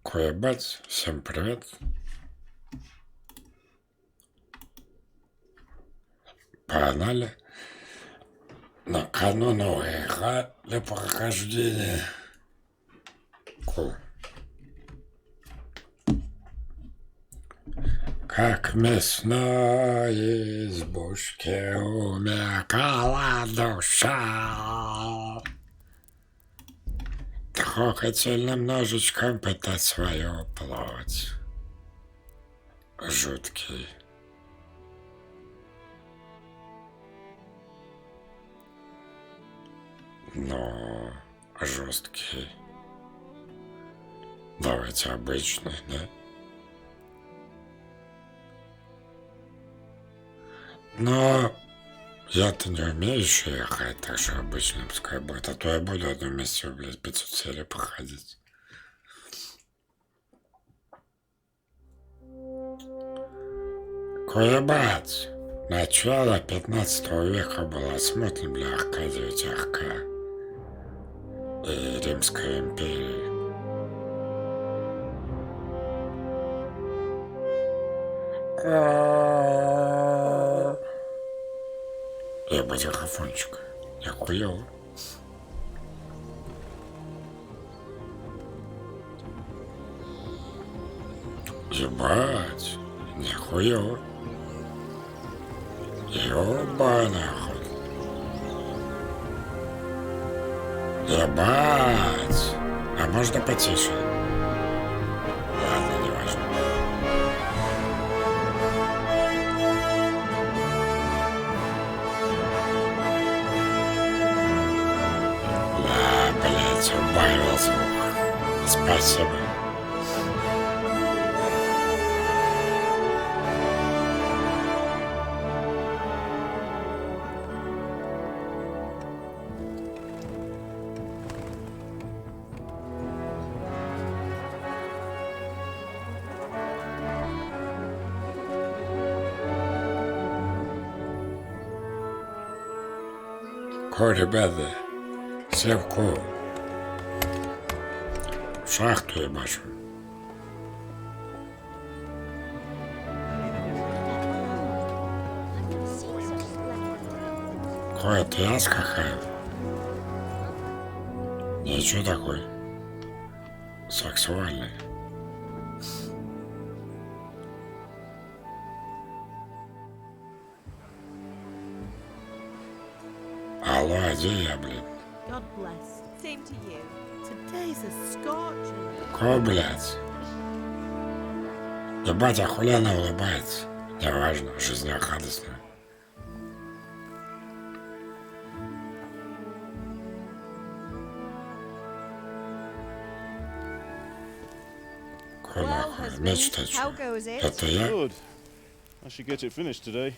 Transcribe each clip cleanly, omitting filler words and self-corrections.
Коебать, всем привет. Погнали. На кону новая игра для прохождения. Как в мясной избушке умекала душа. Трогательным ножичком пытать свою плоть. Жуткий. Но жесткий. Давайте обычный, да? Но я-то не умею еще ехать, так что обычно пускай будет. А то я буду одно месте, блядь, 500 серий проходить. Коебать! Начало 15 века было смотрим для Аркадия Тярка и Римской империи. Ебать, графончик. Я хуёво. Ебать, нихуёво. Ёба нахуй. Ебать. А можно потише? Ладно, не важно. Да, блять, убавил звук. Спасибо. Ребята, севку в шахту ебашу. Какой-то я скакаю. Ничего такой. Сексуальный. Алло, где я, блин? Ко, блядь? Ебать, охуенно улыбается. Неважно, жизнь радостная. Ко, нахуй, меч-то чё? Это я? I should get it finished today.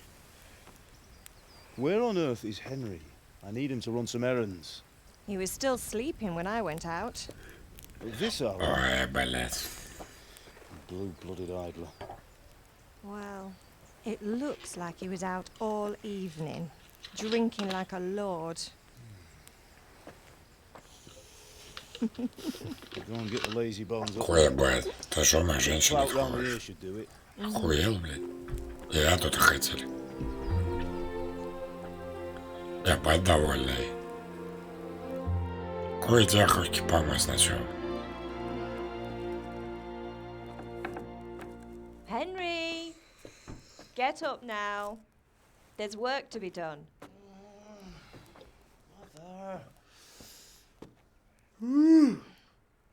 Where on earth is Henry? I need him to run some errands. He was still sleeping when I went out. At this hour? Ой, блядь. Blue-blooded idler. Well, it looks like he was out all evening, drinking like a lord. Go and get the lazy bones up. Хуя, блядь. Ты шо, моя женщина Out round ходишь? here should do it. Охуел, блядь. И я тут хотели. Ебать довольный. Кой дяховки помыть сначала. Henry! Get up now. There's work to be done.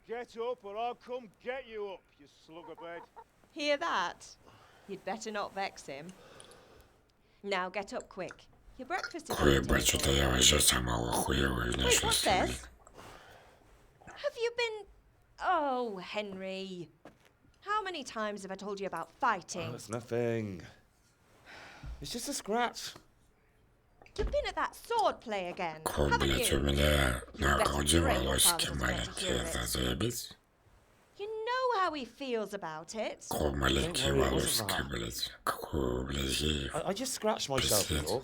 Get up or I'll come get you up, you slugabed. Hear that? You'd better not vex him. Now get up quick. Your breakfast is on Хуй, the ебать, table. что-то я вообще самого хуевого Wait, внешне what's this? Have you been... Oh, Henry. How many times have I told you about fighting? It's nothing. It's just a scratch. You've been at that sword play again, Ко, haven't блядь, у you? меня на груди Better волосики break маленькие. your Это заебись? You know how he feels about it. Ко, маленькие Don't worry, it wasn't волосики, that. блядь. Какую, блядь, ей. I just scratched myself, Пиздец. though.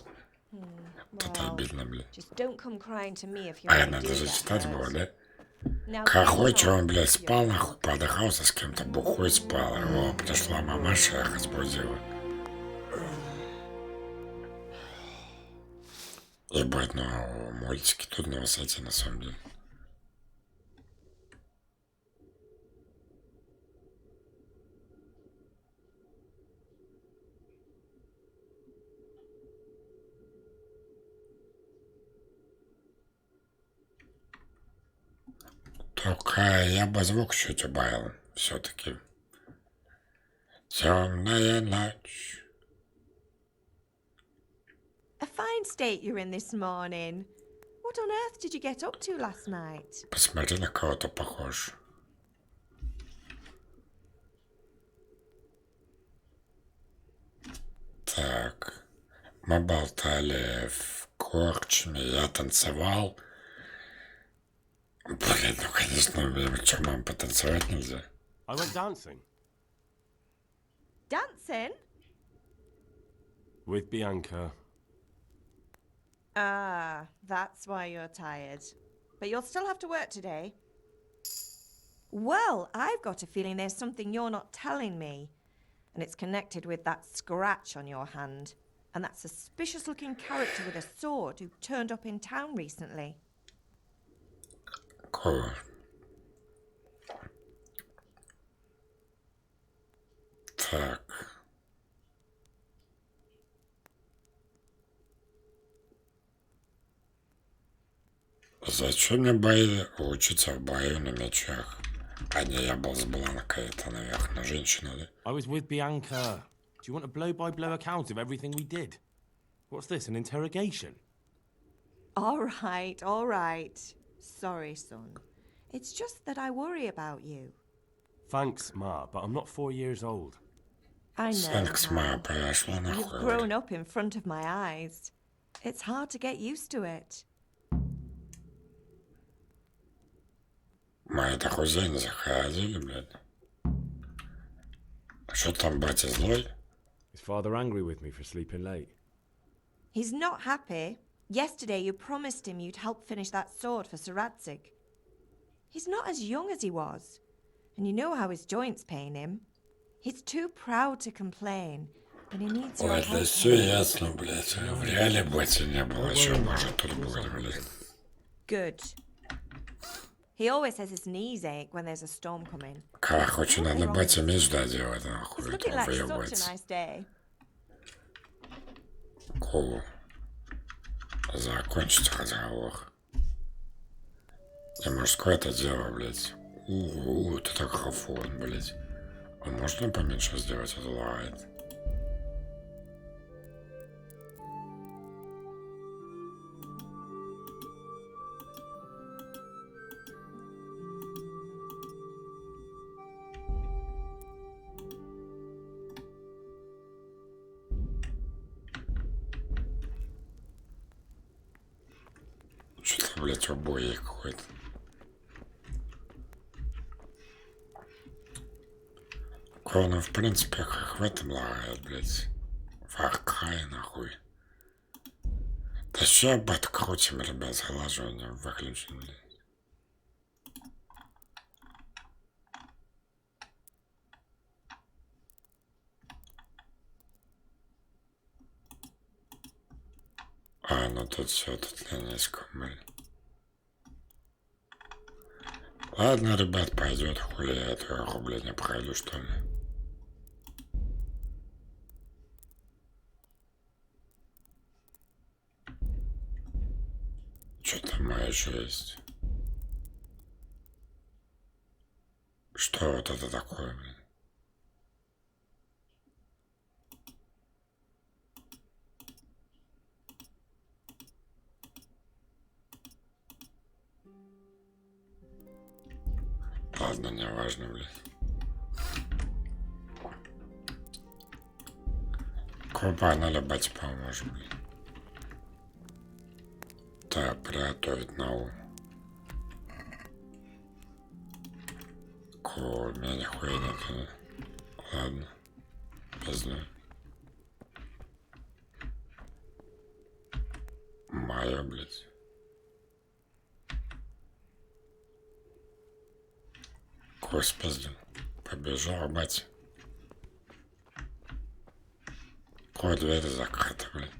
Это Well, обидно, блядь. just don't come crying to me if you А, want to надо do же that читать было, first. да? Now, Короче, get on он, блядь, with спал, your нахуй, подыхался с кем-то, бухой спал. Его пришла мамаша, их разбудила. Ебать, ну, мультики тут на высоте, на самом деле. Только я бы звук чуть убавил, все-таки. Темная ночь. A fine state you're in this morning. What on earth did you get up to last night? Посмотри, на кого-то похож. Так, мы болтали в корчме, я танцевал. Блин, ну конечно, что, мам, потанцевать нельзя? I went dancing Dancing? with Bianca. Ah, that's why you're tired. But you'll still have to work today. Well, I've got a feeling there's something you're not telling me. And it's connected with that scratch on your hand. And that suspicious looking character with a sword who turned up in town recently. Cool. Так. Зачем мне бои учиться в бою на мечах? А не, я был с Бланкой, это наверх на женщину, да? I was with Bianca. Do you want a blow-by-blow account of everything we did? What's this, an interrogation? All right, all right. Sorry, son. It's just that I worry about you. Thanks, Ma, but I'm not 4 years old. I know. Тhanks, ма, Hal. пошла You've нахуй. grown up in front of my eyes. It's hard to get used to it. Мои до хузяина заходили, блядь. Что там, батя злой? Is father angry with me for sleeping late? He's not happy. Yesterday you promised him you'd help finish that sword for Sir Radzig. He's not as young as he was. And you know how his joints pain him. He's too proud to complain, but he needs your Ой, help. да все ясно, блядь. В реале батя не было, что может тут будет, блядь. Good. He always says his knees ache when there's a storm coming. Короче, надо батя меч доделать, It's нахуй, looking это like such a выебывается. nice day. Кул. Закончить разговор. И мужское это дело, блядь. Ты так хафон, блядь. А можно поменьше сделать, это лает? Что-то, блядь, убой какой-то. Он, в принципе, как в этом лагает, блядь. В Аркае, нахуй. Да все подкрутим, ребят, заложение выключим, блядь. А, ну тут все, тут я не скумыль. Ладно, ребят, пойдет, хули я этого рубля не пройду, что ли. Что там еще есть? Что вот это такое, блин? Ладно, не важно, блядь. Крупа надо бать поможем, блядь. Так, приготовить на ум. Ко, у меня нихуя нет. Ладно. Пизда. Майя, блядь. Хуй спиздил. Побежал, мать. Кой дверь закрыта, блин.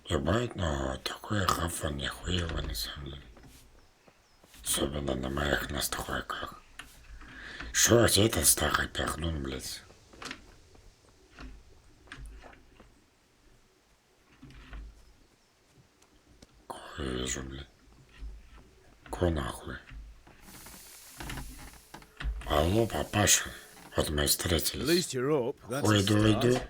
Ебать, ну такой хафон нихуево на самом деле. Особенно на моих настройках. Шо это старый пердун, блядь? Кой вижу, блядь. Ко нахуй. Алло, папаша. Вот мы и At встретились. least you're up. That's Ой, a иду, start. иду.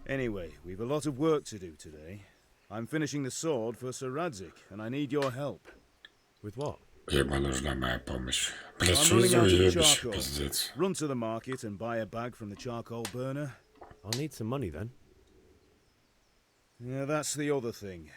Anyway, we've a lot of work to do today. I'm finishing the sword for Sir Radzik, and I need your help. With what? Ему нужна моя помощь. Блядь, I'm что running за out of уебище, charcoal. пиздец. Run to the market and buy a bag from the charcoal burner. I'll need some money then. Yeah, that's the other thing.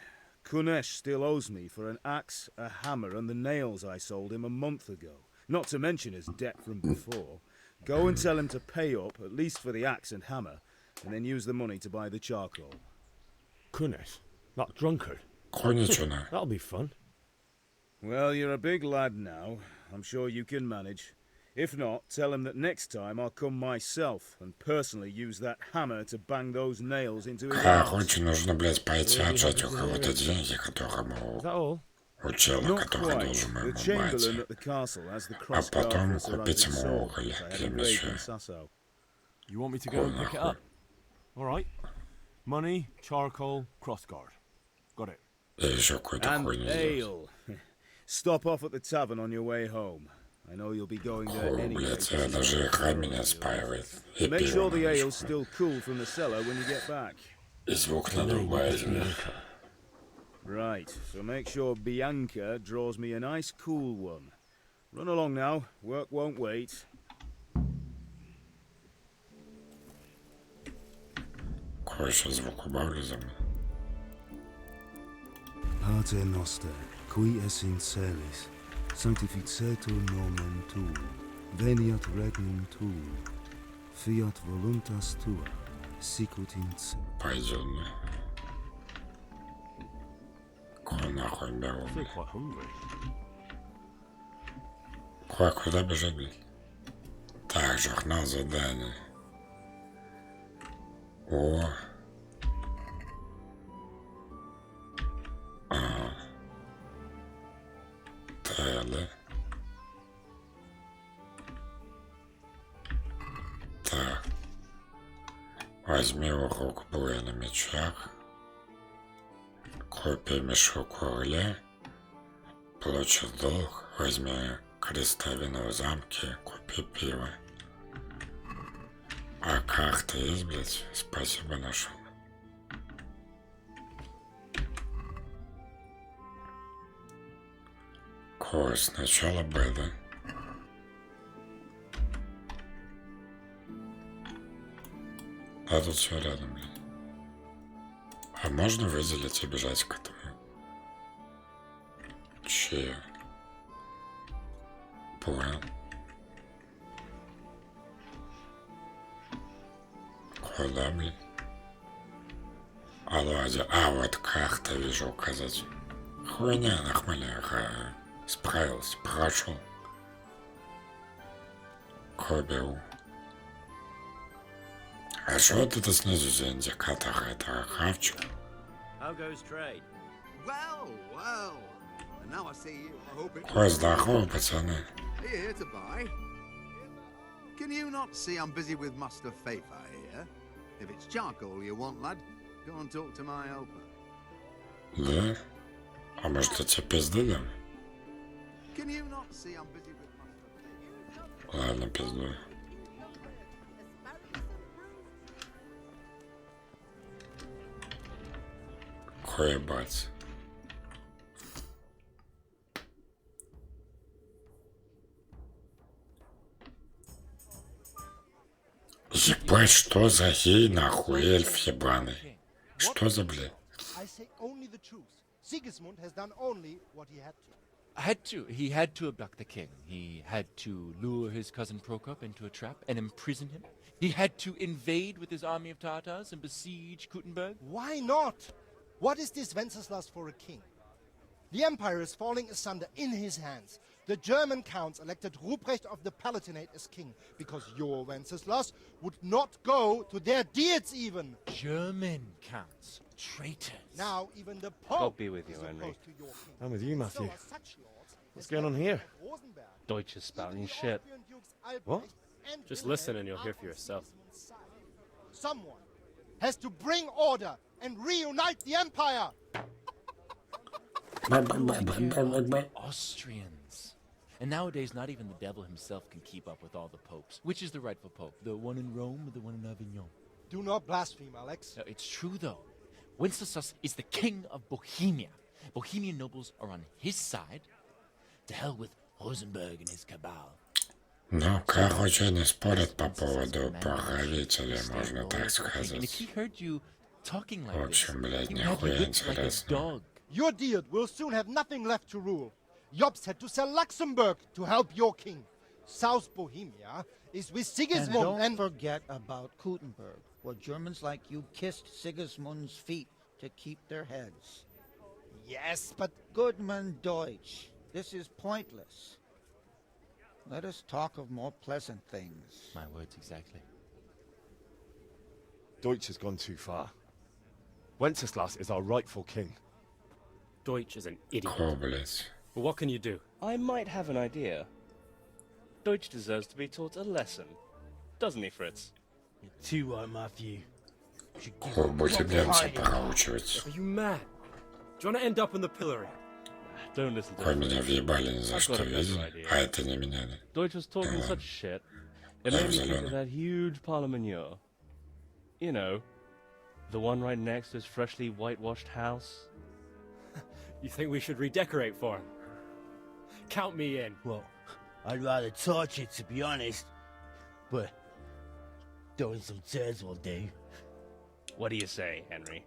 Kunesh still owes me for an axe, a hammer, and the nails I sold him a month ago. Not to mention his debt from before. Go and tell him to pay up, at least for the axe and hammer, and then use the money to buy the charcoal. Kunesh, that drunkard. Конечено. That'll be fun. Well, you're a big lad now. I'm sure you can manage. If not, tell him that next time I'll come myself and personally use that hammer to bang those nails into his arms. Короче, нужно, блядь, пойти отжать у кого-то деньги, которому... Is that all? У чела, Not который quite. должен The моему chamberlain мать. at the castle has the А crossguard потом for Sir купить Radzik's ему sword, уголь which I had для engraved in меча. Sasso. You want me to go and pick it up? All right. Money, charcoal, crossguard. Got it. И еще какую-то And хуйню сделать. ale. Stop off at the tavern on your way home. I know you'll be going there О, anyway. блядь, to see даже how игра thorough меня you are. спаивает. И Make пиво sure the на ale's ручку. still cool from the cellar when you get back. И звук надрубательный. Right, so make sure Bianca draws me a nice cool one. Run along now, work won't wait. Какой еще звук убавлю за мной? Pater noster, qui es in celis, sanctificetur nomen tuum, veniat regnum tuum, fiat voluntas tua, sicut in cielo. Пойдет, да? Какой нахуй беру, I feel блядь? quite hungry. Кой, куда бежать, блядь? Так, журнал заданий. О. Да. Так. Возьми урок боя на мечах. Купи мешок угля. Получи долг. Возьми крестовину в замке. Купи пиво. А карта есть, блядь? Спасибо, нашел. Кой, сначала Б, да? А тут все рядом, блядь. А можно выделить и бежать к этому? Че? Понял. Куда, блядь? Алло, а вот карта вижу указать. Хуйня, нахмаля, справился, прошел. Кобел. А что вот это снизу за индикатор? Это хавчик? How goes trade? Well, well. And now I see you. I hope it. Ой, здорово, пацаны. Are you here to buy? Can you not see I'm busy with Master Fafa here? If it's charcoal you want, lad, go and talk to my helper. Да? А может, я тебе пизды дам? Can you not see I'm busy with Master Fafa? Ладно, пизду. Хуебать. Ебать, что за хей, нахуй, эльф ебаный? Что за, блядь? I say only the truth. Sigismund has done only what he had to. He had to abduct the king. He had to lure his cousin Prokop into a trap and imprison him. He had to invade with his army of Tatars and besiege Kuttenberg. Why not? What is this Wenceslas for a king? The empire is falling asunder in his hands. The German counts elected Ruprecht of the Palatinate as king because your Wenceslas would not go to their deeds even. German counts. Traitors. Now even the Pope God be with you, is Henry. opposed to your king. I'm with you, Matthew. So are such lords What's as going on here? Rosenberg, Deutsch is spouting even shit. Austrian Dukes Albrecht What? and Just Wilhelm listen and you'll hear are for on yourself. Sigismund's side. Someone has to bring order and reunite the empire. Austrians. And nowadays, not even the devil himself can keep up with all the popes. Which is the rightful pope? The one in Rome or the one in Avignon? Do not blaspheme, Alex. No, it's true, though. Wenceslas is the king of Bohemia. Bohemian nobles are on his side. To hell with Rosenberg and his cabal. Ну, короче, не спорят по поводу правителя, можно так And if сказать. he heard you talking like В this, общем, блядь, he would have you нихуя whipped like a интересно. dog. Your deed will soon have nothing left to rule. Jobst had to sell Luxembourg to help your king. South Bohemia is with And Sigismund don't and... forget about Kuttenberg, where Germans like you kissed Sigismund's feet to keep their heads. Yes, but Goodman Deutsch, this is pointless. Let us talk of more pleasant things. My words exactly. Deutsch has gone too far. Wenceslas is our rightful king. Deutsch is an idiot. О, блядь. But what can you do? I might have an idea. Deutsch deserves to be taught a lesson. Doesn't he, Fritz? You're too right, Matthew. О, будем немца проучивать. Are you mad? Do you want to end up in the pillory? Don't listen to Ой, him. меня въебали ни за I've что, got a better видели? idea. А это не меня, да? Deutsch was talking such shit. It Yeah, made me think Barcelona. of that huge parliament. You know, the one right next to his freshly whitewashed house. You think we should redecorate for him? Count me in. Well, I'd rather torch it, to be honest. But throwing some turds will do. What do you say, Henry?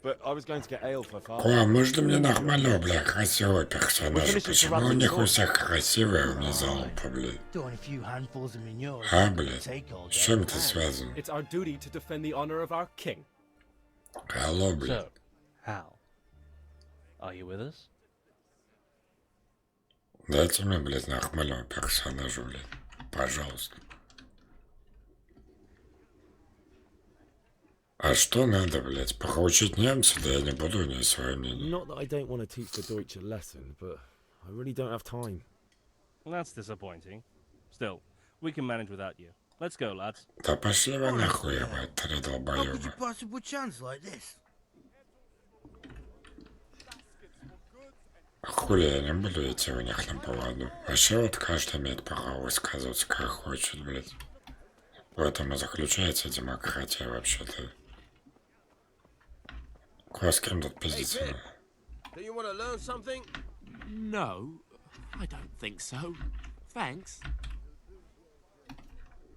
But I was going to get ale for father. О, можно мне нахмалю, бля, красивый персонаж. Вы Почему у них у всех красивые, у меня залупа, блядь? Throwing a few handfuls of manure. А, блядь, Take all с чем это day. связано? It's our duty to defend the honor of our king. Алло, блядь. So, Hal, are you with us? Дайте мне, блядь, нахмалю персонажу, блядь. Пожалуйста. А что надо, блядь, проучить немца? Да я не буду, у него свое мнение. Not that I don't want to teach the Deutsch a lesson, but I really don't have time. Well, that's disappointing. Still, we can manage without you. Let's go, lads. Да пошли вы нахуй, ебать, три How could you долбоёба. possibly chance like this? А хули я не буду идти у них на поводу. Вообще вот каждый имеет право высказываться как хочет, блядь. В этом и заключается демократия вообще-то. Кого с кем тут пиздиться? Do you want to learn something? No, I don't think so. Thanks.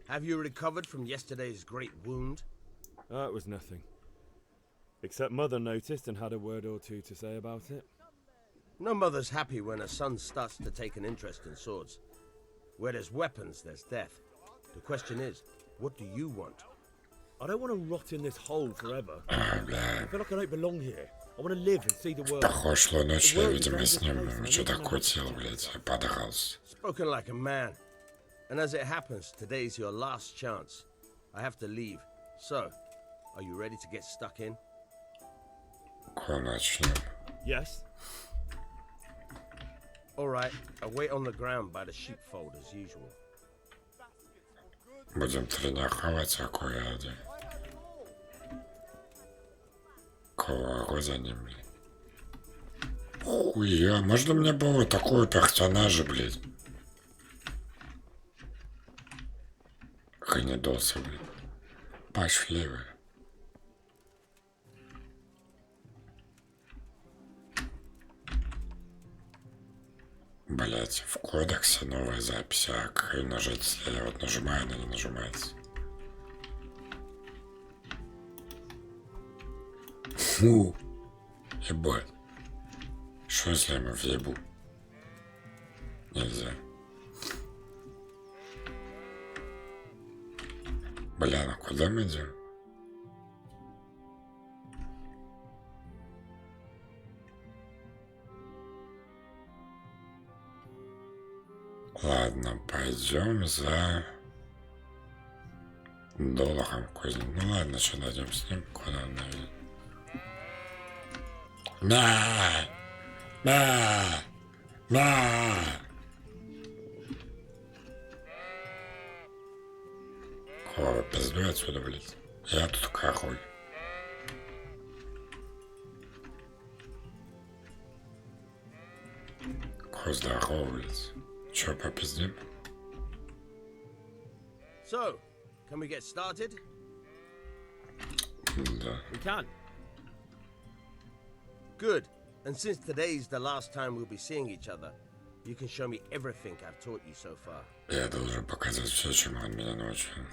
Have you recovered from yesterday's great wound? It was nothing. Except Mother noticed and had a word or two to say about it. No mother's happy when her son starts to take an interest in swords. Where there's weapons, there's death. The question is, what do you want? I don't want to rot in this hole forever. А, бля. I feel like I don't belong here. I want to live and see the world. Прошлую ночь я, видимо, с ним что-то кутил, блядь, и подрался. Spoken like a man. And as it happens, today's your last chance. I have to leave. So, are you ready to get stuck in? Кого начнем? Yes. All right, I'll wait on the ground by the sheepfold as usual. Будем тренироваться, кое-где. Кого за ним, блядь? Хуя, можно мне было такого персонажа, блядь? Гнедосы, блядь. Пошли вы. Блять, в кодексе новая запись, а как ее нажать, если я вот нажимаю, она не нажимается. Фу, ебать. Что если я ему въебу? Нельзя. Бля, ну куда мы идем? Ладно, пойдем за долларом кузнец. Ну ладно, что найдем с ним, куда он наведет. На! На! На! Кого пизду отсюда, блядь? Я тут король. Кого здорово, блядь? Чё, попиздим? So, can we get started? Да. We can. Good. And since today's the last time we'll be seeing each other, you can show me everything I've taught you so far. Я должен показать все, чему он меня научил.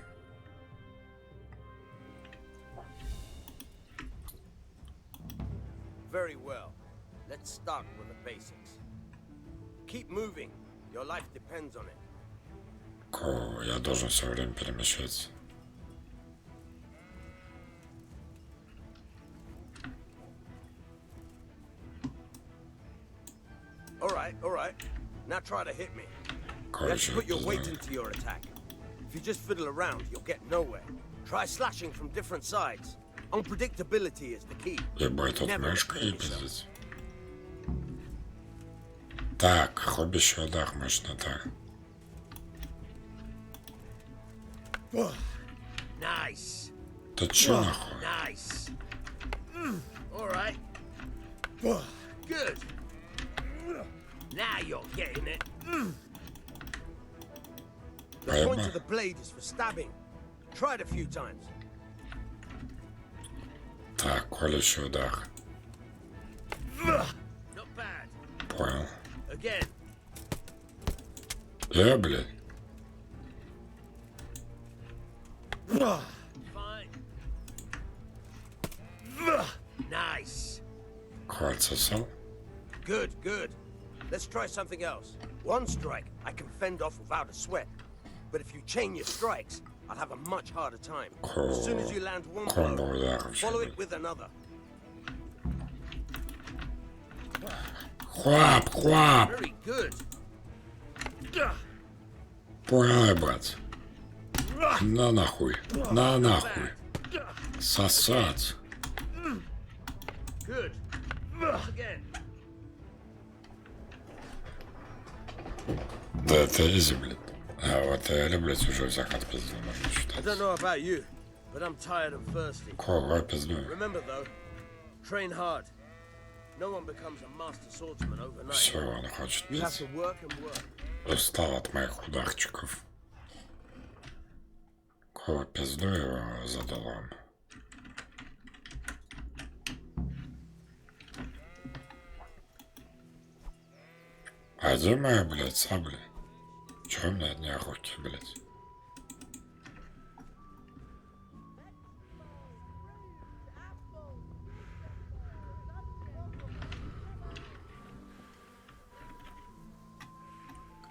Very well. Let's start with the basics. Keep moving. Your life depends on it. Ко, я должен все время перемещаться. All right. Now try to hit me. You have to put your weight into your attack. If you just fiddle around, you'll get nowhere. Try slashing from different sides. Unpredictability is the key. Ебать, тут мышка и пиздец. Так, хоббище удар, мощно так. Nice. Ты чё нахуй? Nice. All right. Good. Now you're getting it. The point of the blade is for stabbing. Try it a few times. Так, колющий удар. Not bad. Понял. Again. Блядь. Fine. Nice. Хватит сосал. Good, good. Let's try something else. One strike I can fend off without a sweat. But if you chain your strikes, I'll have a much harder time. As soon as you land one blow, follow it with another. Хлап, хлап. Very good. Понял, брат. На нахуй. На нахуй. Сосать. Good. Again. Да это изи, блядь. А вот я люблю чужой захват пизду, можно I считать. don't know about you, but I'm tired and thirsty. Кого пизду? Remember though, train hard. No one becomes a master swordsman overnight. Все, он хочет You have пить. to work and work. Устал от моих ударчиков. Кого пизду его задалом. А где моя, блядь, сабля? Чё у меня одни руки, блядь?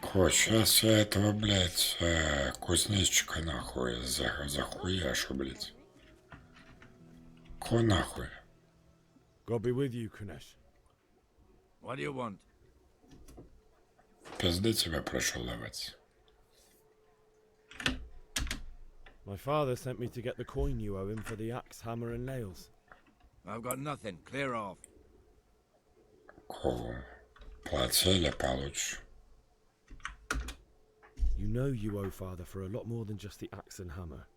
Ко, сейчас я этого, блядь, кузнечика нахуй захуяшу, блядь. Ко нахуй. God be with you, Kunesh. What do you want? Пизды тебя прошу давать. My father sent me to get the coin you owe him for the axe, hammer, and nails. I've got nothing. Clear off. Ко, плати или получишь? You know you owe father for a lot more than just the axe and hammer.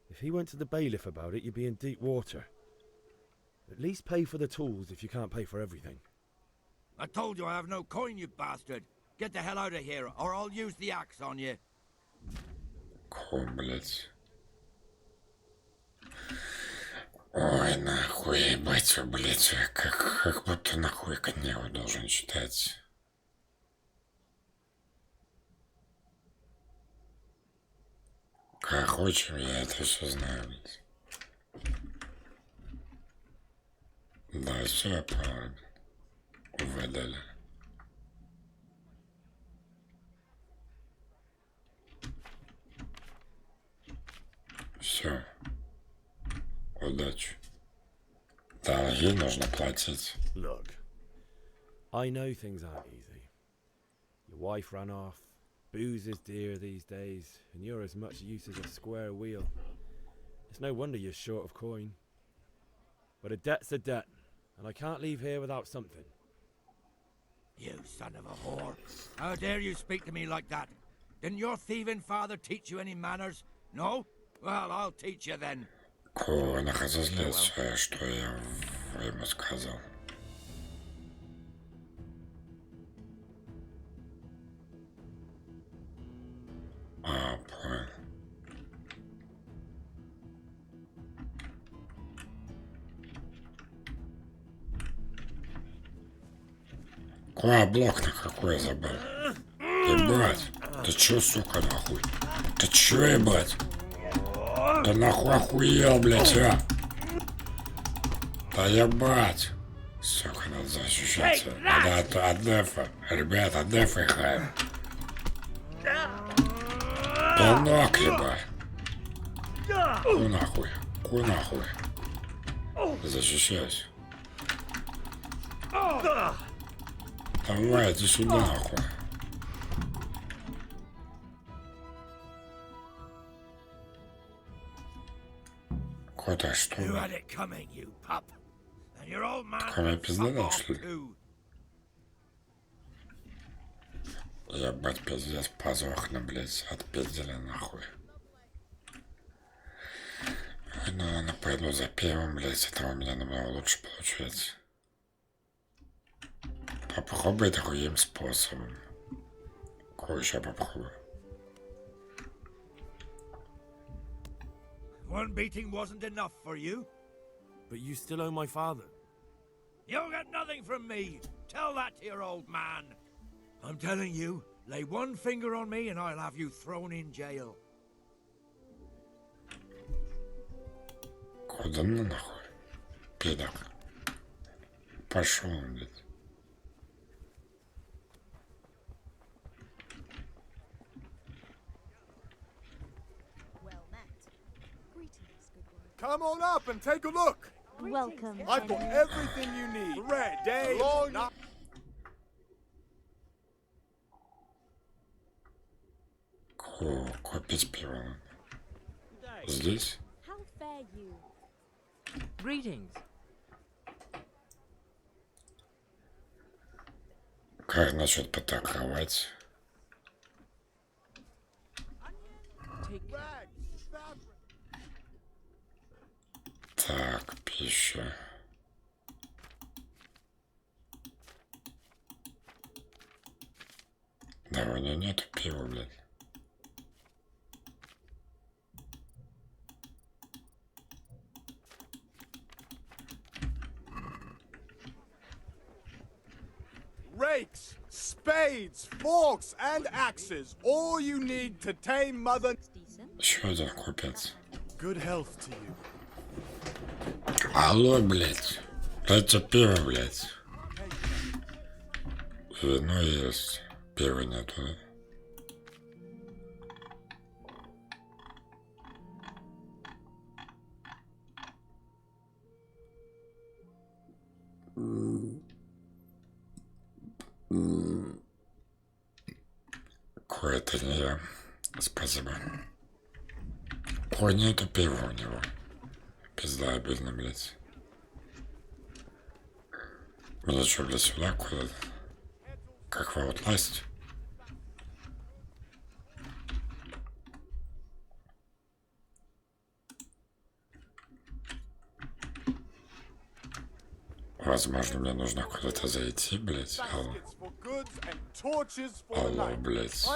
If he went to the bailiff about it, you'd be in deep water. At least pay for the tools if you can't pay for everything. I told you I have no coin, you bastard. Get the hell out of here, or I'll use the axe on you. Ко, блядь. Ой, нахуй, ебать, блядь, как будто нахуй коневу должен читать. Короче, я это все знаю, блядь. Да, все, правильно. Выдали. Все. Удачи. Долги нужно платить. Look, I know things aren't easy. Your wife ran off, booze is dear these days, and you're as much use as a square wheel. It's no wonder you're short of coin. But a debt's a debt, and I can't leave here without something. You son of a whore. How dare you speak to me like that? Didn't your thieving father teach you any manners? No? Well, I'll teach you then. Он разозлился, что я ему сказал. Понял. Куда блок на какой забыл? Ебать, ты чё, сука, нахуй? Ты чё, ебать? Да нахуй охуел, блядь, а? Да ебать! Сука, надо защищаться. Надо от дефа. Ребята, дефа хаем. Да ног, ебать. Ку нахуй. Ку нахуй. Защищайся. Давай, иди сюда, нахуй. Куда, что? You had it coming, you pup. And your old man Какая пизда fuck off нашли? too. Ебать, пиздец, позохно, блядь, отпиздили нахуй. Ну ладно, пойду за пивом, блядь, это у меня намного лучше получается. Попробуй другим способом. Кое-что попробую. One beating wasn't enough for you. But you still owe my father. You'll get nothing from me. Tell that to your old man. I'm telling you, lay one finger on me and I'll have you thrown in jail. Куда ну нахуй? Пидор. Пошел, блядь. Come on up and take a look. Welcome. I've got everything you need. Red day, long. Купить пиво. Здесь? How fare you? Greetings. Как насчет потаковать? Так, пища. Да, у него нету пива, блядь. Rakes, spades, forks, and axes. All you need to tame Mother. Еще один купец. Good health to you. Алло, блядь. Дайте пиво, блядь. Вино есть. Пива нету. Кое-то не я. Спасибо. Ой, нету пива у него. Пизда обидно, блядь. Мне что, блядь, сюда куда-то? Как в Outlast? Возможно, мне нужно куда-то зайти, блядь. Алло. Алло, блядь.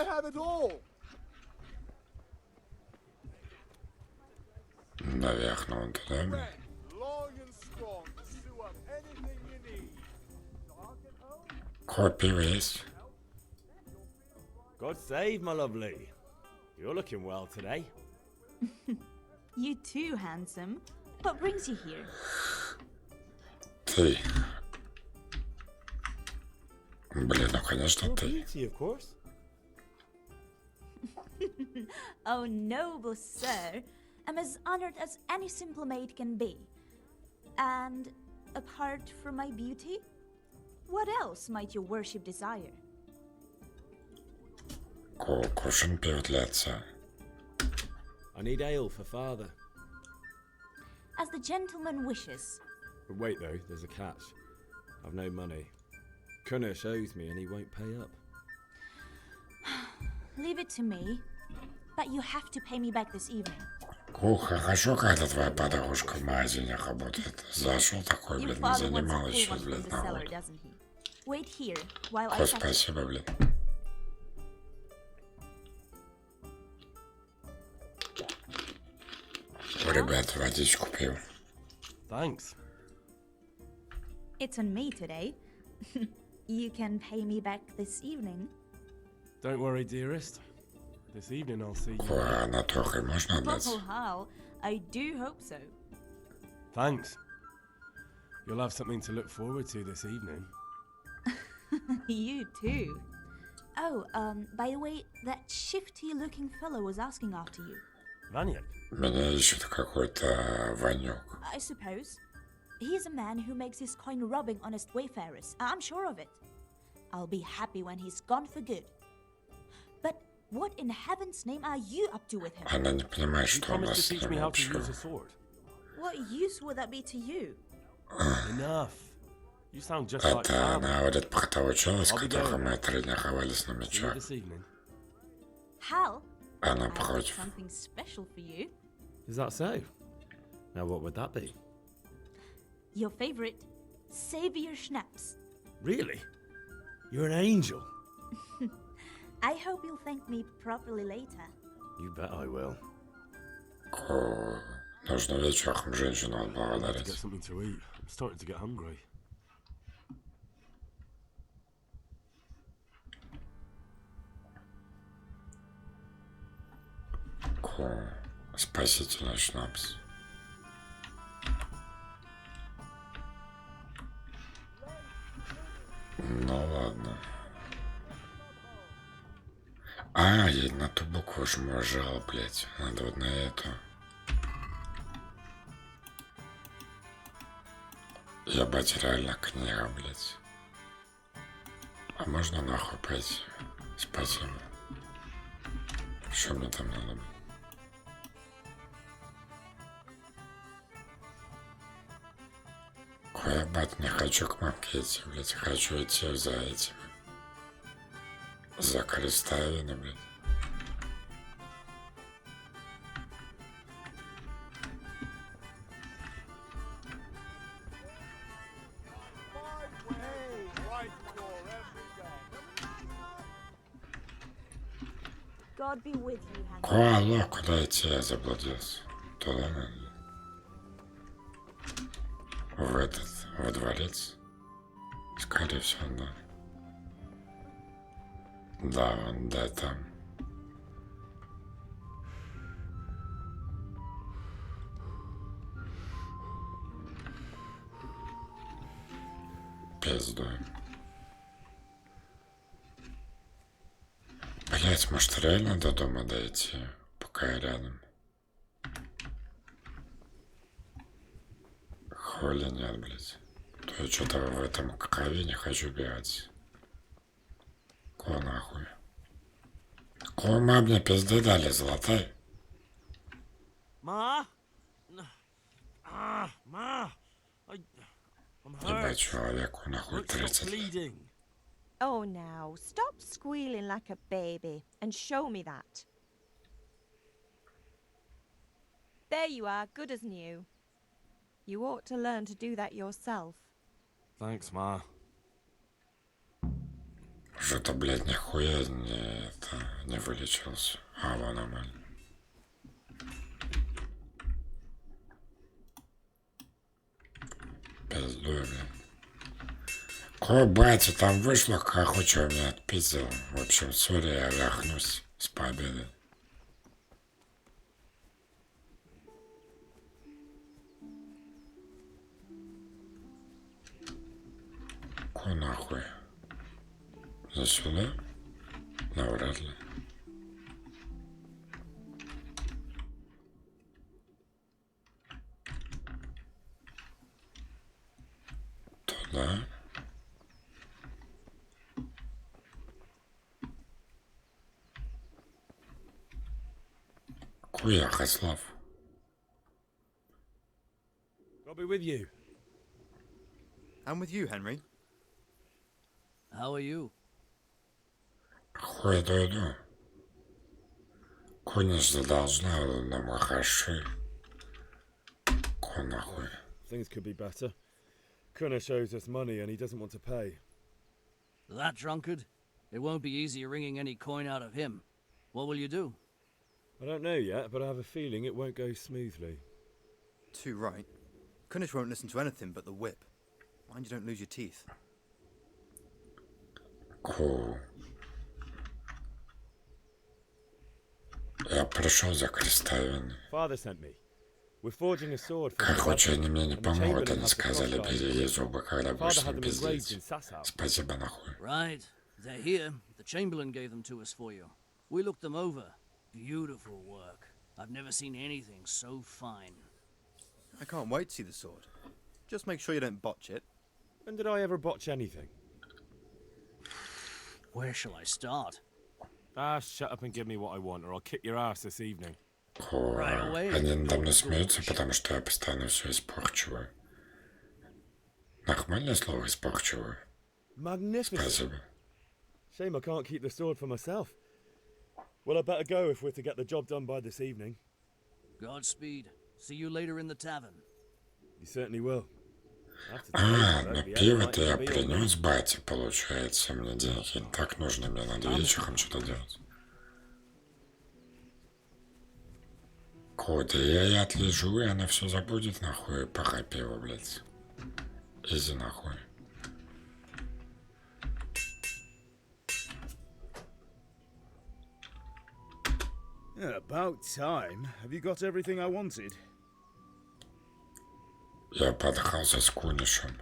Наверх, ну вон туда. Копия есть. God save, my lovely. You're looking well today. You too, handsome. What brings you here? Ты. Блин, ну конечно ты. Beauty, of course. Oh, noble sir. am as honored as any simple maid can be. And apart from my beauty, what else might your worship desire? Кувшин пива для отца. I need ale for father. As the gentleman wishes. But wait though, there's a catch. I've no money. Kunesh owes me and he won't pay up. Leave it to me, but you have to pay me back this evening. Хорошо, когда твоя подружка в магазине работает. Зашел такой, Your блин, не father wants занимал a еще, cool one from блин, the cellar, народ. doesn't he? Wait here while I О, fetch it. спасибо, блин. Ребят, водичку пью. Thanks. It's on me today. You can pay me back this evening. Don't worry, dearest. This evening I'll see you. На трохи можно отдать? Oh, Hal, I do hope so. Thanks. You'll have something to look forward to this evening. You too. Oh, by the way, that shifty-looking fellow was asking after you. Vanya? Меня ищет какой-то Ванек. I suppose. He is a man who makes his coin robbing honest wayfarers. I'm sure of it. I'll be happy when he's gone for good. But what in heaven's name are you up to with him? Она не понимает, He что у promised нас to с teach ним me how to общего. use a sword. What use would that be to you? Enough. You sound just like Это Father. она говорит про того чела, с I'll be которым going. мы тренировались на See you мечах. this evening. Hal, Она I have против. something special for you. Is that so? Now what would that be? Your favorite, Savior Schnapps. Really? You're an angel. I hope you'll thank me properly later. You bet I will. Нужно вечером женщину I need to get отблагодарить. something to eat. I'm starting to get hungry. Спасительный шнапс. Ну ладно. Я на ту букву жмуржал, блять. Надо вот на эту. Ебать, реально книга, блять. А можно нахуй пойти? Спасибо. Что мне там надо? Ебать, не хочу к мамке идти, блять. Хочу идти за этим. За крестовиной, блядь. God be with you, Hannah. Алло, куда идти? Я заблудился. Туда надо. Во дворец. Скорее всего, да. Да, вон, да, там. Пиздой. Блять, может реально до дома дойти, пока я рядом? Хули нет, блять. То я что-то в этом крови не хочу бегать. Ко нахуй. Кума мне пизды дали, золотой. Ma? Ma! I'm Ебать, hurt. человеку нахуй Look, stop 30 лет. bleeding. Oh, now, stop squealing like a baby and show me that. There you are, good as new. You ought to learn to do that yourself. Thanks, Ma. Что-то, блядь, нихуя не вылечился. Вон нормально. Пиздуй, блядь. Ой, батя, там вышло, как хочешь, меня отпиздил. В общем, сори, я вяхнусь с победой. Ко нахуй? За сюда? Навряд ли. Да? Хуя, Хаслав. I'll be with you. I'm with you, Henry. How are you? Хуй дойду. Конечно, должна нам хороши. Ко нахуй. Things could be better. Kunnish owes us money and he doesn't want to pay. That drunkard? It won't be easy wringing any coin out of him. What will you do? I don't know yet, but I have a feeling it won't go smoothly. Too right. Kunnish won't listen to anything but the whip. Mind you don't lose your teeth. Cool. Я пришел за крестовиной. Father sent me. We're forging a sword for Короче, они мне не and the помогут, Chamberlain они has the сказали, crossbow. бери зубы, когда Father будешь had не them engraved пиздеть. in Sasau. Спасибо нахуй. Right. They're here. The Chamberlain gave them to us for you. We looked them over. Beautiful work. I've never seen anything so fine. I can't wait to see the sword. Just make sure you don't botch it. When did I ever botch anything? Where shall I start? Ah, shut up and give me what I want, or I'll kick your ass this evening. Они надо мной смеются, потому что я постоянно все испорчиваю. Нормальное слово испорчиваю. Magnificent. Спасибо. Shame I can't keep the sword for myself. Well, I better go if we're to get the job done by this evening. Godspeed. See you later in the tavern. You certainly will. А, ну пиво-то я принес бате, получается, мне деньги. Так нужно, мне надо вечером что-то делать. Кода, я отлежу, и она все забудет, нахуй, пора пиво, блядь. Изи, нахуй. About time. Have you got everything I wanted? Я подрался с Кунишем.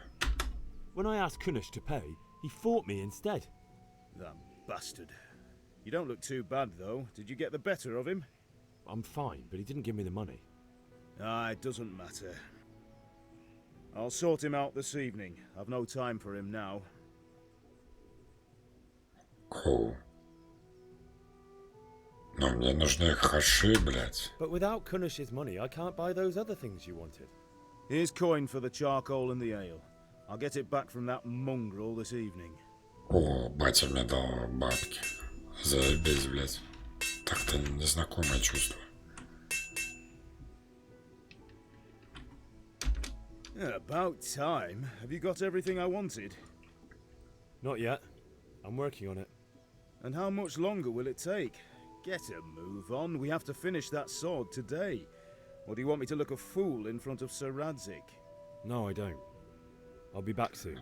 When I asked Kunnish to pay, he fought me instead. That bastard. You don't look too bad, though. Did you get the better of him? I'm fine, but he didn't give me the money. Ah, it doesn't matter. I'll sort him out this evening. I've no time for him now. Cool. Но мне нужны хаши, блядь. But without Kunnish's money, I can't buy those other things you wanted. Here's coin for the charcoal and the ale. I'll get it back from that mongrel this evening. О, батя мне дал бабки. Заебись, блядь. Так-то незнакомое чувство. About time. Have you got everything I wanted? Not yet. I'm working on it. And how much longer will it take? Get a move on. We have to finish that sword today. Or do you want me to look a fool in front of Sir Radzik? No, I don't. I'll be back soon.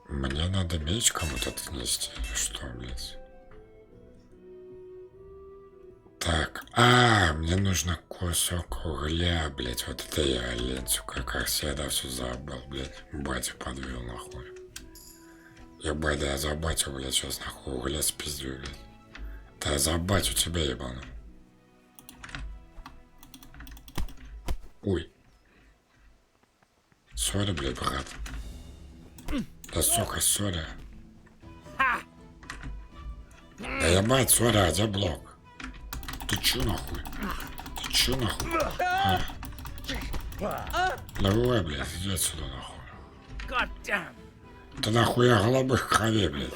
Мне надо меч кому-то отнести. Что, блядь? Так, мне нужно кусок угля, блядь. Вот это я олень, сука. Как всегда все забыл, блядь. Батю подвел, нахуй. Ебать, да я за батю, блядь, сейчас нахуй угля спиздю, блядь. Да я за батю тебя ебану. Ой. Сори, блядь, брат. Да сука, сори. Да ебать, сори, а где блок? Ты чё нахуй? Ты чё нахуй? Давай, блядь, иди отсюда нахуй. Ты нахуя головой в крови, блядь.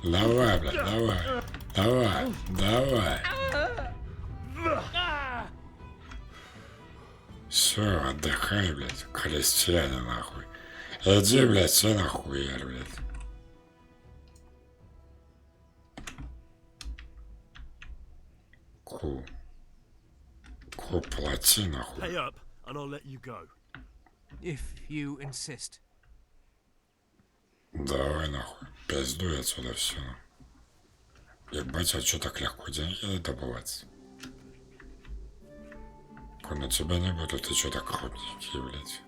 Давай, блядь, давай. Давай, давай. Все, отдыхай, блядь, крестьяне, нахуй. Иди, блядь, все нахуй, блядь. Плати, нахуй. Pay up, and I'll let you go. If you insist. Давай, нахуй, пиздуй отсюда все. Ебать, а чё так легко деньги добывать? На тебя не буду, ты чё так крупненький, блядь.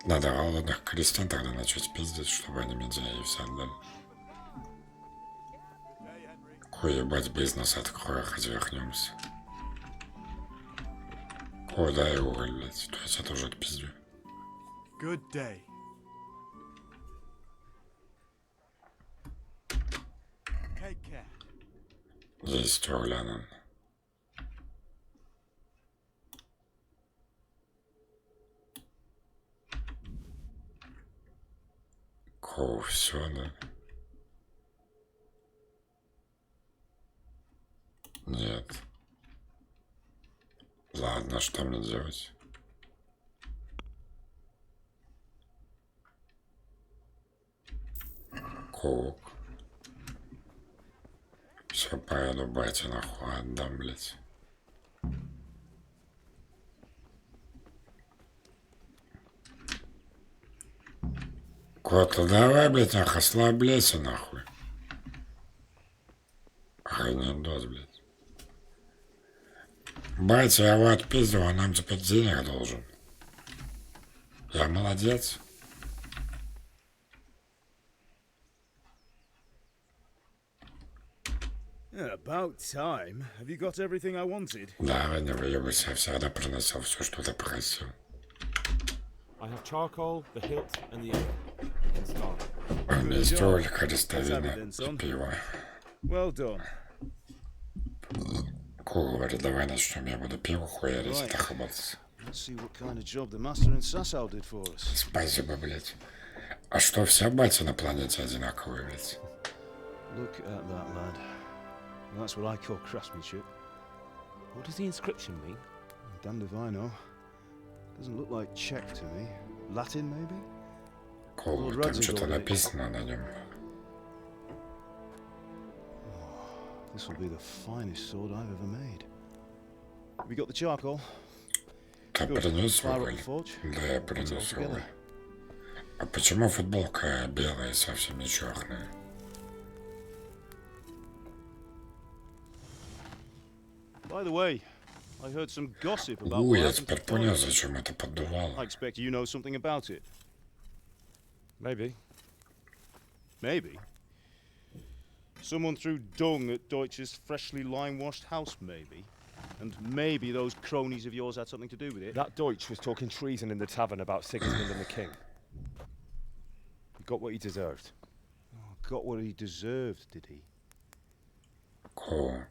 Надо голодных крестьян тогда начать пиздить, чтобы они мне деньги все отдали. Хуй ебать, бизнес открою, хоть вернемся. Куда и уголь, блядь, то есть это уже отпиздю. good day. Take care. Есть Орлянон. Все, да? Нет. Ладно, что мне делать? Кок. Все, поеду бате нахуй отдам, блядь. Кота, давай, блядь, ах, ослабляйся, нахуй. Охренеть, блядь. Батя, я его отпиздил, он нам теперь денег должен. Я молодец. About time. Have you got everything I wanted? Да, не выебайся, я всегда приносил все, что ты просил. I have charcoal, the hilt, and the ale. You can start. У меня есть только рестовина и пиво. Well done. Ку говорит, давай начнем, я буду пиво хуярить, это хабаться. Let's see what kind of job the master in Sasau did for us. Спасибо, блядь. А что, все бати на планете одинаковые, блядь? Look at that, lad. That's what I call craftsmanship. What does the inscription mean? Damned if I know. Doesn't look like Czech to me. Latin, maybe? Кул, там что-то написано на нем. This will be the finest sword I've ever made. Have you got the charcoal? Ты принес уголь? Да, я принес уголь. А почему футболка белая, совсем не черная? By the way, I heard some gossip about Я теперь понял, зачем это поддувало. I expect you know something about it. Maybe. Maybe. Someone threw dung at Deutsch's freshly lime-washed house, maybe. And maybe those cronies of yours had something to do with it. That Deutsch was talking treason in the tavern about Sigismund and the king. He got what he deserved. Oh, got what he deserved, did he?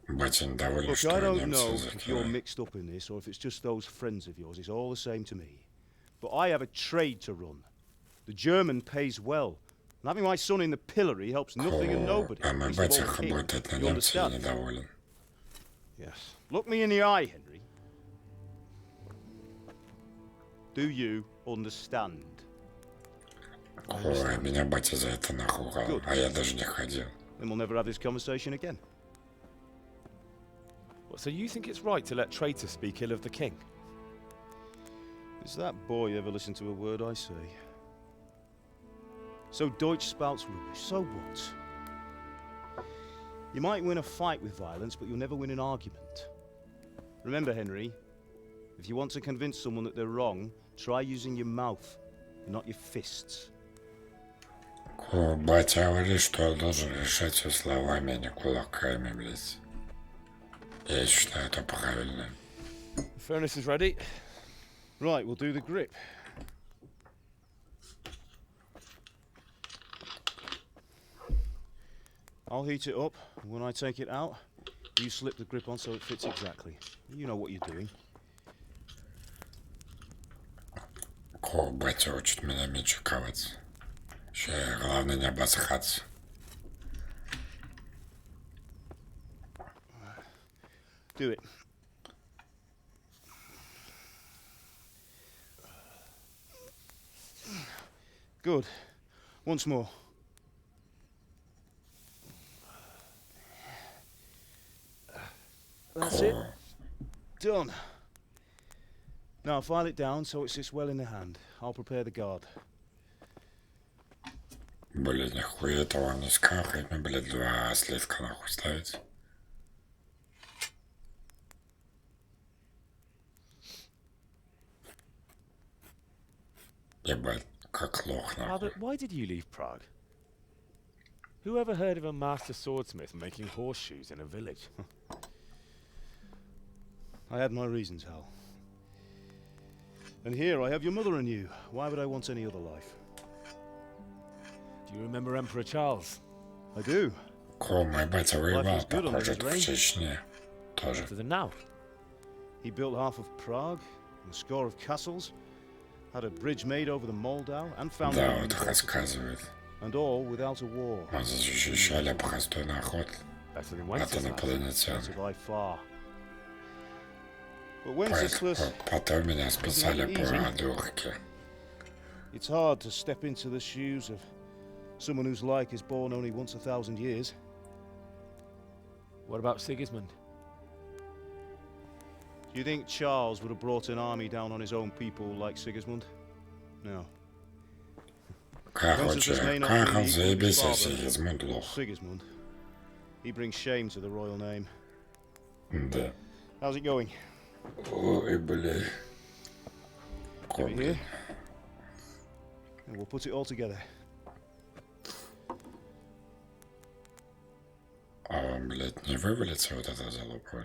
Батин доволен, Look, что I don't немцы know if you're закрыли. mixed up in this or if it's just those friends of yours. It's all the same to me. But I have a trade to run. The German pays well. And having my son in the pillory helps nothing and nobody. А мой батя работает на You немца и understand? недоволен. Yes. Look me in the eye, Henry. Do you understand? Ой, меня батя за это нахугал, а я даже не ходил. Then we'll never have this conversation again. So you think it's right to let traitors speak ill of the king? Does that boy ever listen to a word I say? So Deutsch spouts rubbish, so what? You might win a fight with violence, but you'll never win an argument. Remember, Henry, if you want to convince someone that they're wrong, try using your mouth, and not your fists. Батя говорит, что я должен решать все словами, а не кулаками, блядь. Я считаю это правильно. The furnace is ready. Right, we'll do the grip. I'll heat it up, and when I take it out, you slip the grip on so it fits exactly. You know what you're doing. Батя учит меня мечи ковать. Еще главное не обосраться. Do it. Good. Once more. That's it. Done. Now file it down so it sits well in the hand. I'll prepare the guard. Блин, нихуя этого не скахать, мне, блядь, 2 сливка нахуй ставить. Ебать, как лох нахуй. Father, why did you leave Prague? Who ever heard of a master swordsmith making horseshoes in a village? I had my reasons, Hal. And here I have your mother and you. Why would I want any other life? Do you remember Emperor Charles? I do. Мой батя воевал, похоже, в Чечне. Тоже. Better than now. He built half of Prague, and a score of castles, had a bridge made over the Moldau, and found Да, вот рассказывает. and all without a war. Мы защищали простой народ от инопланетян. By far. But Wenceslas, Потом меня списали по одурке. it's hard to step into the shoes of someone whose like is born only once 1,000 years. What about Sigismund? Do you think Charles would have brought an army down on his own people like Sigismund? No. Короче, Карл заебись, а Сигизмунд лох. Sigismund. He brings shame to the royal name. Да. How's it going? Ой, бля. Over here. And we'll put it all together. А вам, блядь, не вывалится вот это залупа?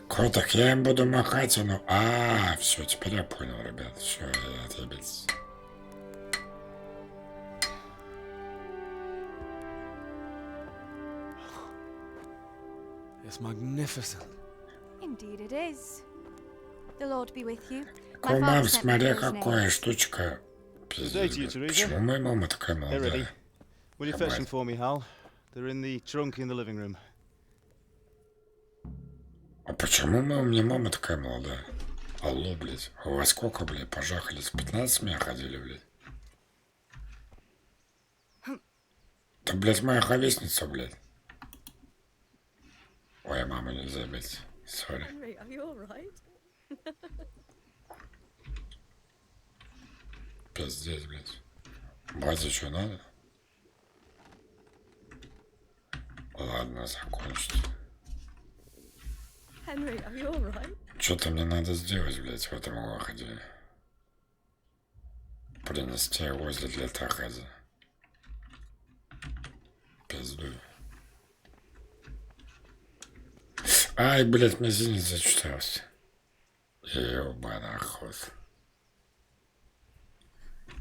Круто, я им буду махать, ну... все, теперь я понял, ребят. Все, я отъебись. It's magnificent. Indeed it is. The Lord be with you. Кумам, смотри, какая штучка. Пиздец, блядь. Почему моя мама такая молодая? Will you fetch them for me, Hal? They're in the trunk in the living room. А почему у меня мама такая молодая? Алло, блядь. А у вас сколько, блядь, пожахались? 15 меня ходили, блядь. Да, блядь, моя ровесница, блядь. Ой, маму нельзя бить. Сори. Henry, are you all right? Пиздец, блядь. Бате что надо? Ладно, закончить. Henry, are you all right? Что-то мне надо сделать, блядь, в этом выходе. Принести возле для Тахази. Пизду. Ай, блядь, мизинец зачитался. Ёбаный охот.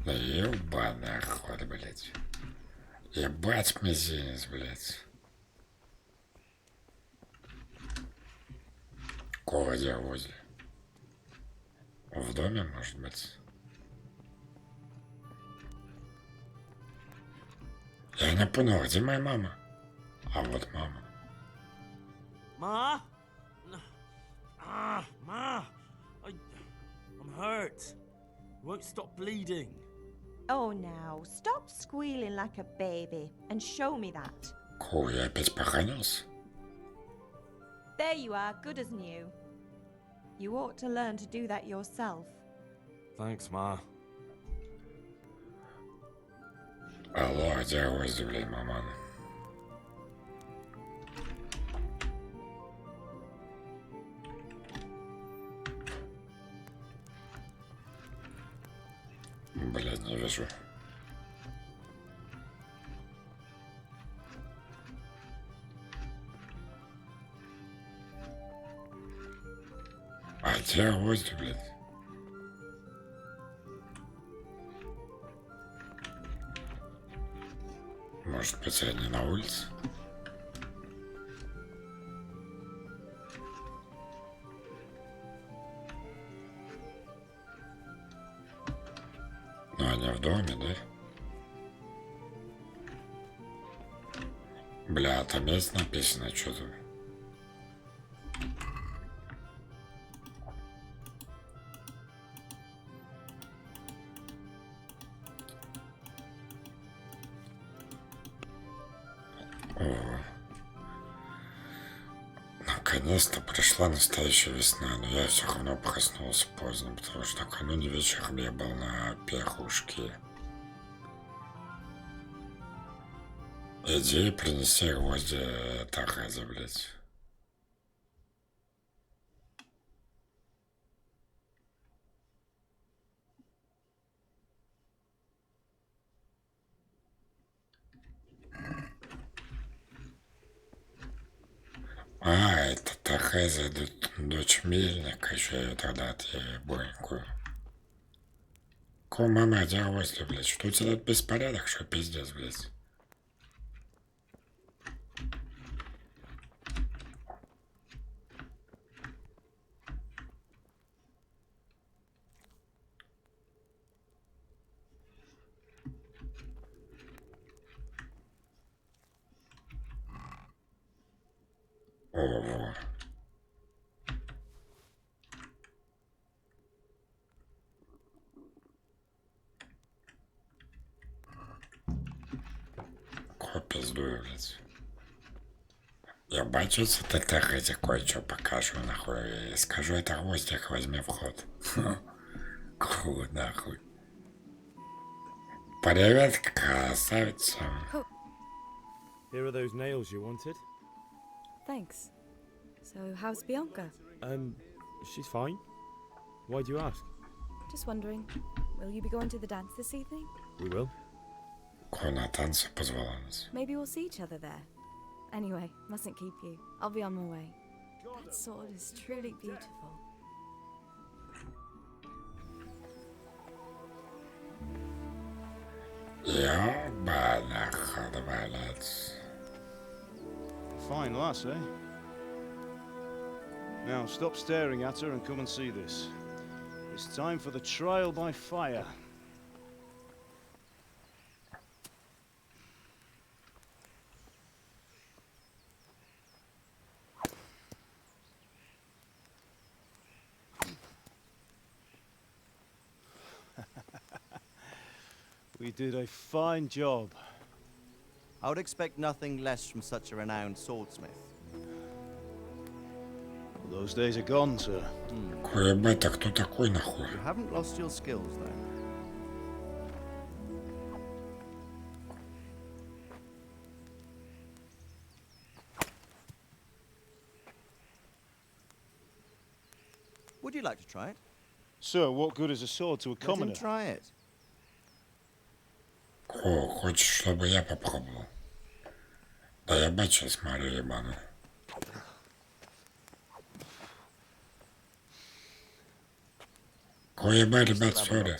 Ёбаный охот, блядь. Ебать мизинец, блядь. Где возле? В доме, может быть? Я не понял, где моя мама? А вот мама. Ma? Ma! I'm hurt. Won't stop bleeding. Oh, now, stop squealing like a baby and show me that. Я опять поранился? There you are, good as new. You ought to learn to do that yourself. Thanks, Ma. Алло, где возле, блядь, маман? Блядь, не вижу. А где возле, блядь? Может быть, они на улице? Но они в доме, да? Бля, там есть написано что-то. Наконец-то пришла настоящая весна, но я все равно проснулся поздно, потому что накануне вечером я был на пехушке. Иди принеси гвозди Тахази, блядь. Это Тахази идут Дочь мельника, еще ее тогда от ебоньку. Ко мама делалась, блядь, что у тебя тут беспорядок, что пиздец, блядь. Ого. Ко пиздую, блядь. Я бачу, ты так кое-что покажу, нахуй, и скажу, это гвоздик возьми в ход. Ку, нахуй. Привет, красавица. Here are those nails you wanted. Thanks. So, how's Bianca? She's fine. Why do you ask? Just wondering, will you be going to the dance this evening? We will. Ко на танцы позвала нас. Maybe we'll see each other there. Anyway, mustn't keep you. I'll be on my way. That sword is truly beautiful. Ёбана, ходвалец. Fine lass, eh? Now stop staring at her and come and see this. It's time for the trial by fire. We did a fine job. I would expect nothing less from such a renowned swordsmith. Well, those days are gone, sir. Ко ебать, а кто такой, нахуй? You haven't lost your skills, though. Would you like to try it? Sir, what good is a sword to a Let him commoner? try it. Ко, хочешь, чтобы я попробовал? Да я бачу, смотрю, ебану. Ко ебать, ребят, сори.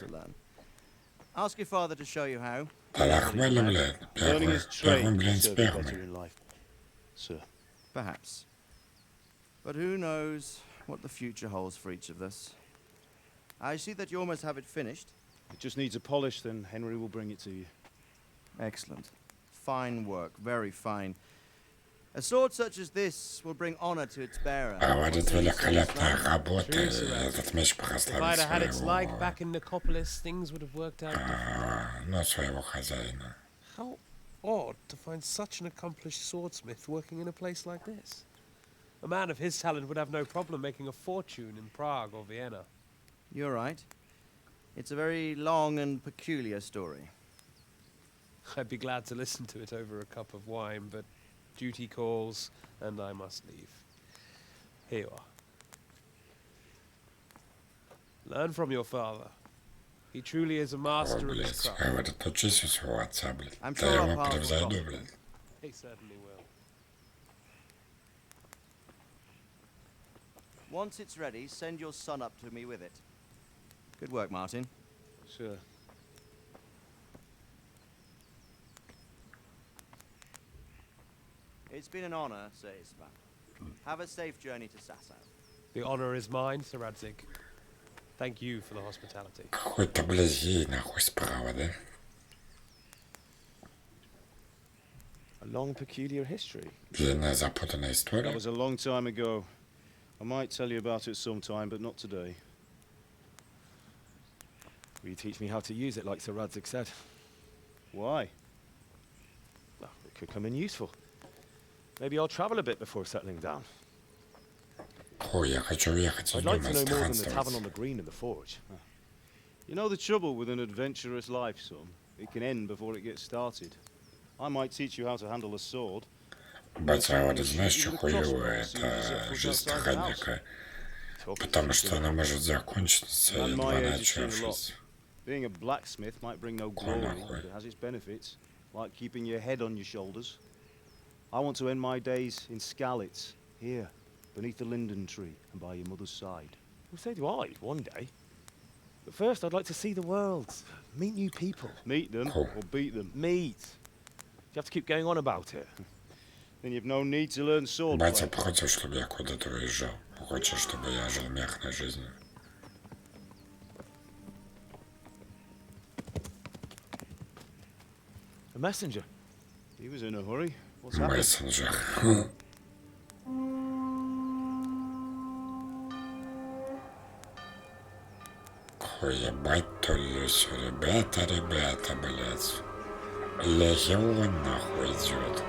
Ask your father to show you how. Да нахуй, блядь, Learning his trade первым, will блин, serve you better спермой. in life, sir. Perhaps. But who knows what the future holds for each of us. I see that you almost have it finished. It just needs a polish, then Henry will bring it to you. Excellent. Fine work, very fine. A sword such as this will bring honor to its bearer. Проводит великолепная работа, и этот меч If прославит I'd have had its своего, like back in Nicopolis, things would have worked out differently. ну, своего хозяина. How odd to find such an accomplished swordsmith working in a place like this. A man of his talent would have no problem making a fortune in Prague or Vienna. You're right. It's a very long and peculiar story. I'd be glad to listen to it over a cup of wine, but duty calls, and I must leave. Here you are. Learn from your father. He truly is a О, master of his блядь, craft. говорит, учись у своего отца, блядь. I'm Да sure я our его paths will превзойду, cross. блядь. He certainly will. Once it's ready, send your son up to me with it. Good work, Martin. Sir. It's been an honor, Sir Isvan. Have a safe journey to Sasau. The honor is mine, Sir Radzig. Thank you for the hospitality. Какой-то, блядь, ей нахуй справа, да? A long, peculiar history. Длинная запутанная That история. was a long time ago. I might tell you about it sometime, but not today. Will you teach me how to use it like Sir Radzig said? Why? Well, it could come in useful. Maybe I'll travel a bit before settling down. Ой, я хочу уехать из I'd like дома to know more than the tavern странствовать. on the green and the forge. You know the trouble with an adventurous life, son? It can end before it gets started. I might teach you how to handle a sword. Батя говорит, знаешь, что хуевое, это жизнь охотника. Потому что она может закончиться, Man едва my age has seen a lot. начавшись. Being a blacksmith might bring no glory, but it has its benefits, like keeping your head on your shoulders. I want to end my days in Skalitz, here, beneath the linden tree and by your mother's side. Well, so do I, one day. But first, I'd like to see the world, meet new people. Meet them or beat them? Meet. You have to keep going on about it. Then you've no need to learn sword play. Батя против, чтобы я куда-то уезжал. Хочет, чтобы я жил мирной жизнью. A messenger. He was in a hurry. What's happened? Мессенджер. Ебать Толюсю, ребята, блядь. Легион нахуй идет.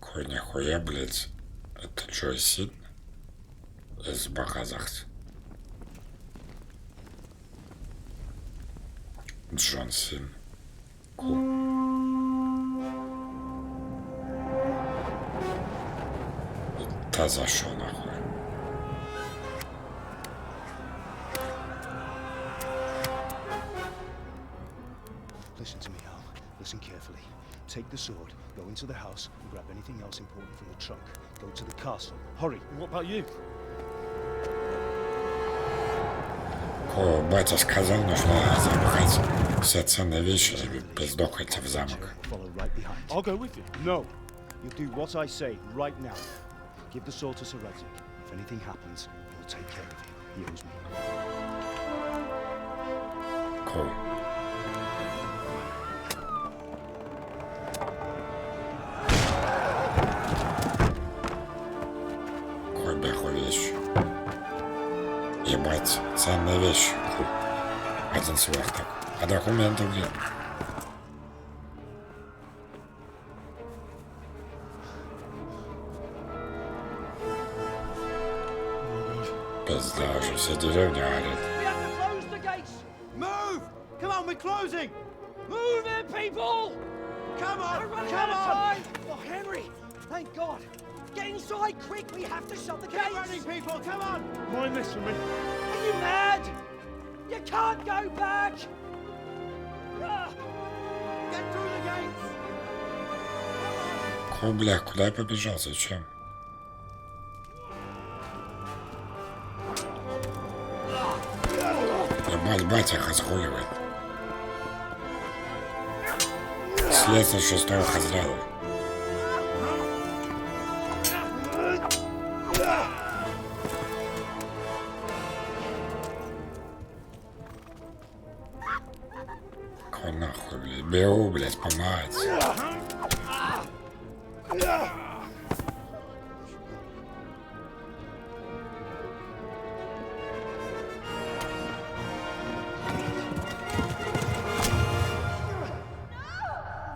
Какой нихуя, блядь. Это Джой Син из Бахазахс. Джон Син. Та за что нахуй? Listen to me, Al. Listen carefully. Take the sword, go into the house, and grab anything else important from the trunk. Go to the castle. Hurry. And what about you? Батя сказал, нужно забрать все ценные вещи и пиздохать в замок. Follow right behind. I'll go with you. No. You do what I say right now. Give the sword to Sir Redzik. If anything happens, he'll take care of you. He owes me. Cool. Какой бяху вещь. Ебать, ценная вещь. Фу. Один сверток. А документы где? Пизда, уже вся деревня орет. We have to close the gates! Move! Come on, we're closing! Move it, people! Come on! We're running out of time! Oh, Henry! Thank God! Get inside, quick! We have to shut the gates! Get running, people! Come on! Mind this for me. Are you mad? You can't go back! Get through the gates! Бля, куда я побежал? Зачем? Ебать, батя их разгуливает. Слез с 6-го разряда. Какой нахуй, блядь? Беру, блядь, помать.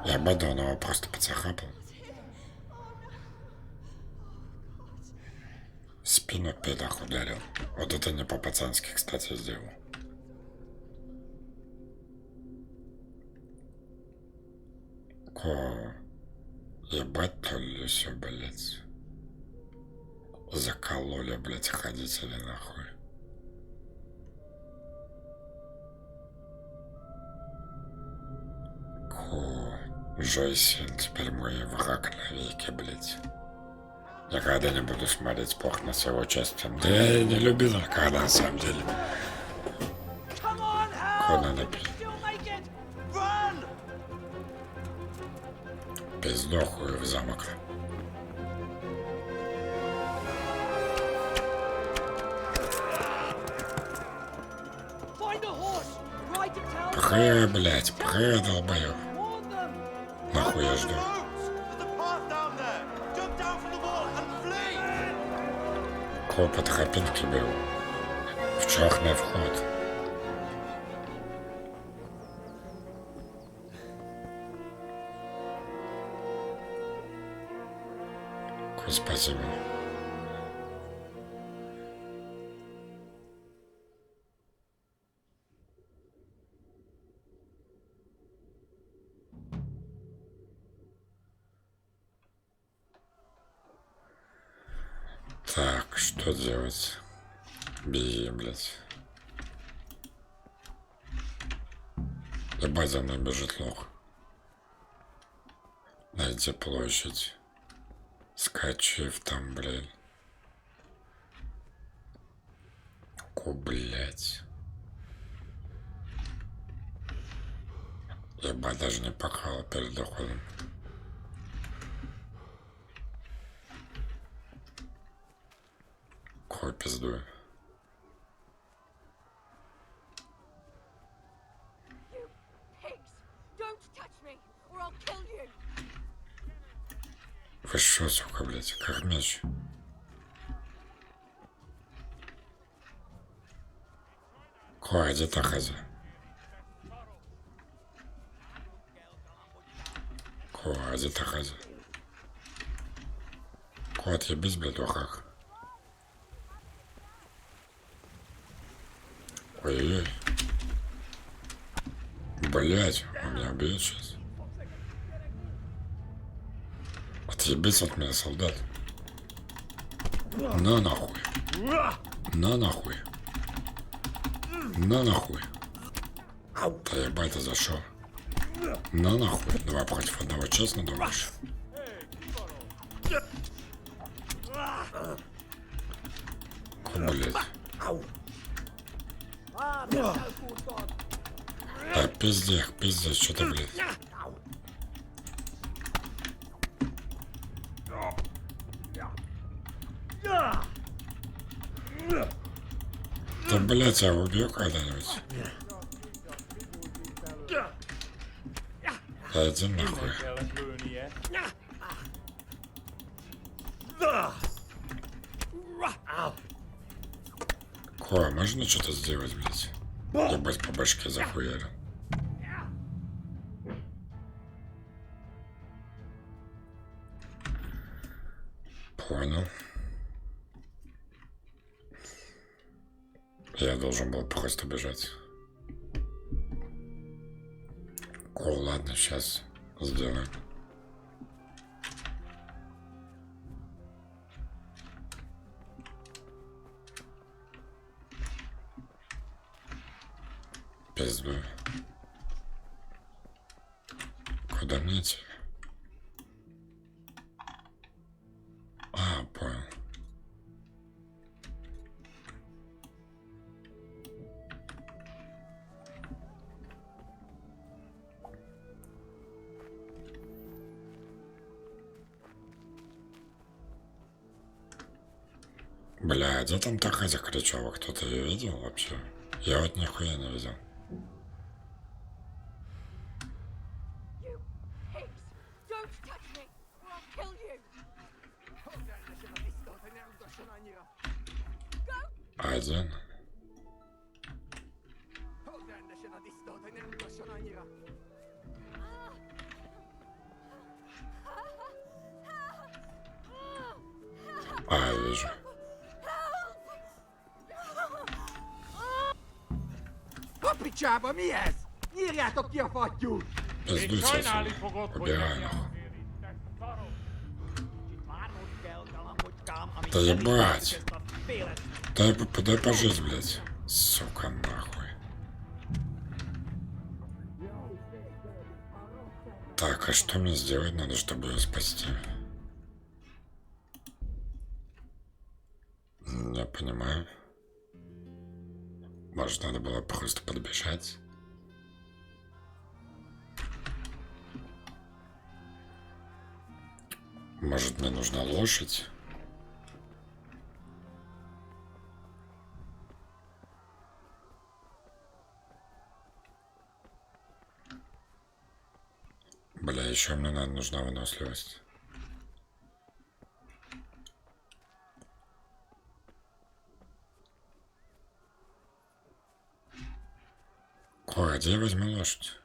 Я Бадонова просто поцарапал. Спину педах ударил. Вот это не по-пацански, кстати, сделал. Ебать то ли все, блядь. Закололи, блядь, ходители нахуй. Жойсин, теперь мой враг навеки, блядь. Никогда не буду смотреть порно с его участием. Да я и не любил никогда, на самом деле. Куда напить? Пиздохую в замок. Блядь, долбоёб. Нахуй я жду. Кого по тропинке беру? В черный вход. Спасибо. Так, что делать? Беги, блядь. Ебать, за мной бежит лох. Найди площадь. Скачив там, блядь. Блядь. Ебать, даже не пахал перед доходом. Кой пиздую. Вы шо, сука, блядь, как меч? Кой, где та хазя? Кой, где та хазя? Кой, отъебись, блядь, лохак. Ой-ой-ой. Блядь, он меня убьет сейчас. Отъебись от меня, солдат. На нахуй. На нахуй. На нахуй. Да ебать, ты за шо? На нахуй. 2 против 1, честно думаешь? Блядь. Да пиздец, пиздец, что ты, блядь. Да, блядь, я убью когда-нибудь. Да иди нахуй. Ко, можно что-то сделать, блядь? Ебать, по башке захуярил. Понял. Я должен был просто бежать. О, ладно, сейчас сделаем. Пизду. Куда мне идти? А, понял. Бля, где там такая закричала? Кто-то ее видел вообще? Я вот нихуя не видел. Один. А, вижу. Picsába mi ez? Nyírjátok ki a fattyút! Пиздуй отсюда. Убирай нахуй. Да ебать. Дай пожить, блядь. Сука, нахуй. Так, а что мне сделать надо, чтобы ее спасти? Не понимаю. Может, надо было просто подбежать? Может, мне нужна лошадь? Бля, еще мне нужна выносливость. Ой, где я возьму лошадь?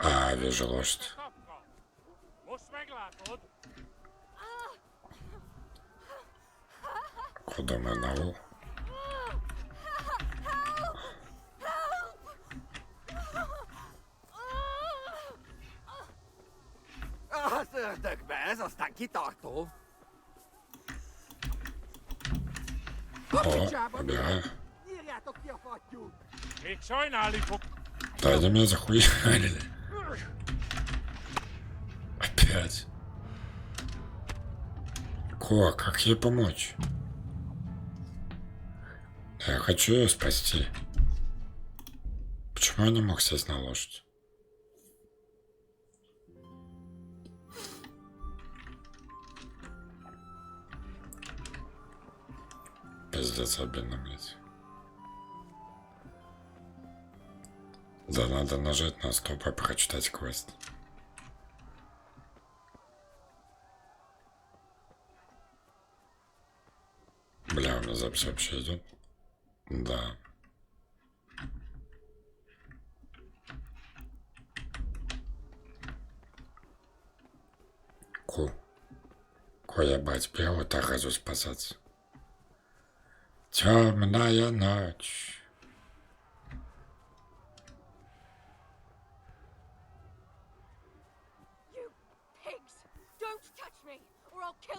А, вижу лошадь. думаю, на вол. Az ördögbe, ez aztán kitartó. О, убираю. Nyírjátok ki a fattyút! Még sajnálni fog. Да, они меня захуярили. Опять. Ко, как ей помочь? Я хочу ее спасти. Почему я не мог сесть на лошадь? Пиздец, обидно, блядь. Да, надо нажать на стоп и прочитать квест. Бля, у меня запись вообще идет? Да. Я бать, я так разу спасаться. Темная ночь.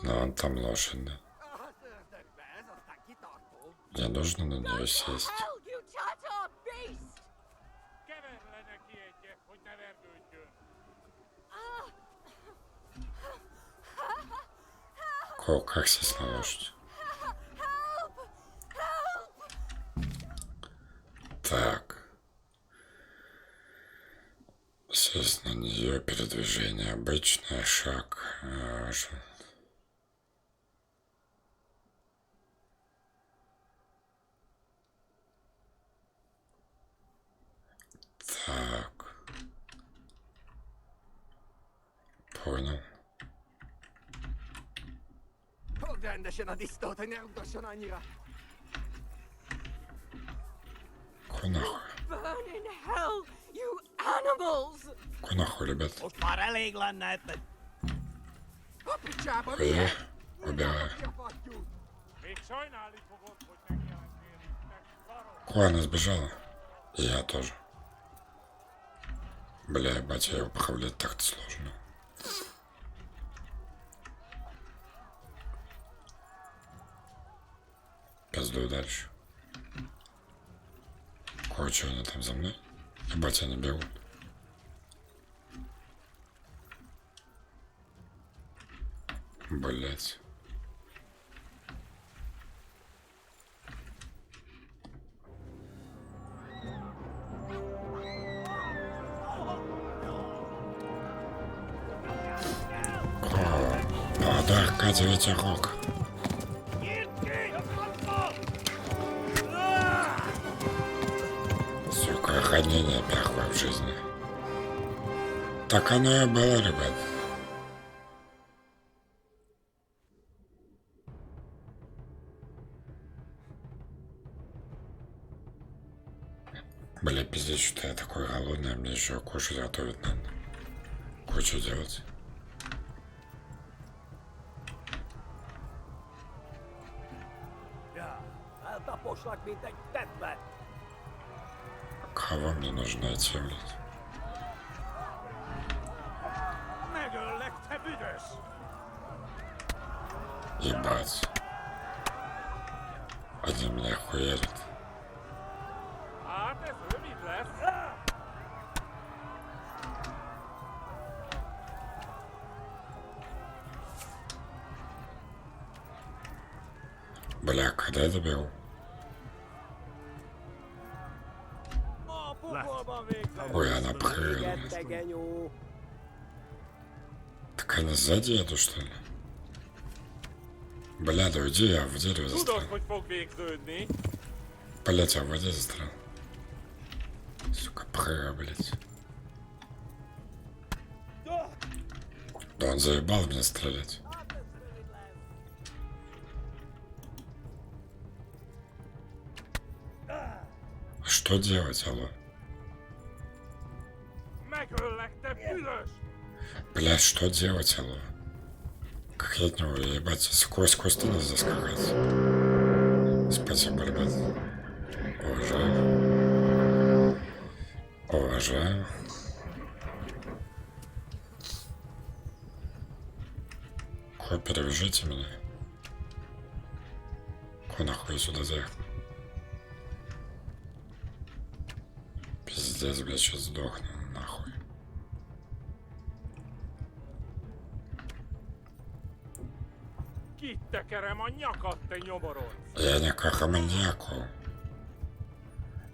Но он там лошадь, да? Мне нужно на нее сесть. Как сесть на лошадь? Так. Сесть на нее, передвижение обычное, шаг. Так. Понял. Fogd rendesen a disztót, hogy ne utasson annyira! Burn in hell, you animals! Нахуй, ребят. Ott már elég lenne ebben! A picsába Ой, убираю. Még sajnálni fogod, hogy megjelentél itt, meg szarok. Куда она сбежала? И я тоже. Бля, ебать, я его управлять так-то сложно. Пиздую дальше. Что они там за мной? Ебать, они бегут. Блять. Да, Катя, ветерок. Сука, ранение первое в жизни. Так оно и было, ребят. Бля, пиздец, что я такой голодный, мне еще кушать готовить надо. Кое-что делать. Кого мне нужно найти, блядь? Ебать. Они меня хуярят. Бля, когда я добил? Ой, она прыгала. Так она сзади еду, что ли? Бля, да уйди, я в дерево застрял. Блять, я в воде застрял. Сука, прыга, блять. Да он заебал меня стрелять. Что делать, алло? Блядь, что делать, алло? Как я от него, ебать, сквозь кусты надо заскакать. Спасибо, ребят. Уважаю. Уважаю. Ко, перевяжите меня. Ко, нахуй я сюда заехал? Пиздец, блядь, сейчас сдохну, нахуй. Я не Кахаманьяку.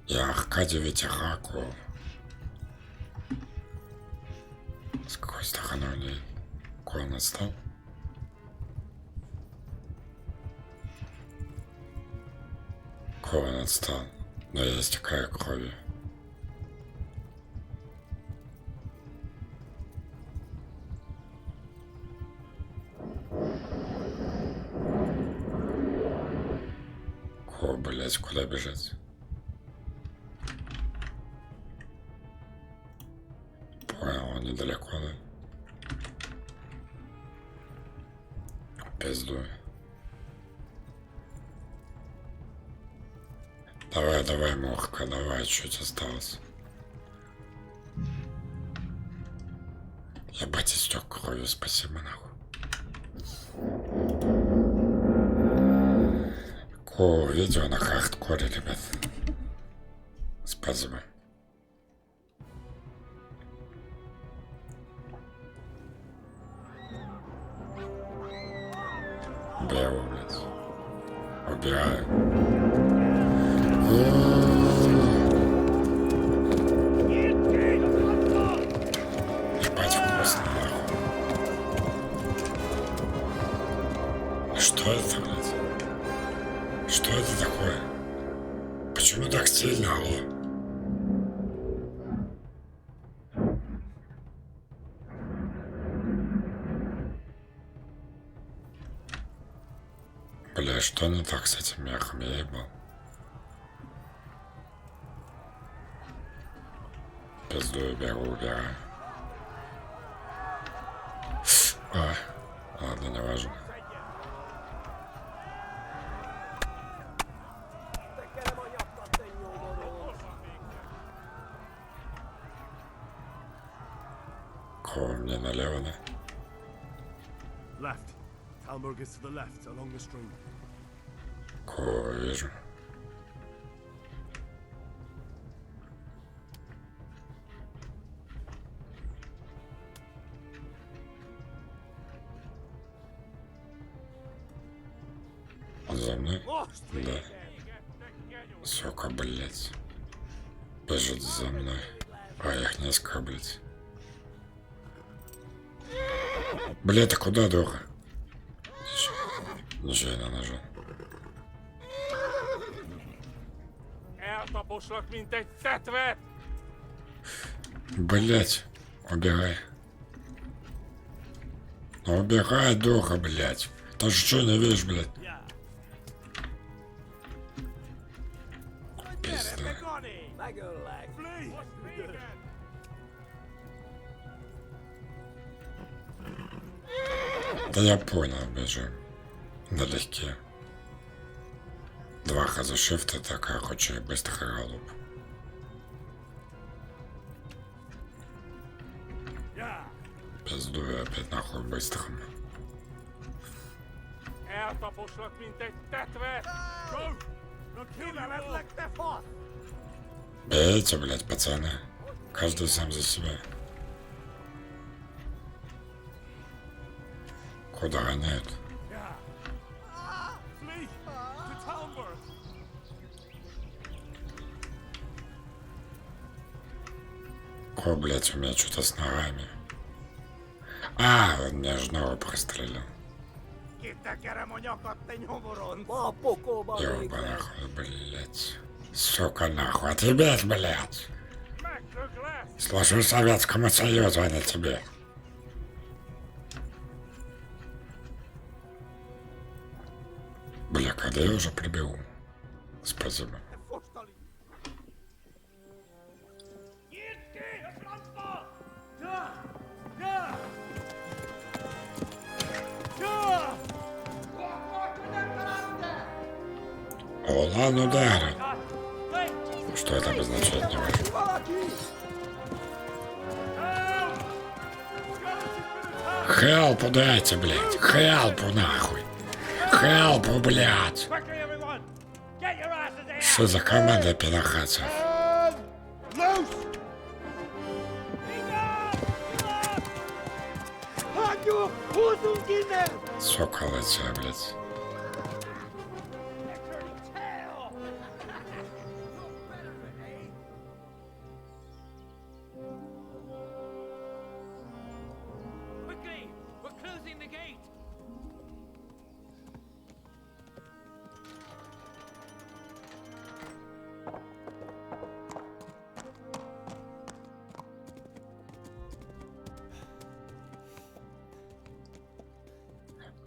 Я Аркадий Ветераку. С какой стороны у ней? Кой он отстал? Кой он отстал? Но я истекаю кровью. Ко, блять, куда бежать? Понял, он недалеко, да? Пизду. Давай, давай, мухка, давай, чуть осталось. Ебать, истек кровью, спасибо, нахуй. Ко, видео на хардкоре, ребят. Спасибо. Убираю, блядь. Убираю. Ебать, вкусно, нахуй. Что это, блядь? Что это такое? Почему так сильно, алло? Бля, что не так с этим мехом, я ебал? Пизду убираю. А, ладно, не важно. Кого мне налево, да? Left. Talmberg is to the left, along the stream. Кого вижу? Он за мной? Да. Сука, блять. Бежит за мной. А, их несколько, блять. Блять, а куда, дура? Ничего не нажал. Блять, убегай. Ну убегай, дура, блять. Ты же что не видишь, блять? Пизда. Да я понял, бежим. Налегке. Два хаза шифта, так, короче, быстро голубь. Пиздую опять нахуй быстрым. Бейте, блять, пацаны. Каждый сам за себя. Куда гоняют? Ко, блять, у меня что-то с ногами. А, он меня же снова прострелил. Ёба нахуй, блять. Сука, нахуй, отъебись, блять. Служу Советскому Союзу, а не тебе. Бля, когда я уже прибегу? Спасибо. О, он ударил. Что это обозначает, не важно. Хелпу дайте, блядь. Хелпу, нахуй. Хелпу, блядь. Что за команда пидохасов? Соколы, блядь. Quickly! We're closing the gate!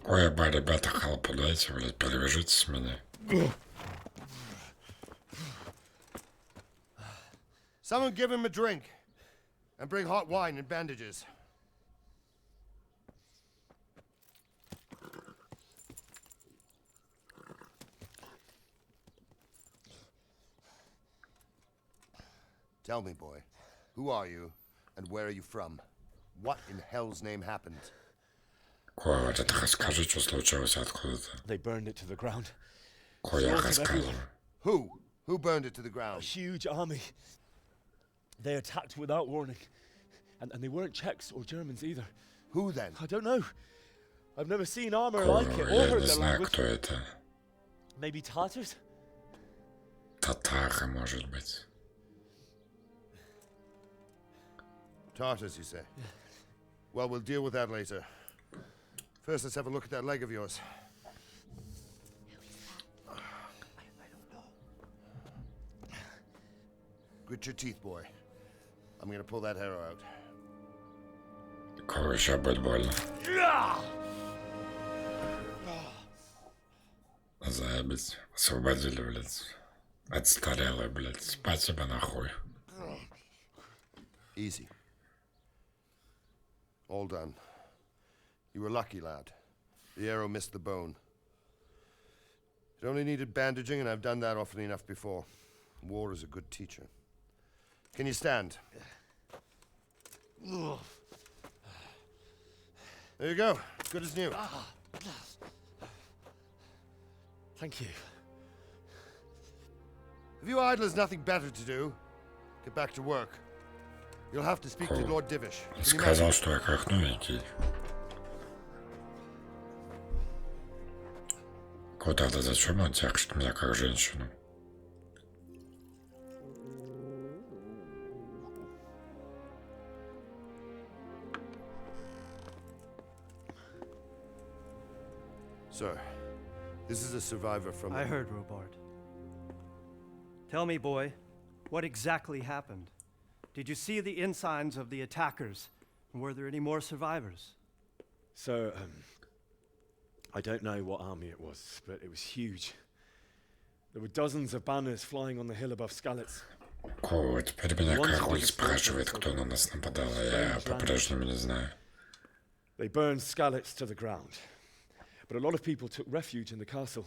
Ой, ребята, халпу дайте, блядь, перевяжитесь меня. Someone give him a drink. And bring hot wine and bandages. Tell me, boy, who are you and where are you from? What in hell's name happened? Ой, вот это расскажи, что случилось откуда-то. They burned it to the ground. Ой, я рассказываю. Who? Who burned it to the ground? A huge army. They attacked without warning. And they weren't Czechs or Germans either. Who then? I don't know. I've never seen armor like it or Я heard не their знаю, language. кто это. Maybe Tartars? Татары, может быть. Tartars, you say? Well, we'll deal with that later. First, let's have a look at that leg of yours. Grit your teeth, boy. I'm gonna pull that hair out. Кого еще будет больно? Заебись. Освободили, блядь. Отстарелый, блядь. Спасибо нахуй. Easy. All done. You were lucky, lad. The arrow missed the bone. It only needed bandaging, and I've done that often enough before. War is a good teacher. Can you stand? There you go. Good as new. Thank you. If you idlers nothing better to do, get back to work. You'll have to speak to Lord Divish. Сказал, что я как новенький. Куда-то зачем он тягчет меня как женщину? Sir, this is a survivor from... I heard, Robard. Tell me, boy, what exactly happened? Did you see the ensigns of the attackers? And were there any more survivors? So, I don't know what army it was, but it was huge. There were dozens of banners flying on the hill above Skalitz. О, теперь меня Король спрашивает, кто на нас нападал, а я по-прежнему не знаю. They burned Skalitz to the ground, but a lot of people took refuge in the castle.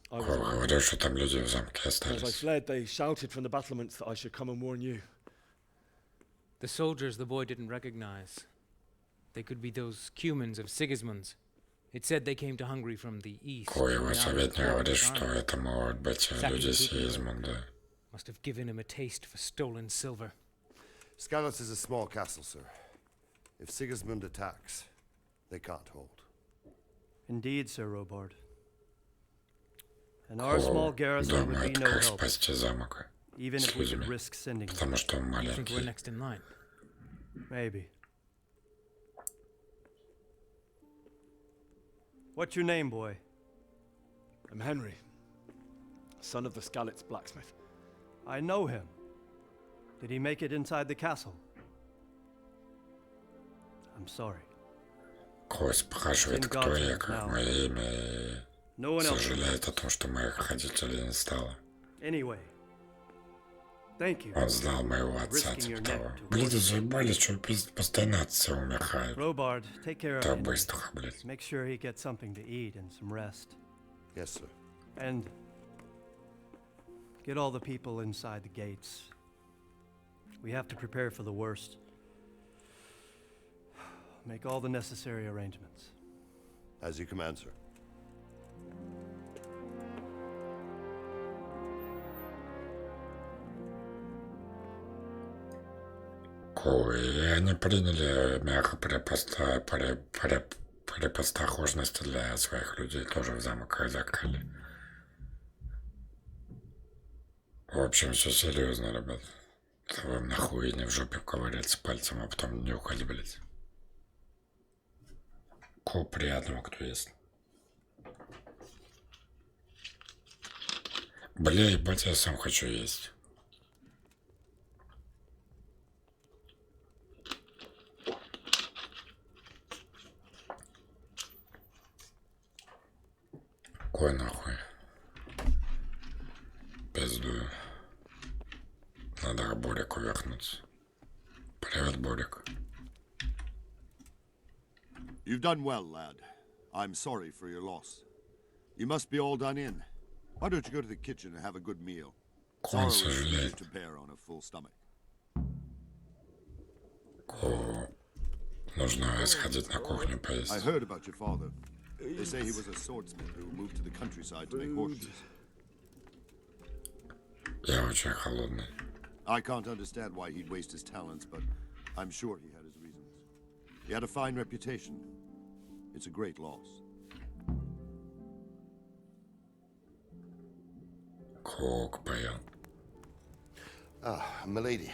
Говорю, что там люди в замке As I остались. fled, they shouted from the battlements that I should come and warn you. The soldiers the boy didn't recognize. They could be those Cumans of Sigismund's. It said they came to Hungary from the east. Ой, его советник говорит, что это могут быть люди Сигизмунда. Must have given him a taste for stolen silver. Skalitz is a small castle, sir. If Sigismund attacks, they can't hold. Indeed, Sir Robard. And our small garrison would be Думает, no как help, спасти замок even с if we could людьми, risk sending them. потому что он You think we're маленький. next in line? Maybe. What's your name, boy? I'm Henry, son of the Skalitz blacksmith. I know him. Did he make it inside the castle? I'm sorry. Кой спрашивает, кто я, как мое имя, и сожалеет о том, что моих родителей не стало. Anyway, thank you. Он знал моего отца, типа того. Блядь, заебали, что постоянно отцы умирают. Robard, take care of Да him. быстро, блядь. Make sure he gets something to eat and some rest. Yes, sir. And get all the people inside the gates. We have to prepare for the worst. Make all the necessary arrangements. As you command, sir. И они приняли меры предосторожности для своих людей, тоже в замок закрыли. В общем, все серьезно, ребят. Вам нахуй не в жопе ковыряться пальцем, а потом нюхать, блядь. Кого приятного, кто есть. Бля, ебать, я сам хочу есть. Кой нахуй? Пиздую. Надо к Борику вернуться. Привет, Борик. You've done well, lad. I'm sorry for your loss. You must be all done in. Why don't you go to the kitchen and have a good meal? Sorrow is easier to bear on a full stomach. Нужно сходить на кухню поесть. I heard about your father. They say he was a swordsmith who moved to the countryside to make horseshoes. Я очень холодный. I can't understand why he'd waste his talents, but I'm sure he had his reasons. He had a fine reputation. It's a great loss. Ah, milady.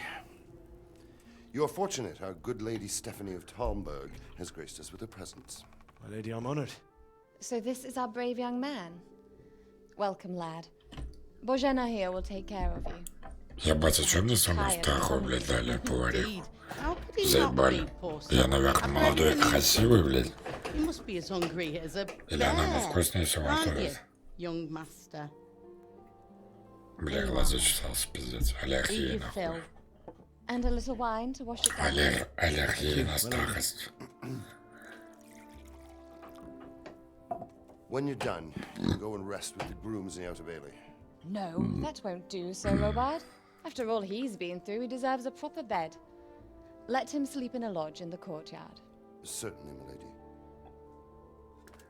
You are fortunate our good lady Stephanie of Talmberg has graced us with her presence. My lady, I'm honored. So this is our brave young man. Welcome, lad. Bojana here will take care of you. Ебать, а чё мне самому второго, блядь, дали поварику? Заебали. Я, наверное, молодой и красивый, блядь. You must be as hungry as a Или она мне bear, вкуснее всего aren't you, готовит. young master? Бля, глаза чесался, пиздец. Аллергия, Eat your нахуй. fill. And a little wine to wash it down. Аллергия на старость. When you're done, you can go and rest with the grooms in the outer bailey. No, that won't do, Sir Robard. After all he's been through, he deserves a proper bed. Let him sleep in a lodge in the courtyard. Certainly, milady.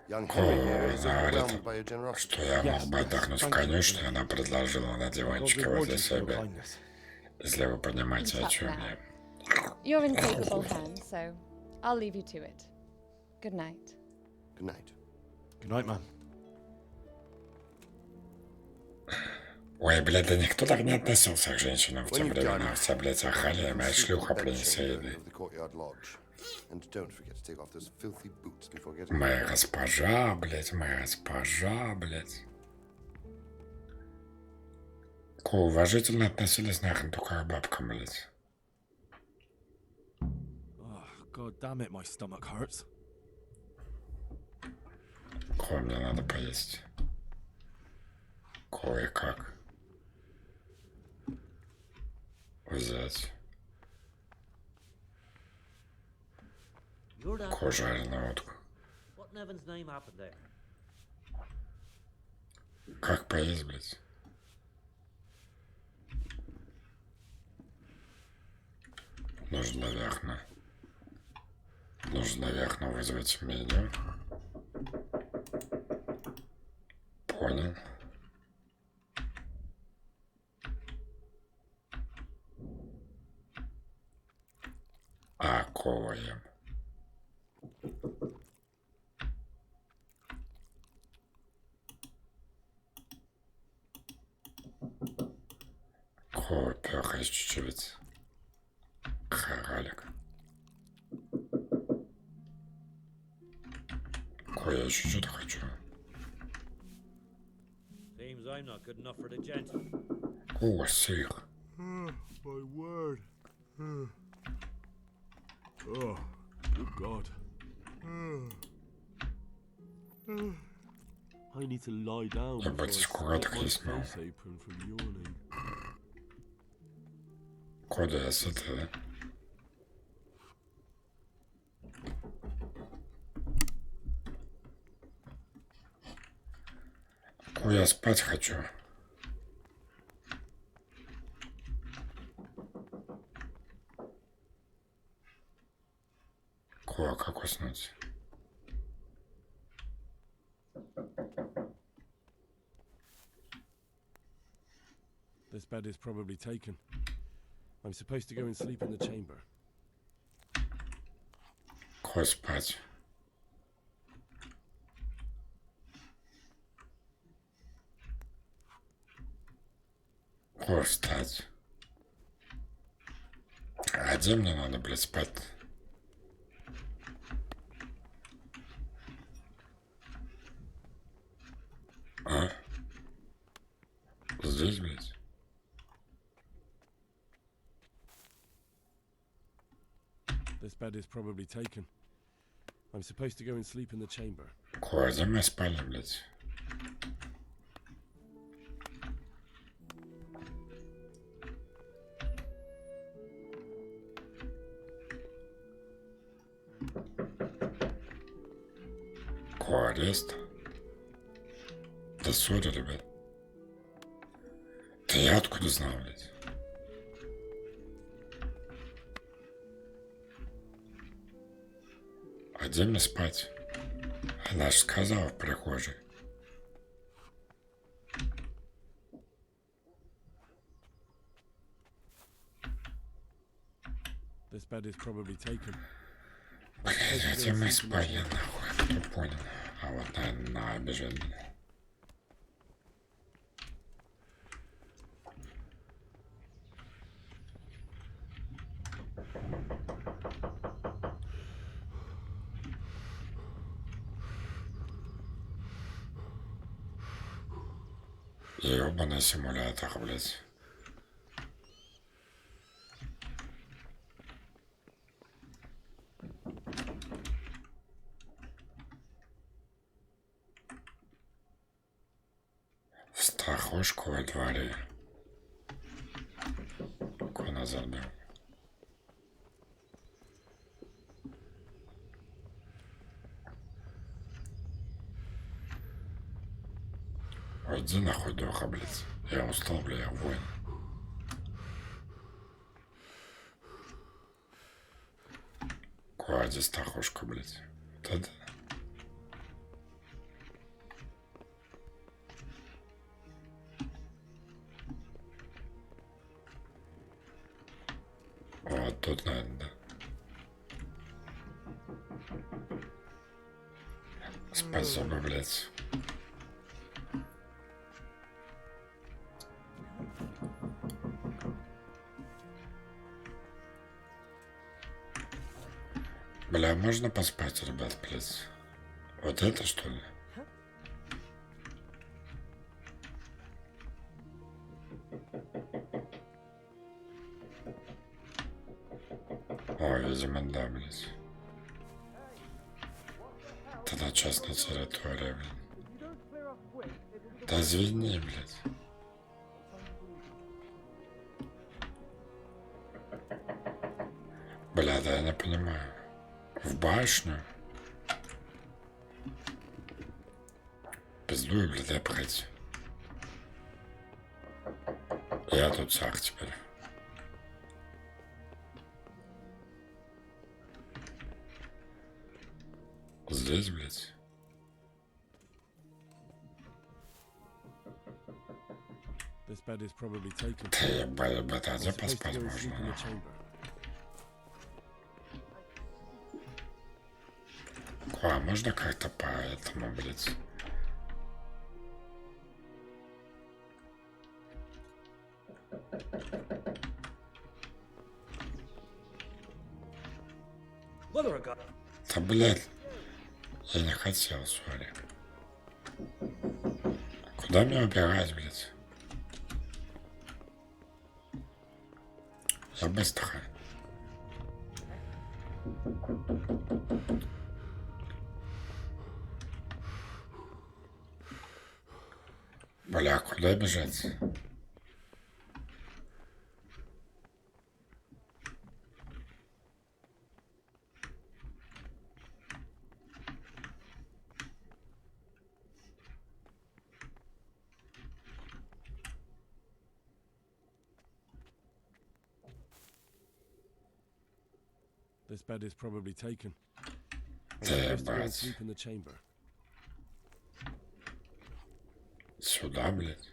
Young Henry here is overwhelmed by your generosity. Что я мог бы отдохнуть в конюшне, она предложила на диванчике возле себя. Если вы понимаете, о чем я. You're in capable hands, so I'll leave you to it. Good night. Good night. Good night, man. Ой, блядь, да никто так не относился к женщинам в те времена. Все, блядь, ахали, моя шлюха принеси еды. Моя госпожа, блядь, моя госпожа, блядь. Уважительно относились, нахрен, только к бабкам, блядь. Oh, God damn it, my stomach hurts. Кое мне надо поесть. Кое-как. Взять. Жареную утку. What in heaven's name happened there? Как поесть, блядь? Нужно, наверное, вызвать меню. Понял. А, коваем. Копер из чечевицы. Харалик. Кое еще что-то хочу. Seems I'm not good enough for the gent. О, сыр. My word. Oh, good God. I need to lie down Я before I бы скоро так my есть, но. face apron from yawning. Куда я сытый, да? Ой, я спать хочу. Как уснуть? This bed is probably taken. I'm supposed to go and sleep in the chamber. Спать. Встать. А где мне надо, блядь, спать? А? Здесь, блядь? This bed is probably taken. I'm supposed to go and sleep in the chamber. Где мы спали, блядь? Арест? Да сори, ребят. Да я откуда знал, блядь? А где мне спать? Она же сказала в прихожей. This bed is probably taken. Блядь, где мы спали, нахуй, не понял. А вот, наверное, набережной. Ёбаный симулятор, блядь. Страхушку во дворе. Куда назад был? Ой, иди нахуй, духа, блядь. Я устал, бля, я воин. Куда здесь страхушка, блядь? Вот это? Вот тут, наверное, да. Спасибо, блядь. Бля, можно поспать, ребят, блядь? Вот это, что ли? О, видимо, да, блядь. Тогда частная территория, блядь. Да извини, блядь. Бля, да я не понимаю. В башню? Пиздую, блядь, я пройти. Я тут царь теперь. Здесь, блядь. Да ебать, ребята, а где поспать можно? А можно как-то по этому, блядь? Да, блядь. Я не хотел, сори. Куда мне убирать, блядь? Я быстро. Бля, куда бежать? This bed is probably taken. I'm Yeah, supposed to go and but- sleep in the chamber. Сюда, блядь.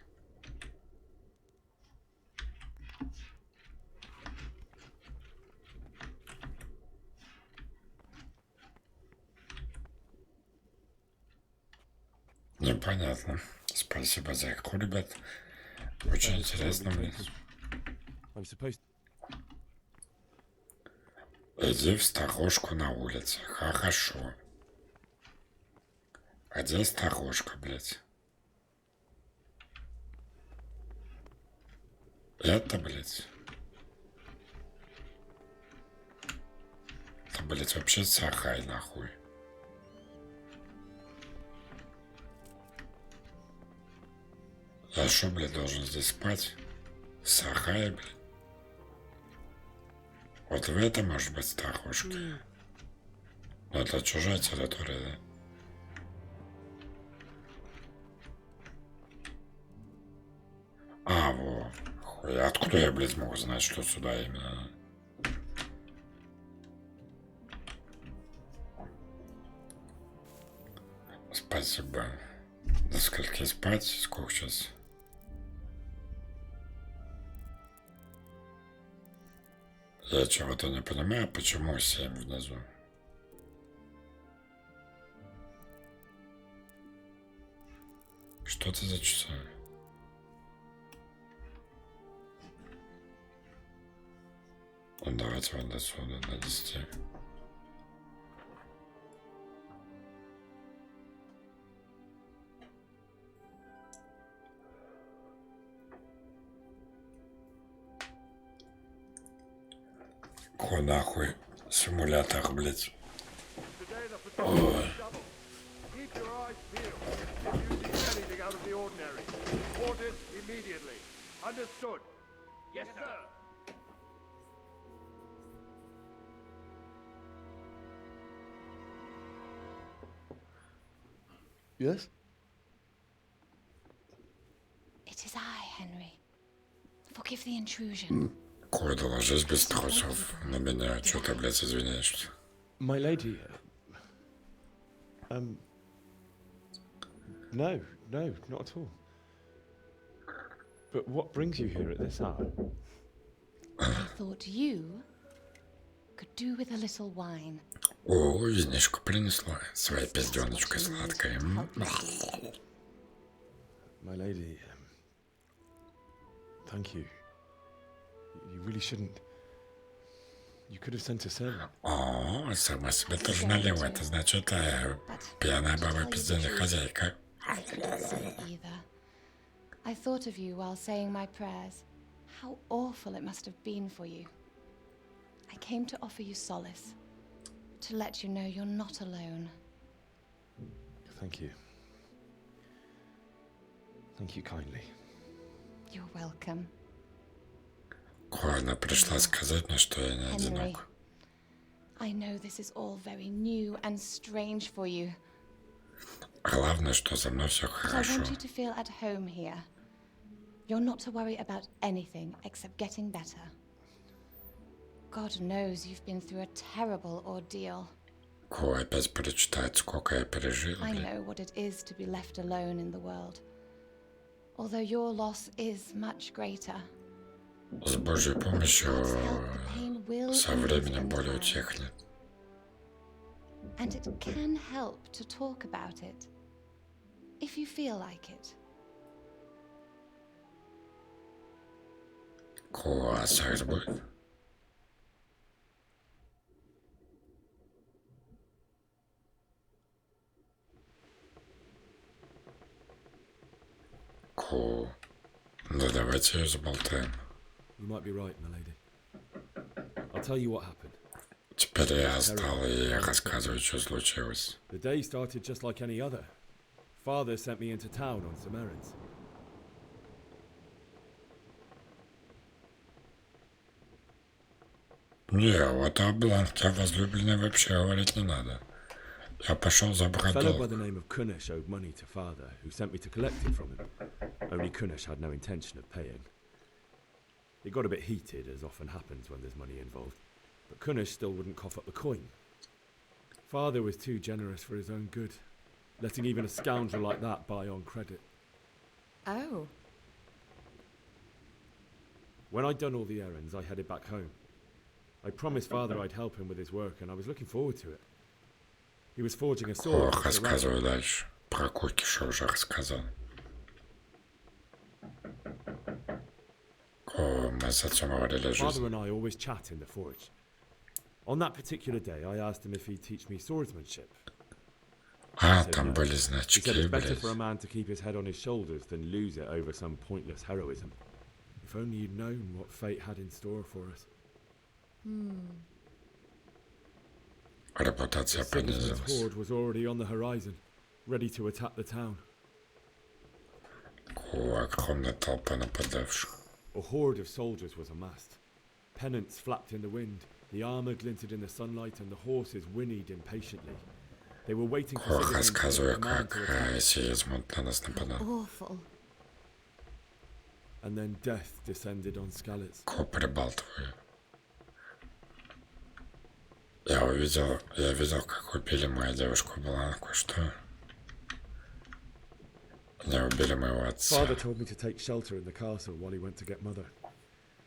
Непонятно. Спасибо за игру, ребят. Очень интересно, блядь. I'm supposed. Иди в сторожку на улице. Хорошо. А где сторожка, блядь? Это, блядь. Это, блядь, вообще сарай, нахуй. Я шо, блядь, должен здесь спать? В сарае, блядь? Вот в этом может быть сторожка. Но это чужая территория, да? А, во. Хуй, откуда я, блядь, могу знать, что сюда именно? Спасибо. До скольки спать? Сколько сейчас? Я чего-то не понимаю, почему 7 внизу. Что это за часы? Ну, давайте вот до сюда, до 10. Ко нахуй симулятор, блядь. Ой. Keep your eyes peeled. If you see anything out of the ordinary, report it immediately. Understood? Yes, sir. Yes? It is I, Henry. Forgive the intrusion. Кой, доложись без трусов на меня. Чё ты, блядь, извиняешься? My lady. No, not at all. But what brings you here at this hour? I thought you could do with a little wine. О, винишко принесла. Своей пизденочкой сладкой. My lady, thank you. You really shouldn't. You could have sent a servant. О, сама себе тоже налила. Это значит, пьяная баба пизденная хозяйка. I didn't say either. I thought of you while saying my prayers. How awful it must have been for you. I came to offer you solace. To let you know you're not alone. Thank you. Thank you kindly. You're welcome. Ой, она пришла сказать мне, что я не Henry, одинок. I know this is all very new and strange for you. Главное, что за мной все But I хорошо. want you to feel at home here. You're not to worry about anything except getting better. God knows you've been through a terrible ordeal. Ой, опять перечитать, сколько я пережил, I блядь. know what it is to be left alone in the world. Although your loss is much greater. С Божьей помощью со временем боль утихнет. And it can help to talk about it. If you feel like it. А секс будет? Да давайте ее заболтаем. You might be right, my lady. I'll tell you what happened. Теперь я стал ей рассказывать, что случилось. The day started just like any other. Father sent me into town on some errands. Не, вот о бланке возлюбленной вообще говорить не надо. Я пошел забрать A fellow by долг. the name of Kunesh owed money to father, who sent me to collect it from him. Only Kunesh had no intention of paying. It got a bit heated, as often happens when there's money involved. But Kunish still wouldn't cough up the coin. Father was too generous for his own good, letting even a scoundrel like that buy on credit. Oh. When I'd done all the errands, I headed back home. I promised Father I'd help him with his work, and I was looking forward to it. He was forging a sword. Рассказывай дальше. Про Кукиша уже рассказал. Мы с отцом говорили о жизни. Father and I always chat in the forge. On that particular day, I asked him if he'd teach me swordsmanship. Там были He said значки, it's better блядь. for a man to keep his head on his shoulders than lose it over some pointless heroism. If only you'd known what fate had in store for us. Репутация The Sigismund's понизилась. horde was already on the horizon, ready to attack the town. Огромная толпа нападавших. A horde of soldiers was amassed. Pennants flapped in the wind, the armor glinted in the sunlight, and the horses whinnied impatiently. They were waiting for Sigismund's Рассказывай, command как to attack. Сигизмунд на нас нападал. Awful. And then death descended on Skalitz. Прибалтываю. Я видел, как убили мою девушку Бланку, что? Не убили моего отца. Father told me to take shelter in the castle while he went to get Mother.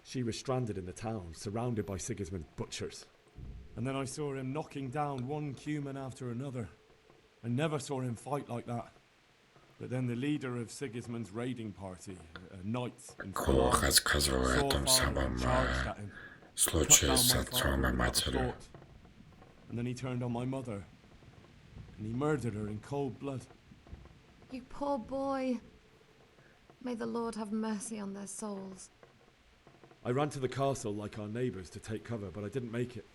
She was stranded in the town, surrounded by Sigismund's butchers. And then I saw him knocking down one Cuman after another. I never saw him fight like that. But then the leader of Sigismund's raiding party, a knight in full armor, Рассказываю о saw том Father самом and charged at him. случае с отцом и матерью. And then he turned on my mother. And he murdered her in cold blood. You poor boy. May the Lord have mercy on their souls. I ran to the castle like our neighbours to take cover, but I didn't make it.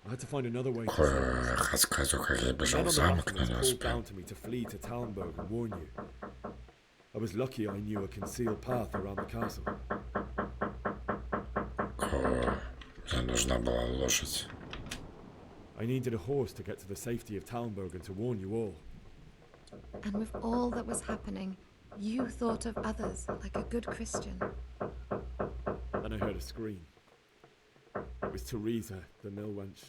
I had to find another way to Рассказываю, как я Then бежал on в the замок, но Rathmans не called успел. down to me to flee to Talmberg and warn you. I was lucky I knew a concealed path around the castle. Мне нужна была лошадь. I needed a horse to get to the safety of Talmberg and to warn you all. And with all that was happening, you thought of others like a good Christian. Then I heard a scream. It was Teresa, the mill wench.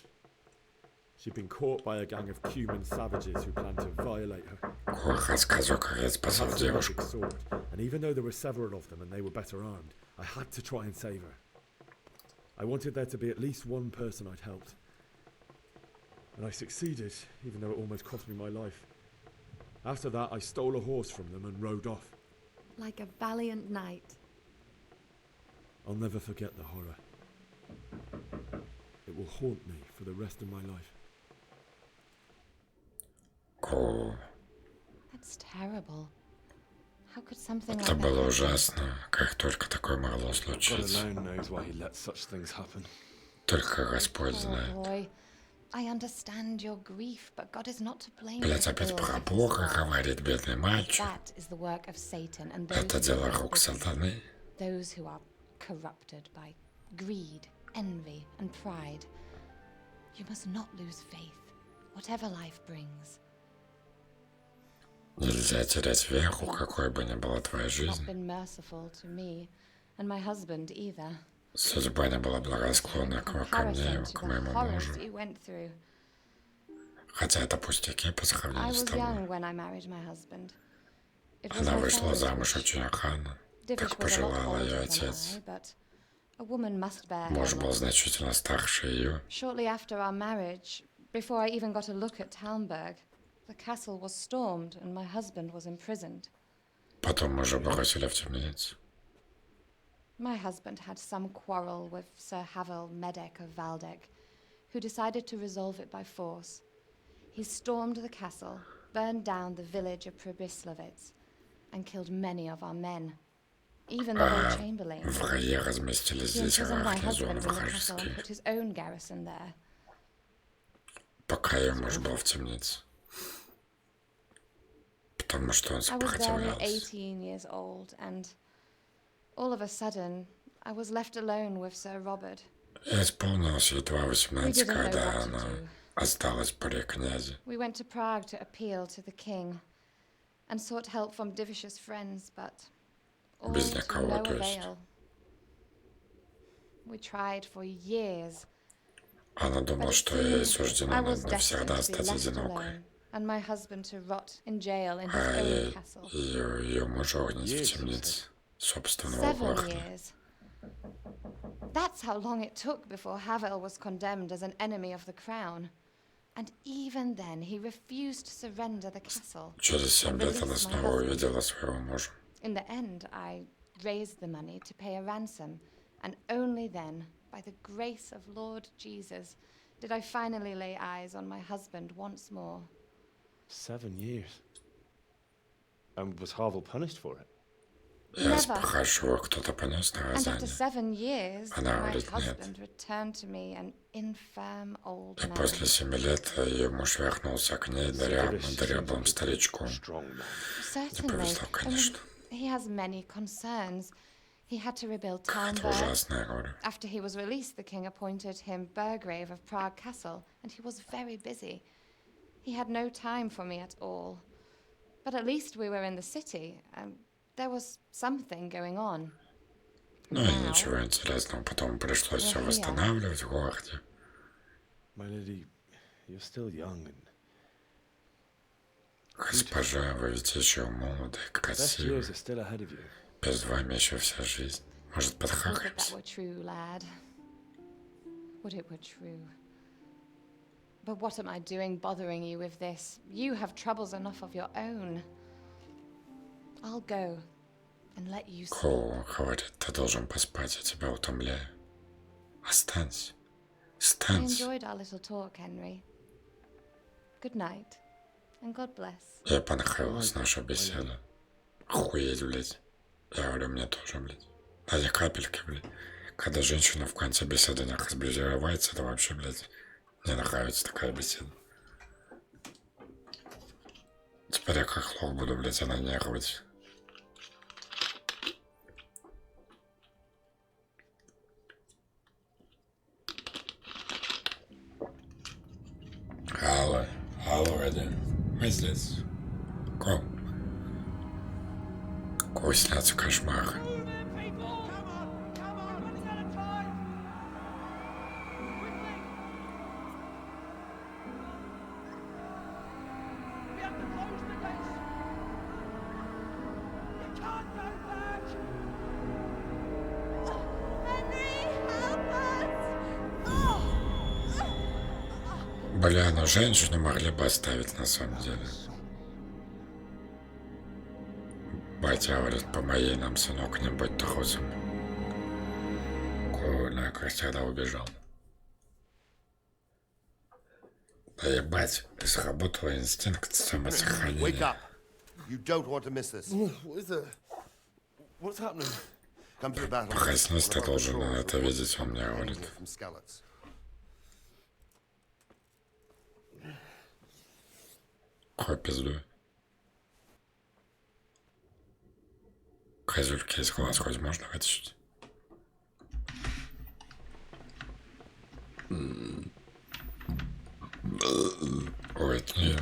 She'd been caught by a gang of Cuman savages who planned to violate her. Рассказываю, как я I спасал had the девушку. magic sword, and even though there were several of them and they were better armed, I had to try and save her. I wanted there to be at least one person I'd helped. And I succeeded, even though it almost cost me my life. After that, I stole a horse from them and rode off. Like a valiant knight. I'll never forget the horror. It will haunt me for the rest of my life. That's terrible. How could something Это like было that ужасно, как только такое могло God случиться. alone knows why he lets such things happen. Только Господь Poor знает. boy. I understand your grief, but God is not to blame. Блять, for the опять ills про of this Бога world. говорит бедный мальчик. That is the work of Satan and those Это who дело are рук bigoted, сатаны. those who are corrupted by greed, envy, and pride. You must not lose faith, whatever life brings. Нельзя терять веру, какой бы ни была твоя Not жизнь. been merciful to me and my husband either. Судьба не была благосклонна ко мне, Comparison к to the моему horrors мужу. you went through. Хотя это пустяки по I сравнению с was тобой. young when I married my husband. It was Она my вышла father's замуж wish. очень рано, Divish как was a lot пожелал ее older than отец. I, but a woman must bear Муж her был lot. значительно старше ее. Shortly after our marriage, before I even got a look at Talmberg, the castle was stormed and my husband was imprisoned. Потом мужа бросили в темницу. My husband had some quarrel with Sir Havel Medek of Valdek, who decided to resolve it by force. He stormed the castle, burned down the village of Pribyslavitz, and killed many of our men. Even the Lord Chamberlain. Враги разместили He здесь imprisoned my гарнизон husband in the castle and вражеский, put his own garrison there. пока ее муж был в темнице. Потому что он I was barely сопротивлялся. 18 years old, and all of a sudden, I was left alone with Sir Robert. Ей исполнилось едва 18, We didn't know когда what to она do. осталась при князе. We went to Prague to appeal to the king and sought help from Divish's friends, but all Без to никого, no то есть. avail. We tried for years, Она думала, But it что ей seemed суждено I was навсегда destined to be стать left одинокой. alone, and my husband to rot in jail in his А own castle. ее мужа огнить в темнице собственного 7 города. years. That's how long it took before Havel was condemned as an enemy of the crown. And even then, he refused to surrender the castle. Через 7 and лет она release my снова husband. увидела своего мужа. In the end, I raised the money to pay a ransom, and only then, by the grace of Lord Jesus, did I finally lay eyes on my husband once more. 7 years. And was Havel punished for it? Я спрашиваю, кто-то понес And after наказание. 7 years, Она my говорит, нет. husband returned to me an infirm old И man. после 7 лет ее муж вернулся к ней дряблым старичком. Не Certainly. повезло, конечно. He has many concerns. He had to rebuild Это Talmberg. ужасная горе. After he was released, the king appointed him Burgrave of Prague Castle, and he was very busy. He had no time for me at all. But at least we were in the city, and there was something going on. Ну и ничего интересного. Потом пришлось все восстанавливать в городе. My lady, you're still young and Госпожа, вы ведь еще молоды и the best красивы. years are still ahead of you. Перед вами еще вся жизнь. Может, Would that подхахаемся? were true, lad. Would it were true. But what am I doing bothering you with this? You have troubles enough of your own. I'll go and let you sleep. Коу говорит, ты должен поспать, я тебя утомляю. Останься. I Останься. enjoyed our little talk, Henry. Good night, and God bless. Ей понравилась наша беседа. Охуеть, блядь. Я говорю, мне тоже, блядь. Дайте капельки, блядь. Когда женщина в конце беседы не разбезевается, это вообще, блядь, мне нравится такая беседа. Теперь я как лох буду, блядь, анонировать. Алло, Эдди. Мы здесь. Го. Какой снятся кошмар. Бля, ну женщину могли бы оставить на самом деле. Батя говорит, помоги нам, сынок, не будь трусом. Куна, как всегда убежал. Да ебать, сработал инстинкт самосохранения. Wake up. You don't want to miss this. What is it? What's happening? Come to the battle. Проснись, ты должен это видеть, он мне говорит. From Skalitz. Какой пизду. Козюльки из глаз хоть можно вытащить? Ой, это не...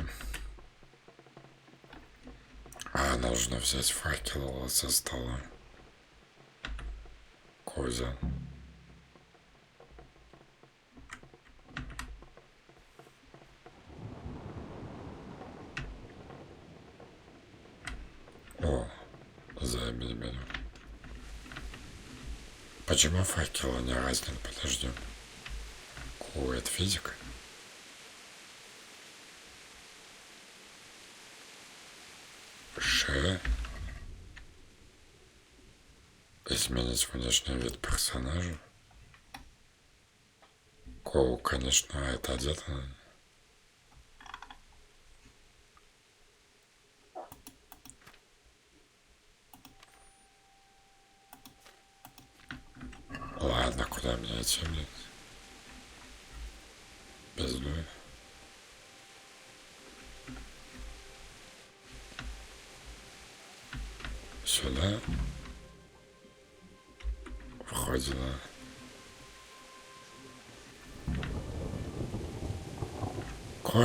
А, нужно взять факел со стола. Козя. О, забей меня. Почему факел не разный? Подожди. О, это физика? Ш. Изменить внешний вид персонажа. Коу, конечно, это одето. Ладно, куда мне идти, блядь? Пизду. Сюда. Вроде да.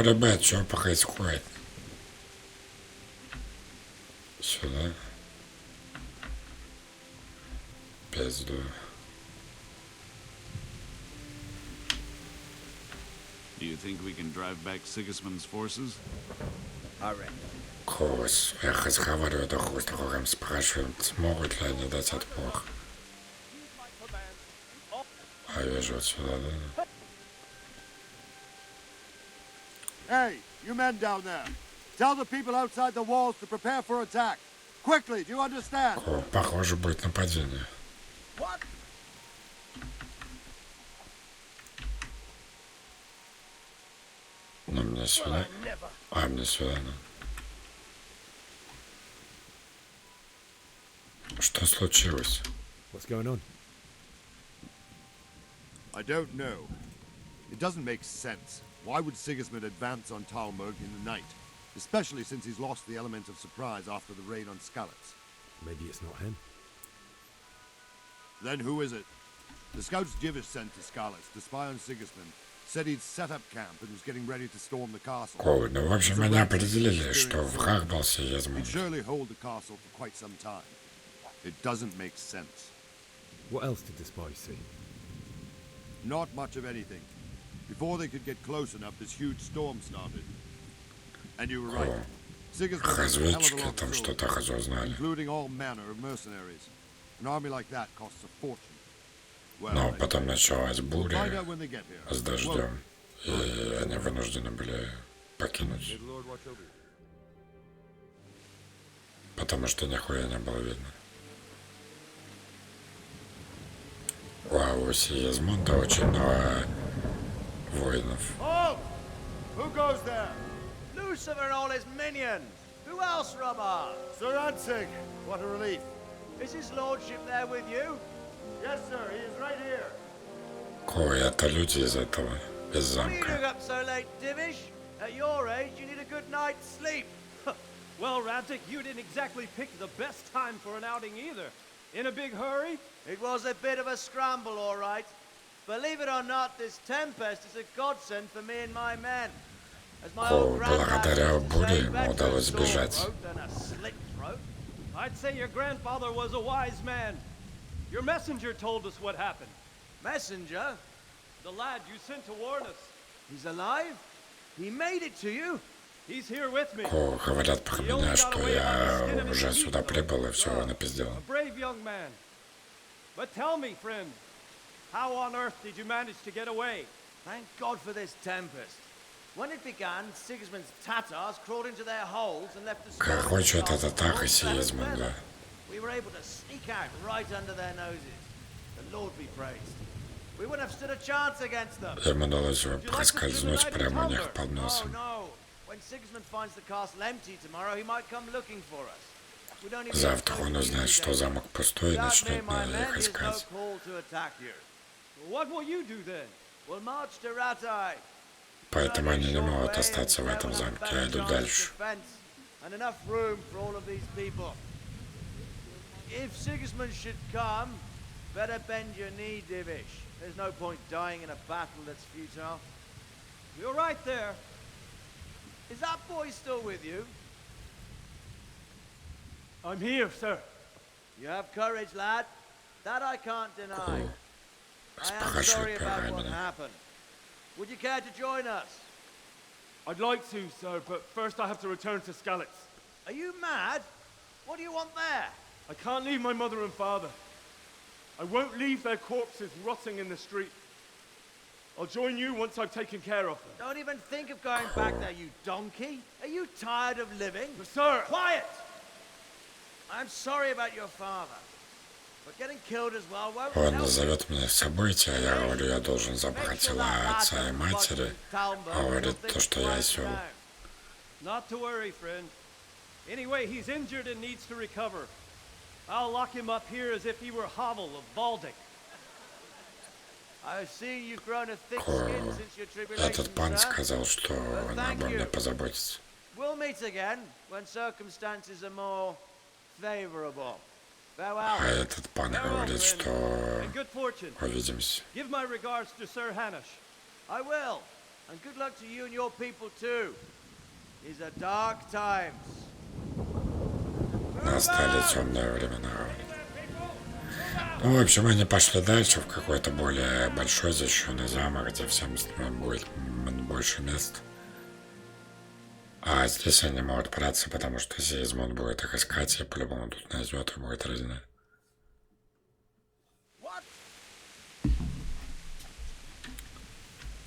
Ребят, что происходит? Сюда. Пизду. Do you think we can drive back Sigismund's forces? I reckon. Кос. Я разговариваю до хустахором, спрашиваю, смогут ли они дать отпор. А вижу отсюда, да? Hey, you men down there. Tell the people outside the walls to prepare for attack. Quickly, do you understand? О, похоже, будет нападение. What? Ну, мне сюда. А, мне сюда, ну. Что случилось? What's going on? I don't know. It doesn't make sense. Why would Sigismund advance on Talmud in the night? Especially since he's lost the element of surprise after the raid on Skalitz. Maybe it's not him. Then who is it? The scouts Jivish sent to Skalitz to spy on Sigismund said he'd set up camp and was getting ready to storm the castle. Ой, ну, в общем, они определили, что враг был Сигизмунд. He'd surely hold the castle for quite some time. It doesn't make sense. What else did the spies see? Not much of anything. Before they could get close enough, this huge storm started. And you were right. Sigismund had a hell of a lot of soldiers, including all manner of mercenaries. An army like that costs a fortune. Но потом началась буря с дождем, и они вынуждены были покинуть. Потому что нихуя не было видно. Вау, у Сигизмунда очень много воинов. Halt! Who goes there? Lucifer and all his minions. Who else, Robert? Sir Ansig. What a relief. Is his lordship there with you? Yes, sir. He is right here. Ой, это люди из этого, из What are you замка. doing up so late, Divish? At your age, you need a good night's sleep. Well, Radzik, you didn't exactly pick the best time for an outing either. In a big hurry? It was a bit of a scramble, all right. Believe it or not, this tempest is a godsend for me and my men. As my О, old благодаря granddad буре used to say, ему better a удалось sore сбежать. throat than a slit throat. I'd say your grandfather was a wise man. Your messenger told us what happened. Messenger? The lad you sent to warn us. He's alive? He made it to you? He's here with me. О, говорят про меня, что я уже сюда прибыл и все напиздел. A brave young man. But tell me, friend, how on earth did you manage to get away? Thank God for this tempest. When it began, Sigismund's Tatars crawled into their holes and left us. Короче, это атака Сигизмунда. We were able to sneak out right under their noses. The Lord be praised. We wouldn't have stood a chance against them. Им удалось проскользнуть прямо у них под Oh носом. no! When Sigismund finds the castle empty tomorrow, he might come looking for us. We don't even Завтра он узнает, что замок пустой, и начнет на их There's no искать. call to attack you. What will you do then? We'll march to Ratai. Поэтому они не могут остаться в этом замке, а идут дальше. And enough room for all of these people. If Sigismund should come, better bend your knee, Divish. There's no point dying in a battle that's futile. You're right there. Is that boy still with you? I'm here, sir. You have courage, lad. That I can't deny. I am sorry about what happened. Would you care to join us? I'd like to, sir, but first I have to return to Skalitz. Are you mad? What do you want there? I can't leave my mother and father. I won't leave their corpses rotting in the street. I'll join you once I've taken care of them. Don't even think of going back there, you donkey. Are you tired of living? But sir! Quiet! I'm sorry about your father. But getting killed as well won't Он help. зовет меня с собой, а я говорю, я должен забрать тела отца и матери, а говорит то, что я осел. Not to worry, friend. Anyway, he's injured and needs to recover. I'll lock him up here as if he were Havel of Baldic. I see you've grown a thick skin since your tribulation, Этот пан sir. сказал, что он обо мне позаботится. We'll meet again when circumstances are more favorable. Farewell. А этот пан говорит, что And good fortune. увидимся. Give my regards to Sir Hanish. I will. And good luck to you and your people too. These are dark times. Настали темные времена. Ну, в общем, они пошли дальше в какой-то более большой защищенный замок, где всем будет больше мест. А здесь они могут прятаться, потому что Сигизмунд будет их искать и по-любому тут найдет и будет резня.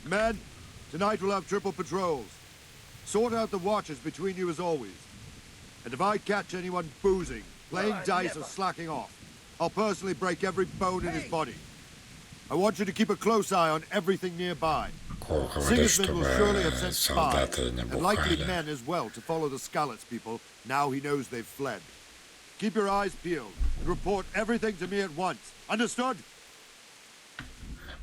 Men, tonight we'll have triple patrols. Sort out the watches between you as always. And if I catch anyone boozing, playing dice or slacking off, I'll personally break every bone in his body. I want you to keep a close eye on everything nearby. Sigismund will surely have sent spies, and likely men as well, to follow the Skalitz people now he knows they've fled. Keep your eyes peeled and report everything to me at once. Understood?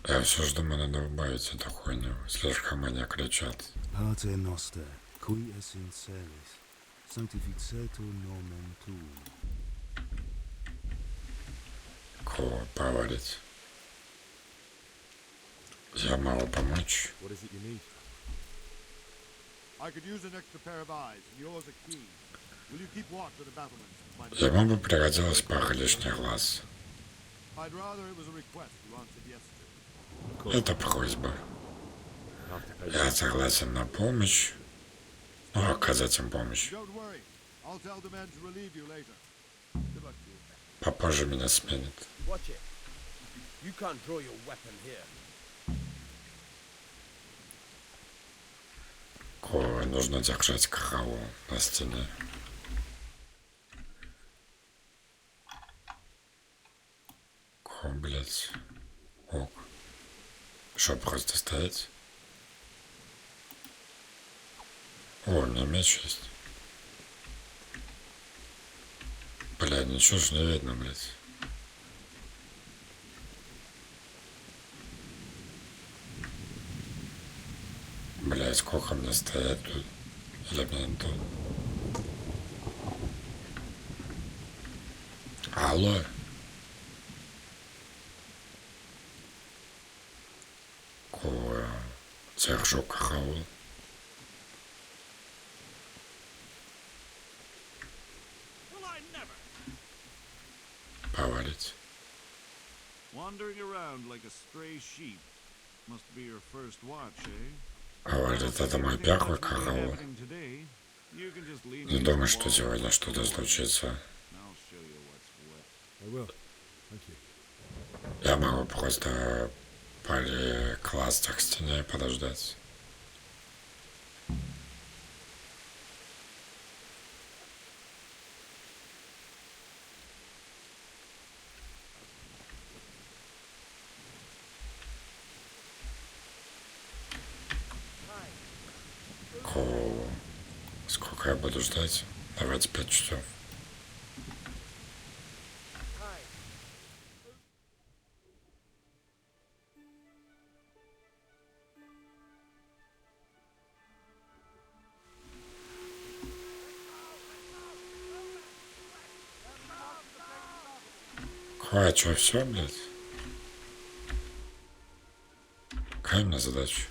Я все жду, надо убавить эту хуйню. Слишком они кричат. Pater noster, qui es in celis, sanctificetur nomen tuum. Кого поварить? Я могу помочь. What is it you need? I could use an extra pair of eyes, and yours are keen. Will you keep watch at the battlements? Ему бы пригодилась пара лишних глаз. I'd rather it was a request you answered yesterday. Это просьба. Я согласен на помощь. Ну, оказать им помощь. Don't worry. I'll tell the men to relieve you later. Good luck to you. Попозже меня сменит. Watch it. You can't draw your weapon here. Кого нужно держать караул на стене. Кого, блядь? Ок. Что, просто стоять? О, у меня меч есть. Блядь, ничего ж не видно, блядь. Блядь, сколько мне стоять тут? Или мне не тут? Алло? Кого держу караул? Поварить. Wandering around like a stray sheep must be your first watch, eh? Поварить — это мой первый караул. Не думаю, что сегодня что-то случится. Я могу просто прикласться к стене и подождать. Сколько я буду ждать? Давайте 5 часов. А что, все, блядь? Какая у меня задача?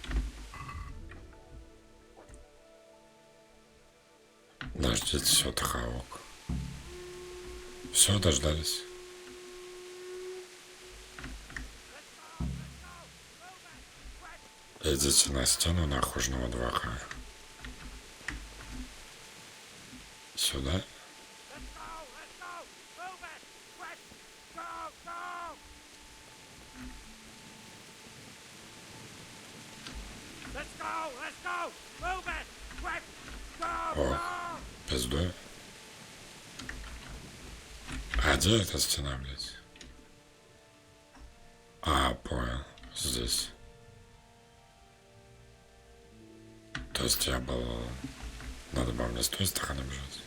Дождитесь от хавок. Все, дождались. Идите на стену наружного двора. Сюда. Ох, пиздой. А где эта стена, блядь? А, понял. Здесь. То есть я был... Надо было мне с той стороны бежать.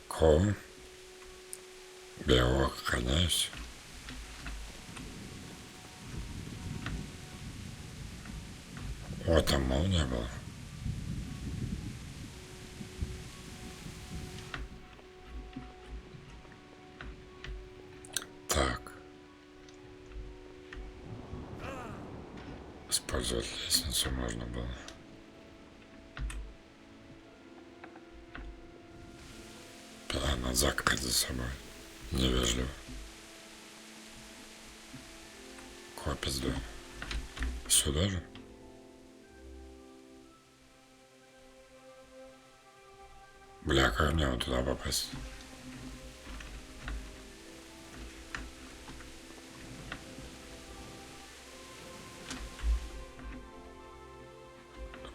Ком. Белого охраняюсь. О, там молния была. Так. Использовать лестницу можно было. Надо закрыть за собой. Невежливо. Кого пизду? Сюда же? Бля, как мне вот туда попасть?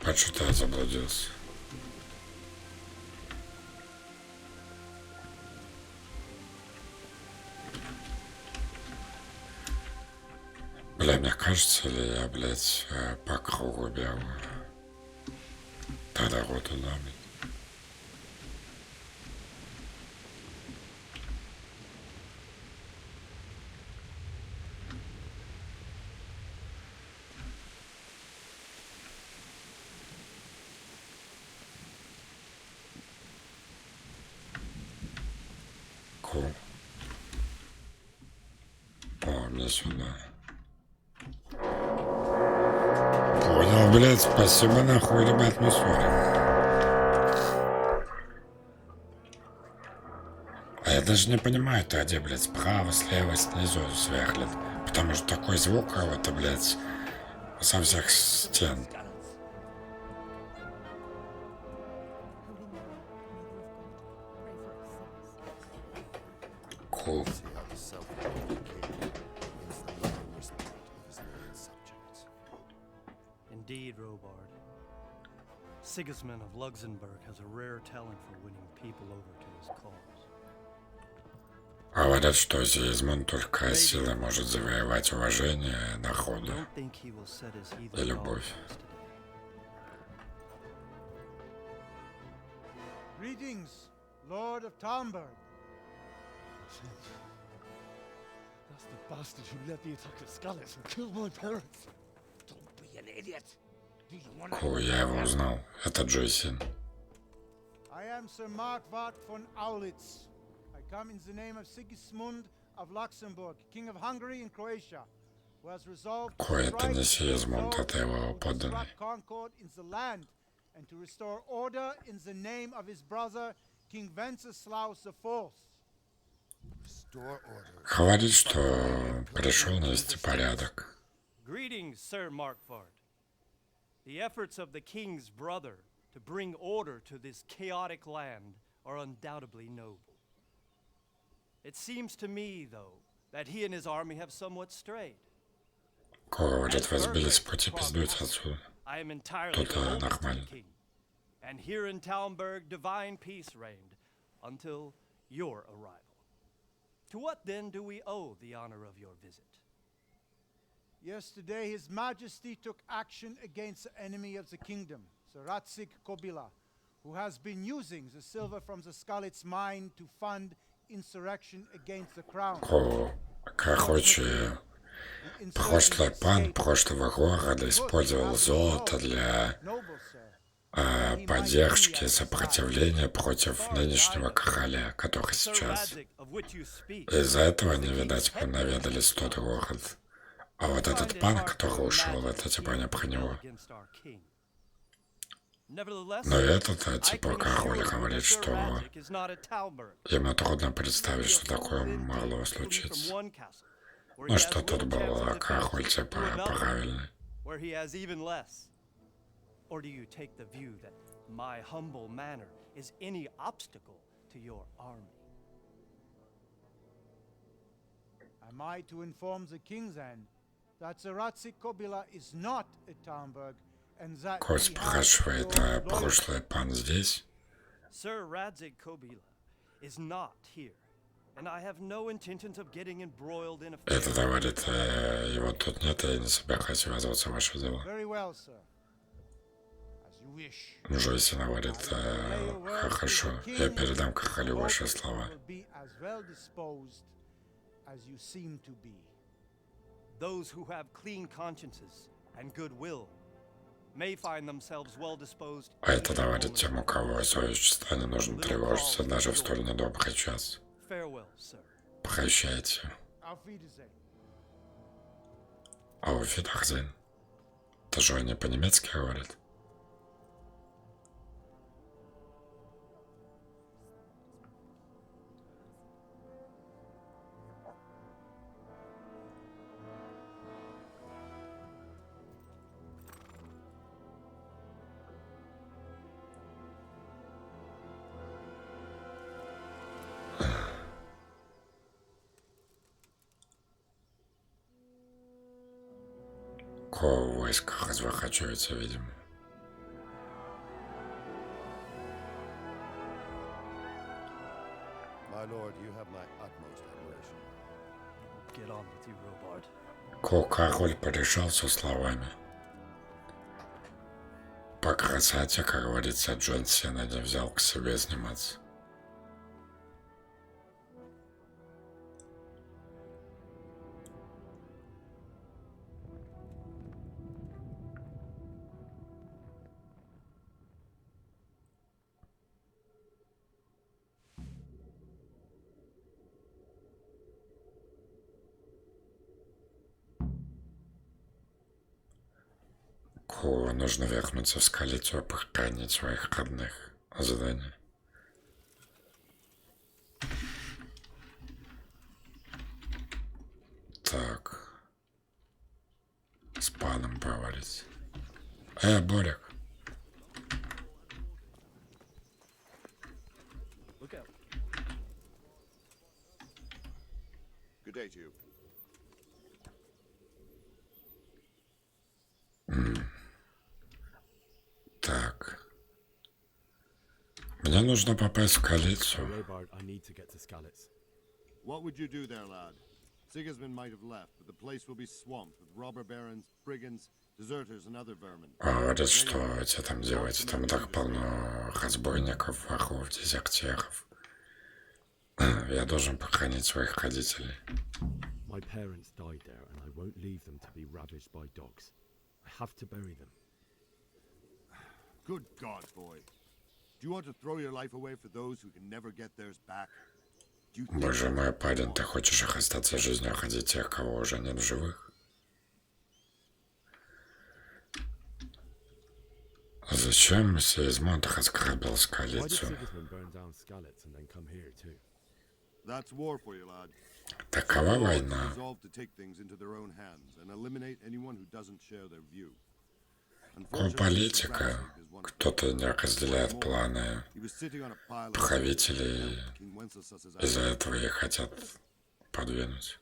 Почему-то я заблудился. Бля, мне кажется, или я, блядь, по кругу бегу? Тогда вот туда, блядь. О, мне сюда. Понял, блядь, спасибо нахуй, ребят, мы смотрим. А я даже не понимаю, то где, блядь, справа, слева, снизу, сверху. Потому что такой звук кого-то, блядь, со всех стен. Cool. Indeed, Robard. Sigismund of Luxembourg has a rare talent for winning people over to his cause. Говорят, что Сигизмунд только силой может завоевать уважение народа и любовь. Greetings, Lord of Talmberg. That's the bastard who led the attack at Scarlet and killed my parents. Don't be an idiot. Do you want О, я его узнал. Это Джойсин. I am Sir Markwart von Aulitz. I come in the name of Sigismund of Luxembourg, King of Hungary and Croatia, who has resolved to Это не Сигизмунд, это его подданный. concord in the land and to restore order in the name of his brother, King Wenceslaus IV. Говорит, что пришел навести порядок. Greetings, Sir Markwart. The efforts of the king's brother to bring order to this chaotic land are undoubtedly noble. It seems to me, though, that he and his army have somewhat strayed. Говорит, вы сбились с пути, пиздуйте отсюда. I am entirely Тут devoted to the нормально. king, and here in Talmberg divine peace reigned until your arrival. To what then do we owe the honor of your visit? Yesterday, His Majesty took action against the enemy of the kingdom, Sir Ratzik Kobila, who has been using the silver from the Skalitz mine to fund insurrection against the crown. Короче, прошлый пан прошлого города использовал золото для поддержки сопротивления против нынешнего короля, который сейчас. Из-за этого не, видать, наведались в тот город. А вот этот пан, который ушел, это типа не про него. Но этот, типа, король говорит, что ему трудно представить, что такое могло случиться. Ну, что тут был король, типа, правильный. Or do you take the view that my humble manner is any obstacle to your army? Am I to inform the king then that Sir Ratzik Kobila is not at Talmberg and that Кот спрашивает, а прошлый пан здесь? Sir Radzik Kobila is not here, and I have no intentions of getting embroiled in affairs. Это говорит, его тут нет, и я не собираюсь ввязываться в ваши дела. Very well, sir. Джойси говорит, хорошо, я передам королю ваши слова. Those who have clean consciences and goodwill may find themselves well disposed. А это наводит тем, у кого совесть не нужно тревожиться даже в столь недобрый час. Farewell, sir. Прощайте. Auf Wiedersehen. Auf Wiedersehen. Это же они по-немецки говорят. Кого войска разворачивается, видимо. My lord, you have my utmost admiration. Get on with you, Robard. Король порешался словами. По красоте, как говорится, Джон Сина не взял к себе сниматься. Кулу нужно вернуться в столицу и похоронить своих родных. Задание. Так. С паном поговорить. Борик. Good day to you. Так. Мне нужно попасть в столицу. What would you do there, lad? Sigismund might have left, but the place will be swamped with robber barons, brigands, deserters, and other vermin. А говорят, что эти там делаете? Там так полно разбойников, воров, дезертиров. Я должен похоронить своих родителей. My parents died there, and I won't leave them to be ravaged by dogs. I have to bury them. Good God, boy. Do you want to throw your life away for those who can never get theirs back? Боже мой, парень, ты хочешь их остаться жизнью ради тех, кого уже нет в живых? Зачем Сигизмунд разграбил столицу? That's war for you, lad. Такова война. Resolve to take things into their own hands and eliminate anyone who doesn't share their view. Политика. Кто-то не разделяет планы правителей, из-за этого и хотят подвинуть.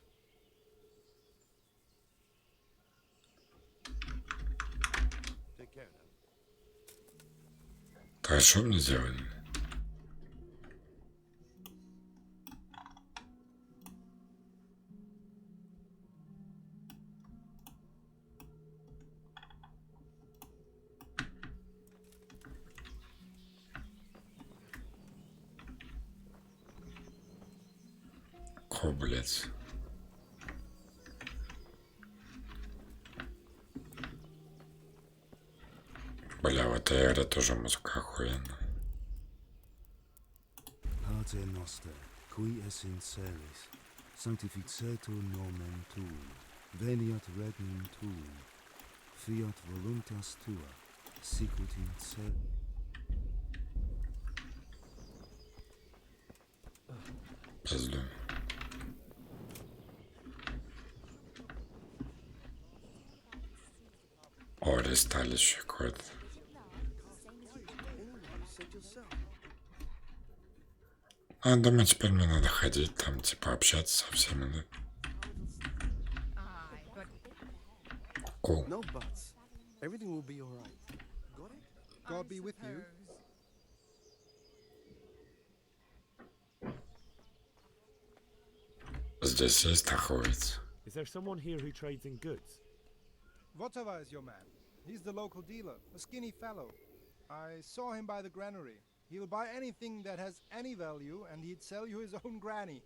То что мне делать? Блять. Бля, в этой игре тоже музыка охуенная. Pater noster, qui es in celis, sanctificetur nomen tuum, veniat regnum tuum, fiat voluntas tua, sicut in cielo. Пизду. О, ресталище какое-то. А, думаю, теперь мне надо ходить там, типа, общаться со всеми, да? Cool. No buts. Everything will be all right. Got it? God be with you. Здесь есть торговец. Is there someone here who trades in goods? Votava is your man. He's the local dealer, a skinny fellow. I saw him by the granary. He'll buy anything that has any value, and he'd sell you his own granny.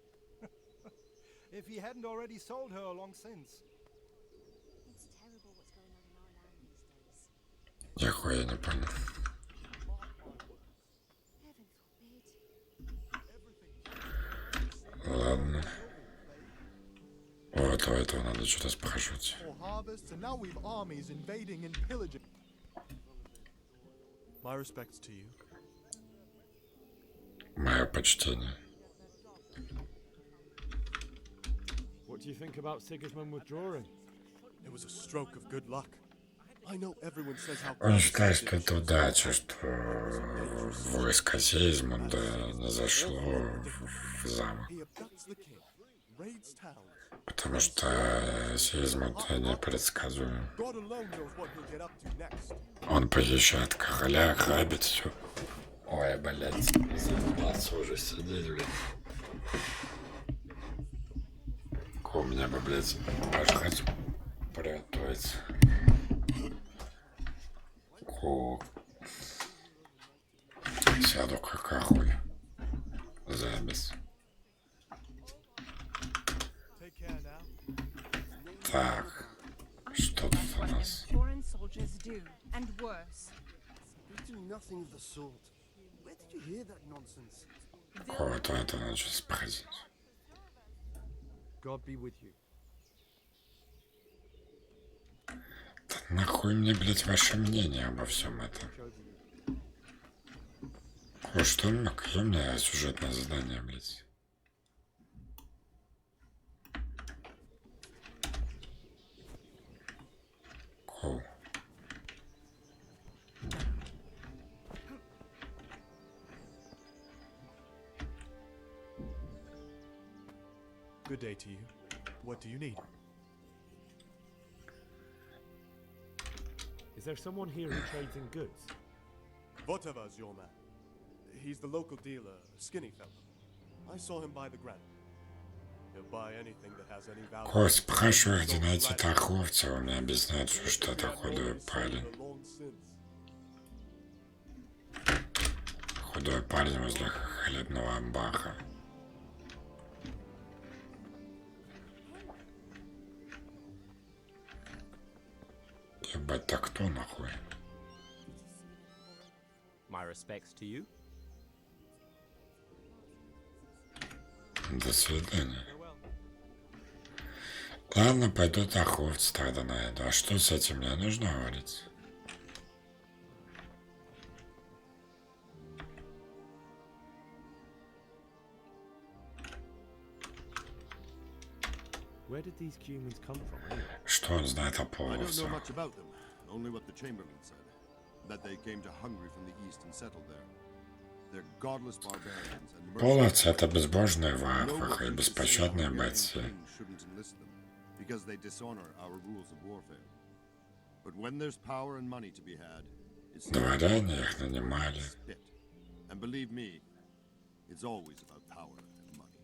If he hadn't already sold her long since. It's terrible what's going on in our land these days. Нихуя не понял. Ладно. Вот у этого надо что-то спрашивать. My respects to you. Мое почтение. What do you think about Sigismund withdrawing? It was a stroke of good luck. I know everyone says how Он считает, что это удача, что войско Сигизмунда не зашло в замок. he abducts the king, raids towns. Потому что Сигизмунд непредсказуем. God alone knows what he'll get up to next. Он похищает короля, грабит все. Ой, блядь, заебался уже сидеть, блядь. У меня бы, блядь, пожрать приготовиться. Сяду как ахуй. Запись. Так, что тут у нас? Foreign soldiers do, and worse. They do nothing of the sort. Where did you hear that nonsense? Кого-то это надо спросить. God be with you. Да нахуй мне, блядь, ваше мнение обо всем этом? Что какое у меня сюжетное задание, блядь? Коу. Good day to you. What do you need? Is there someone here who trades in goods? Votava's your man. He's the local dealer, a skinny fellow. I saw him buy the granite. He'll buy anything that has any value. Кого спрашиваю, где найти торговца, он мне объясняет, что это худой парень. Худой парень возле хлебного амбара. Ебать, так кто нахуй? My respects to you. До свидания. Ладно, пойду торговца тогда найду. А что с этим мне нужно говорить? Where did these humans come from anyway? Что он знает о I don't know половцах? much about them, only what the Chamberlain said. That they came to Hungary from the east and settled there. They're godless barbarians and Половцы — это безбожные варвары и беспощадные бойцы. shouldn't enlist them because they dishonor our rules of warfare. But when there's power and money to be had, it's Дворяне их нанимали. spit. And believe me, it's always about power and money.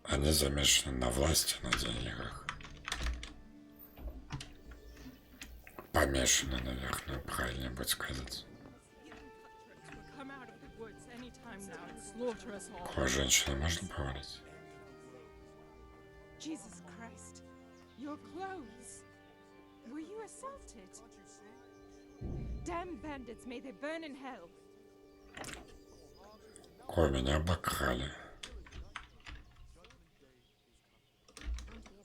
Они замешаны на власти, на деньгах. Помешаны, наверное, правильнее будет сказать. Come out of the woods any time now and slaughter us all. Кого женщина можно поговорить? Jesus Christ, your clothes. Were you assaulted? Damn bandits, may they burn in hell. Кого меня обокрали?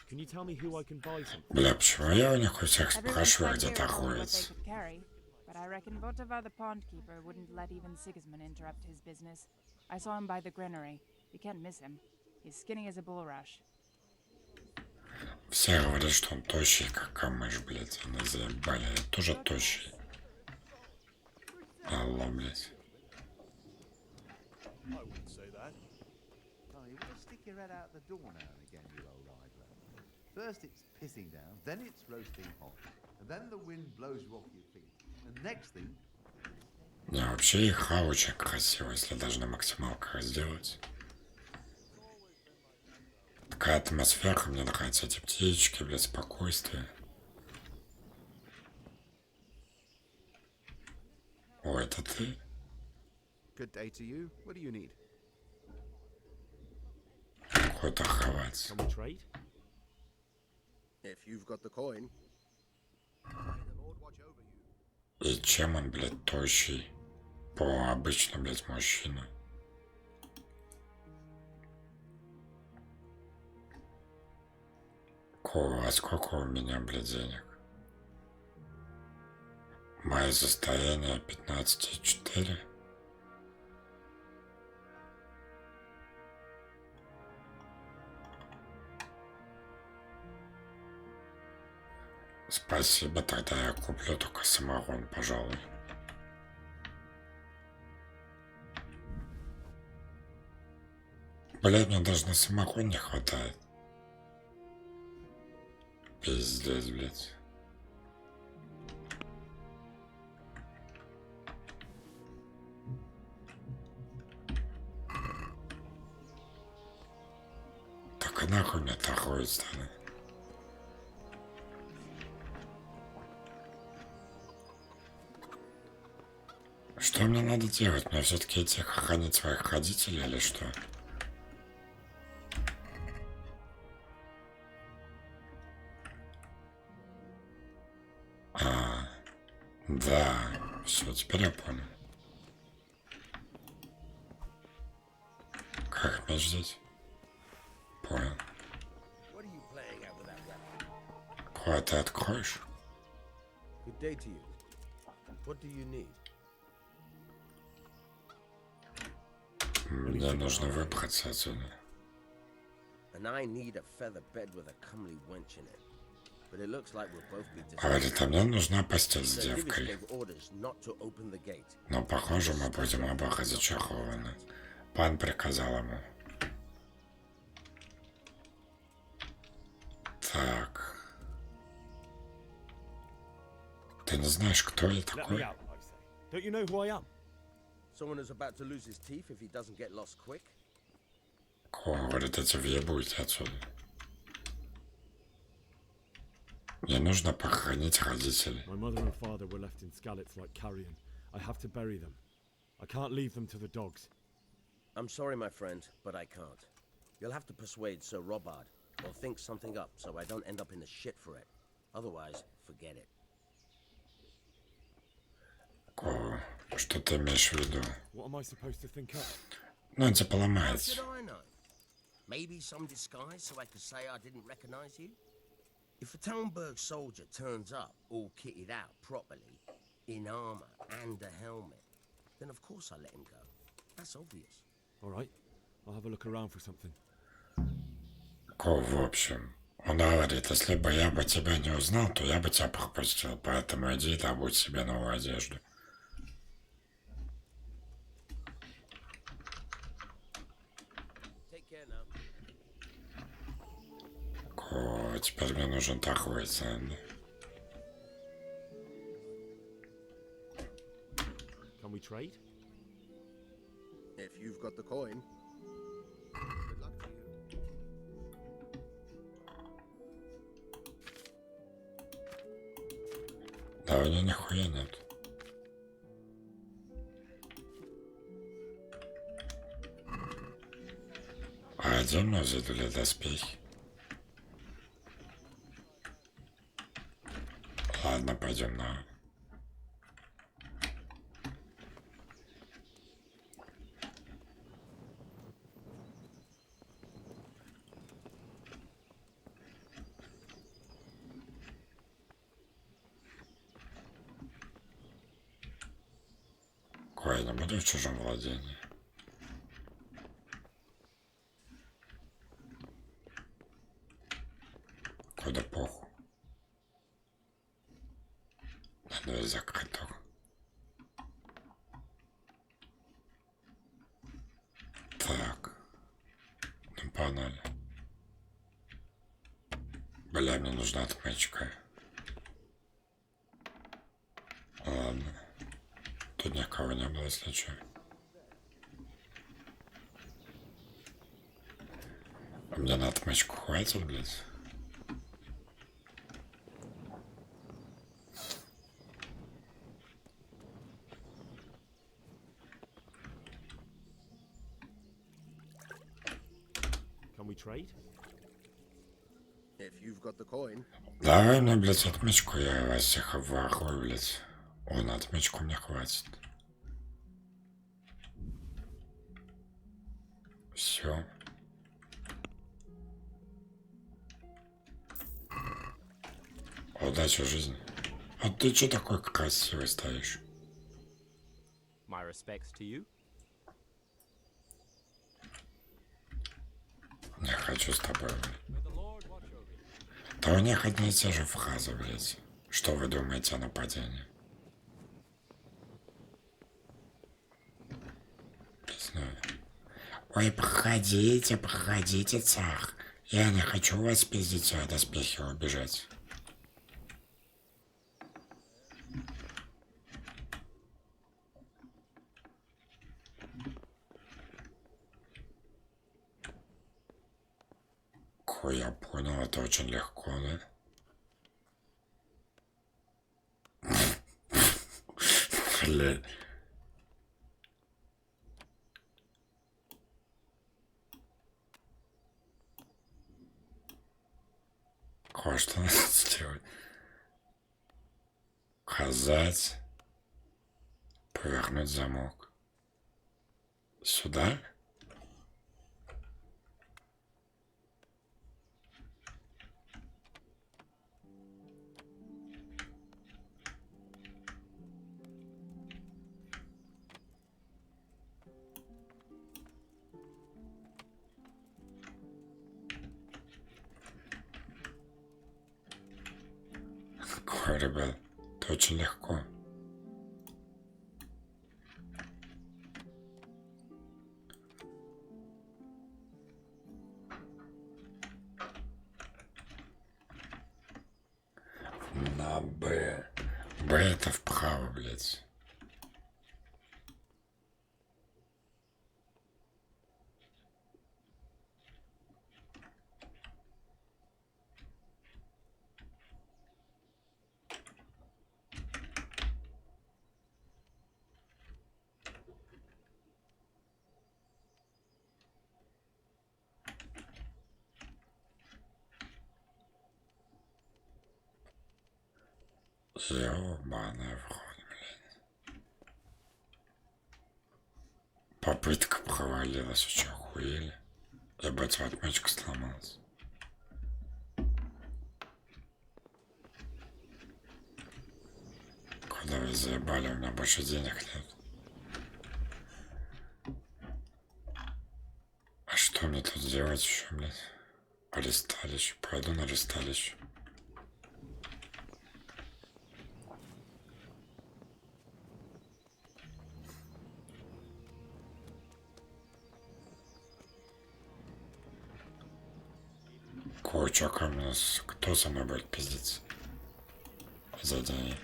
Can you tell me who I can buy something? Бля, почему я у них у всех спрашиваю, где торговец? But I reckon Votava the pond keeper wouldn't let even Sigismund interrupt his business. I saw him by the granary. You can't miss him. He's skinny as a bulrush. Все говорят, что он тощий, как камыш, блядь. Они заебали. Я тоже тощий. Алло, блядь. I wouldn't say that. Oh, you want to stick your head out the door now and again, you old idler. First it's pissing down, then it's roasting hot, and then the wind blows you off your feet. And next thing... Не, вообще игра очень красивая, если даже на максималках сделать. Такая атмосфера, мне нравятся эти птички, блядь, спокойствие. О, это ты? Good day to you. What do you need? Какой торговец. Can we trade? If you've got the coin. И чем он, блядь, тощий? По обычно, блядь, мужчина. А сколько у меня, блядь, денег? Мое состояние 15,4. Спасибо, тогда я куплю только самогон, пожалуй. Блядь, мне даже на самогон не хватает. Пиздец, блядь. Так и нахуй мне торгует стали. Что мне надо делать? Мне все-таки идти охранять своих родителей или что? Да, все, теперь я понял. Как мяч здесь? Понял. Куда ты откроешь? Good day to you. What do you need? Мне нужно выбраться отсюда. And I need a feather bed with a comely wench in it. But it looks like we'll both be Говорит, а мне нужна постель с девкой. Но, похоже, мы будем оба разочарованы. Пан приказал ему. Так. Ты не знаешь, кто я такой? Don't you know who I am? Someone who's about to lose his teeth if he doesn't get lost quick. Говорит, эти въебуйте отсюда. Мне нужно похоронить родителей. My mother and father were left in Skalitz like carrion. I have to bury them. I can't leave them to the dogs. I'm sorry, my friend, but I can't. You'll have to persuade Sir Robard, or think something up so I don't end up in the shit for it. Otherwise, forget it. Что ты имеешь в виду? What am I supposed to think up? Ну, типа How ломается. should I know? Maybe some disguise so I could say I didn't recognize you? If a Talmberg soldier turns up all kitted out properly, in armor and a helmet, then of course I let him go. That's obvious. All right, I'll have a look around for something. В общем, он говорит, если бы я бы тебя не узнал, то я бы тебя пропустил. Поэтому иди и добудь себе новую одежду. Теперь мне нужен такой цен. Can we trade? If you've got the coin. Good luck to you. Да, у него нихуя нет. А отдельно взяли доспехи. Ладно, пойдем на... Кой, не буду в чужом владении. Куда похуй. Надо закрыть только. Так. Ну, погнали. Бля, мне нужна отмычка. Ладно. Тут никого не было, если что. Мне на отмычку хватит, блядь? Can we trade? If you've got the coin. Давай мне, блядь, отмычку, я вас всех обворую, блядь. О, на отмечку мне хватит. Все. Удачи жизни. А ты что такой красивый стоишь? My respects to you. Не хочу с тобой, блядь. Да у них одни и те же фразы, блядь. Что вы думаете о нападении? Не знаю. Ой, проходите, проходите, царь. Я не хочу вас пиздить, а доспехи убежать. Ой, я понял, это очень легко, да? Блядь. Что надо сделать? Указать. Повернуть замок. Сюда? Ой, ребят, это очень легко. На Б. Б это вправо, блядь. Ёбаный в рот, блядь. Попытка провалилась, вы чё, охуели? Ебать, отмычка сломалась. Куда вы заебали, у меня больше денег нет. А что мне тут делать еще, блядь? Аресталище, пойду на аресталище. Кучок у нас. Кто со мной будет пиздиться? За деньги.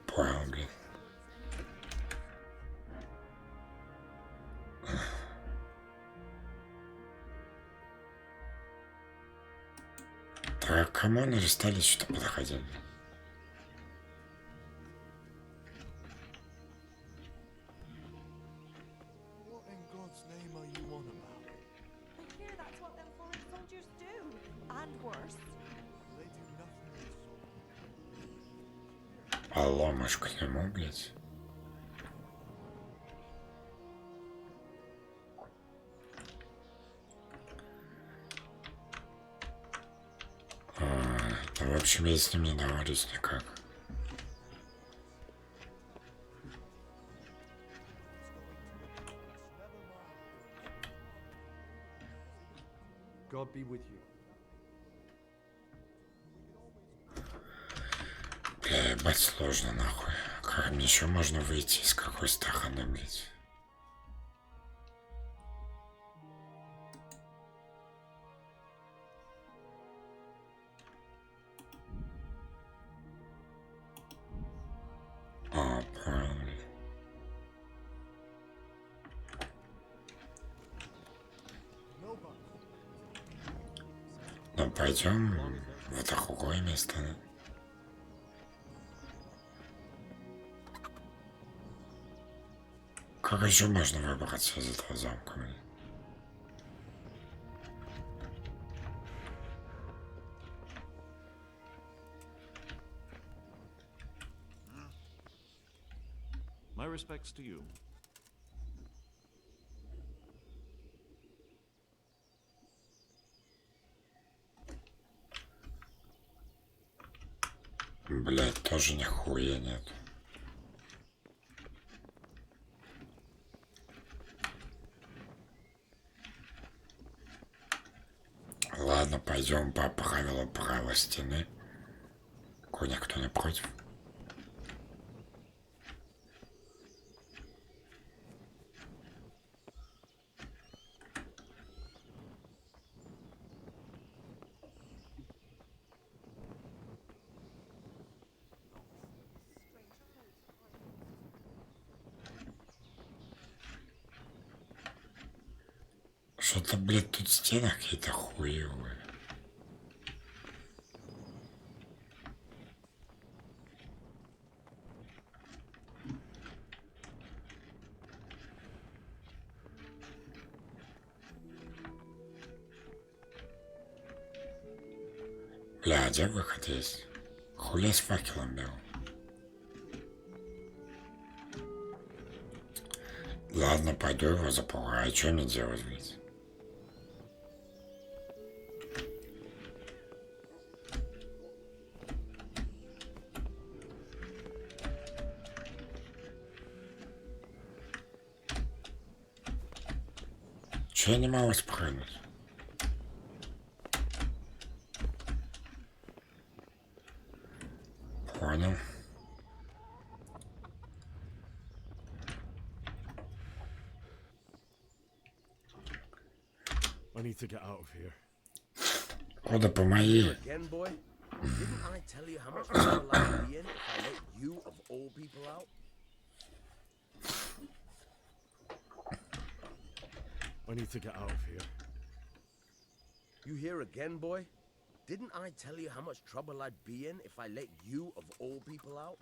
Понял, блин. Так, кому они арестали, что подходили? Алло, мы ж к нему, блядь. В общем, я с ним не договорюсь никак. God be with you. Бля, ебать сложно, нахуй. Как мне еще можно выйти, с какой стороны, блядь? А, понял, блядь. Ну, пойдем в другое место, да? Как еще можно выбраться из этого замка, блядь? My respects to you. Блять, тоже нихуя нет. Ладно, пойдем по правилам правой стены. Никто не против. Что-то, блядь, тут стены какие-то хуевые. Бля, где выход есть? Хули с факелом бил. Ладно, пойду его запугаю. А что мне делать, блядь? Че я не могу спрыгнуть? Понял. I need to get out of here. Куда помоги? Again, boy? Didn't I tell you how much trouble I'd be in if I let you of all people out? I need to get out of here. You here again, boy? Didn't I tell you how much trouble I'd be in if I let you of all people out?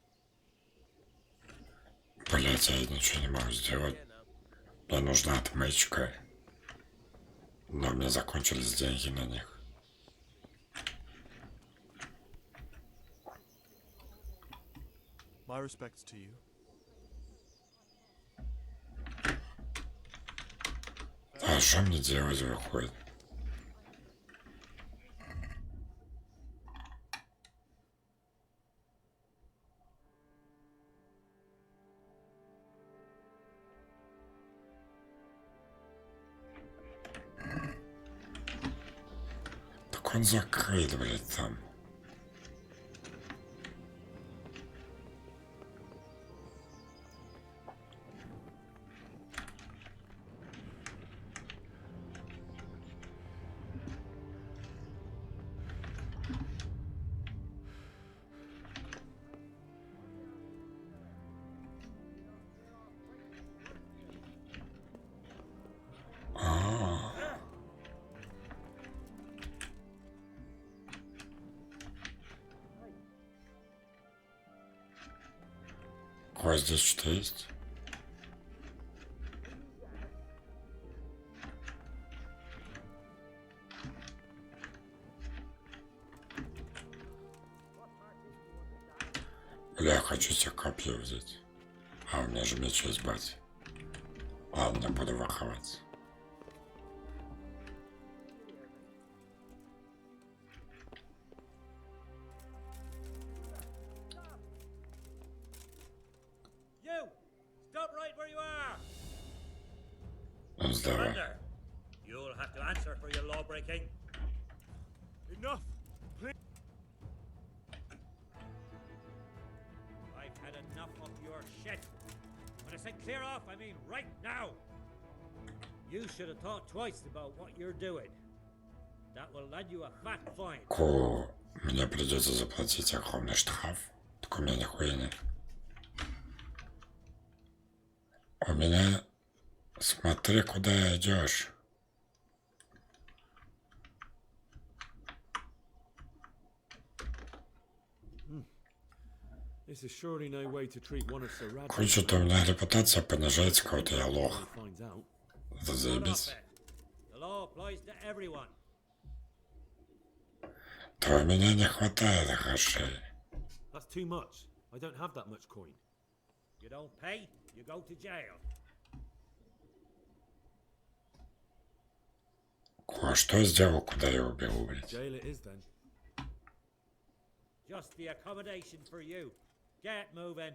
Блять, я ничего не могу сделать. Мне нужна отмычка. Но мне закончились деньги на них. My respects to you. А что мне делать выходит? Так он закрыт, блядь, там. Ой, здесь что есть? Бля, я хочу себе копье взять. А у меня же меч есть, бать. Ладно, буду ворковаться. Surrender. You'll have to answer for your law breaking. Enough, please. I've had enough of your shit. When I say clear off, I mean right now. You should have thought twice about what you're doing. That will land you a fat fine. Ко, мне придется заплатить огромный штраф. Так у меня нихуя нет. У меня... Смотри, куда идешь. Хочет, у меня репутация понижается, кого-то я лох. Это заебись. То у меня не хватает грошей. You don't pay, you go to jail. А что я сделал, куда я убил, блядь? Jail it is then. Just the accommodation for you. Get moving.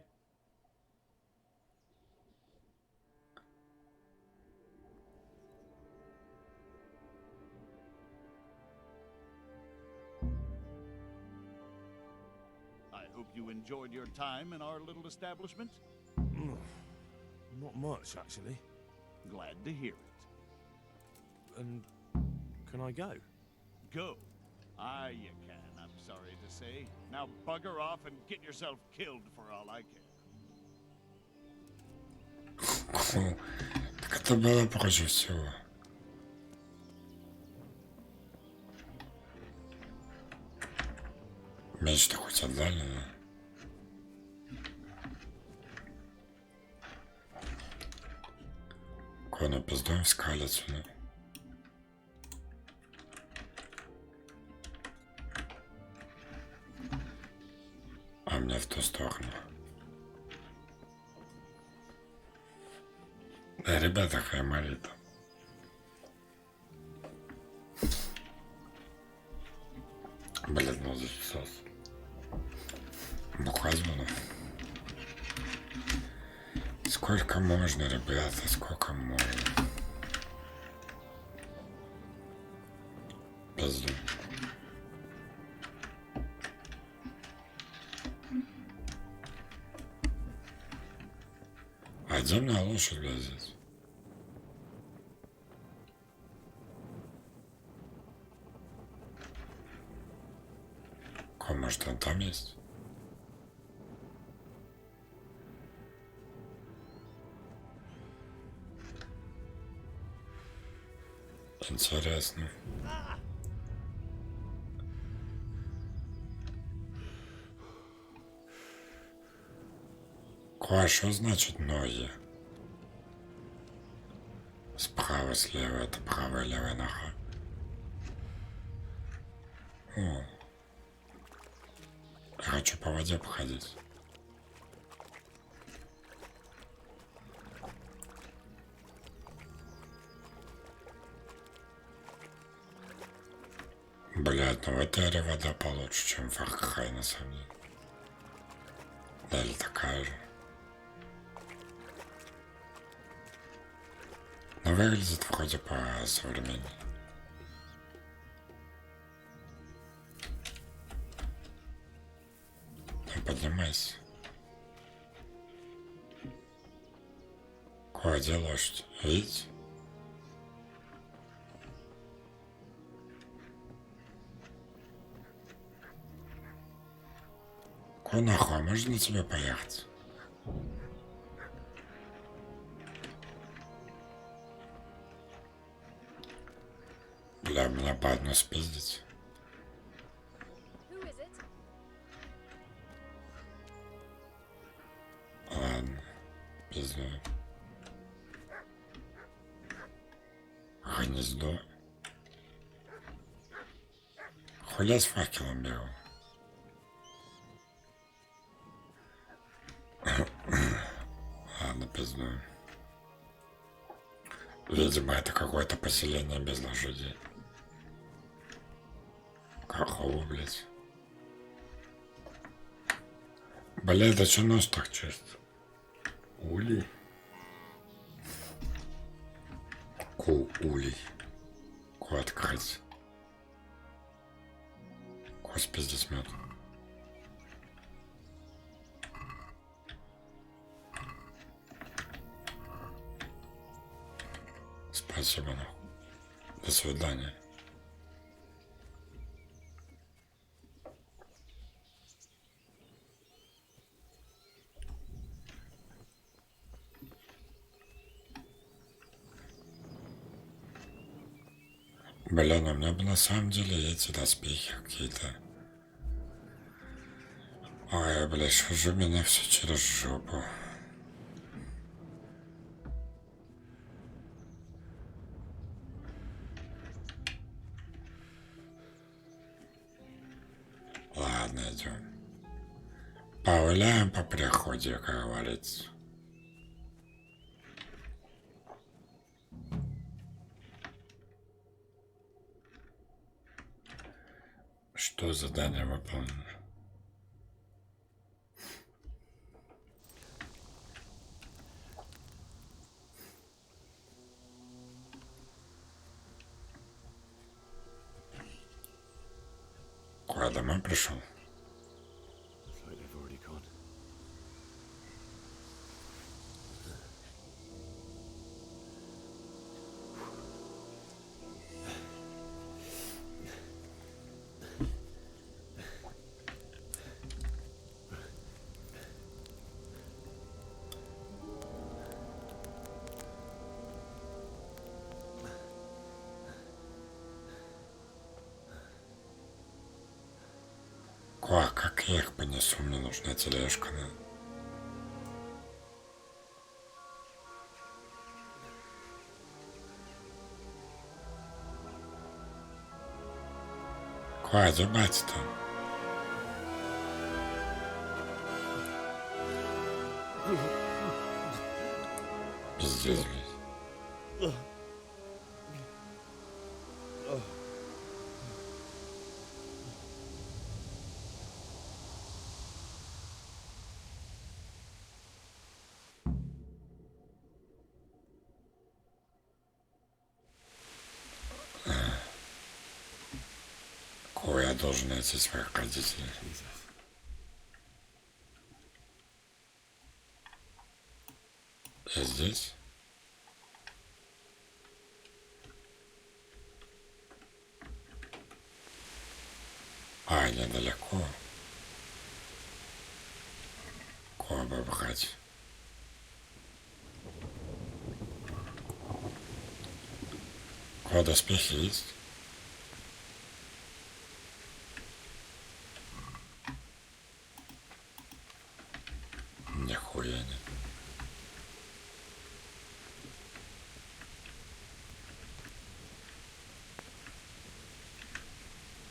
I hope you enjoyed your time in our little establishment. Not much, actually. Glad to hear it. And can I go? Go. Ah, you can, I'm sorry to say. Now bugger off and get yourself killed for all I care. Так это было проще всего. Меч-то хоть отдали, да? Кону пиздуем скалить сюда. А мне в ту сторону. Да, ребята, хаймарита. Блин, ну засос. Буквально. Сколько можно, ребята, сколько можно. Пизду. Отдельная лошадь, блядь, здесь. Может, он там есть? Интересно. Ква, что значит ноги? Справа, слева, это правая, левая нога. О. Я хочу по воде походить. Блядь, ну в этой эре вода получше, чем в Фархай, на самом деле. Да, или такая же. Но выглядит вроде по современней. Поднимайся. Куда лошадь? Видите? Куда нахуй? Можно на тебе поехать? Бля, меня по одну спиздить. Ладно, пизду. Гнездо. Хуя с факелом бегал. Ладно, пизду. Видимо, это какое-то поселение без лошадей. Какого, блядь? Блядь, да чё нос так чист? Улей. Улей. Ку открыть. Господи, здесь мед. Спасибо, нахуй. До свидания. Блин, у меня бы на самом деле эти доспехи какие-то. Ой, блядь, что же у меня все через жопу. Ладно, идем. Погуляем по приходе, как говорится. Что задание выполнено? Куда домой пришел? Как я их понесу? Мне нужна тележка. Куда девать-то? Пиздец, блядь. Кого я должен найти своих родителей? Я здесь? А, недалеко. Кого бы брать? Кого доспехи есть? Нихуя нет.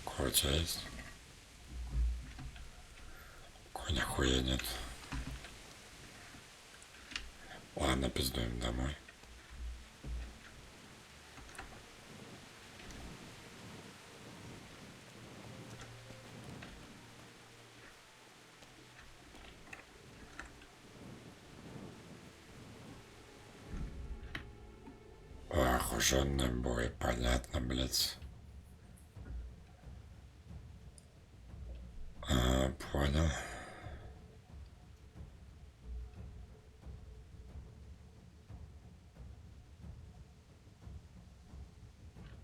Кого у тебя есть? Кого нихуя нет. Ладно, пиздуем домой. Вооруженный бой, понятно, блядь. Понял.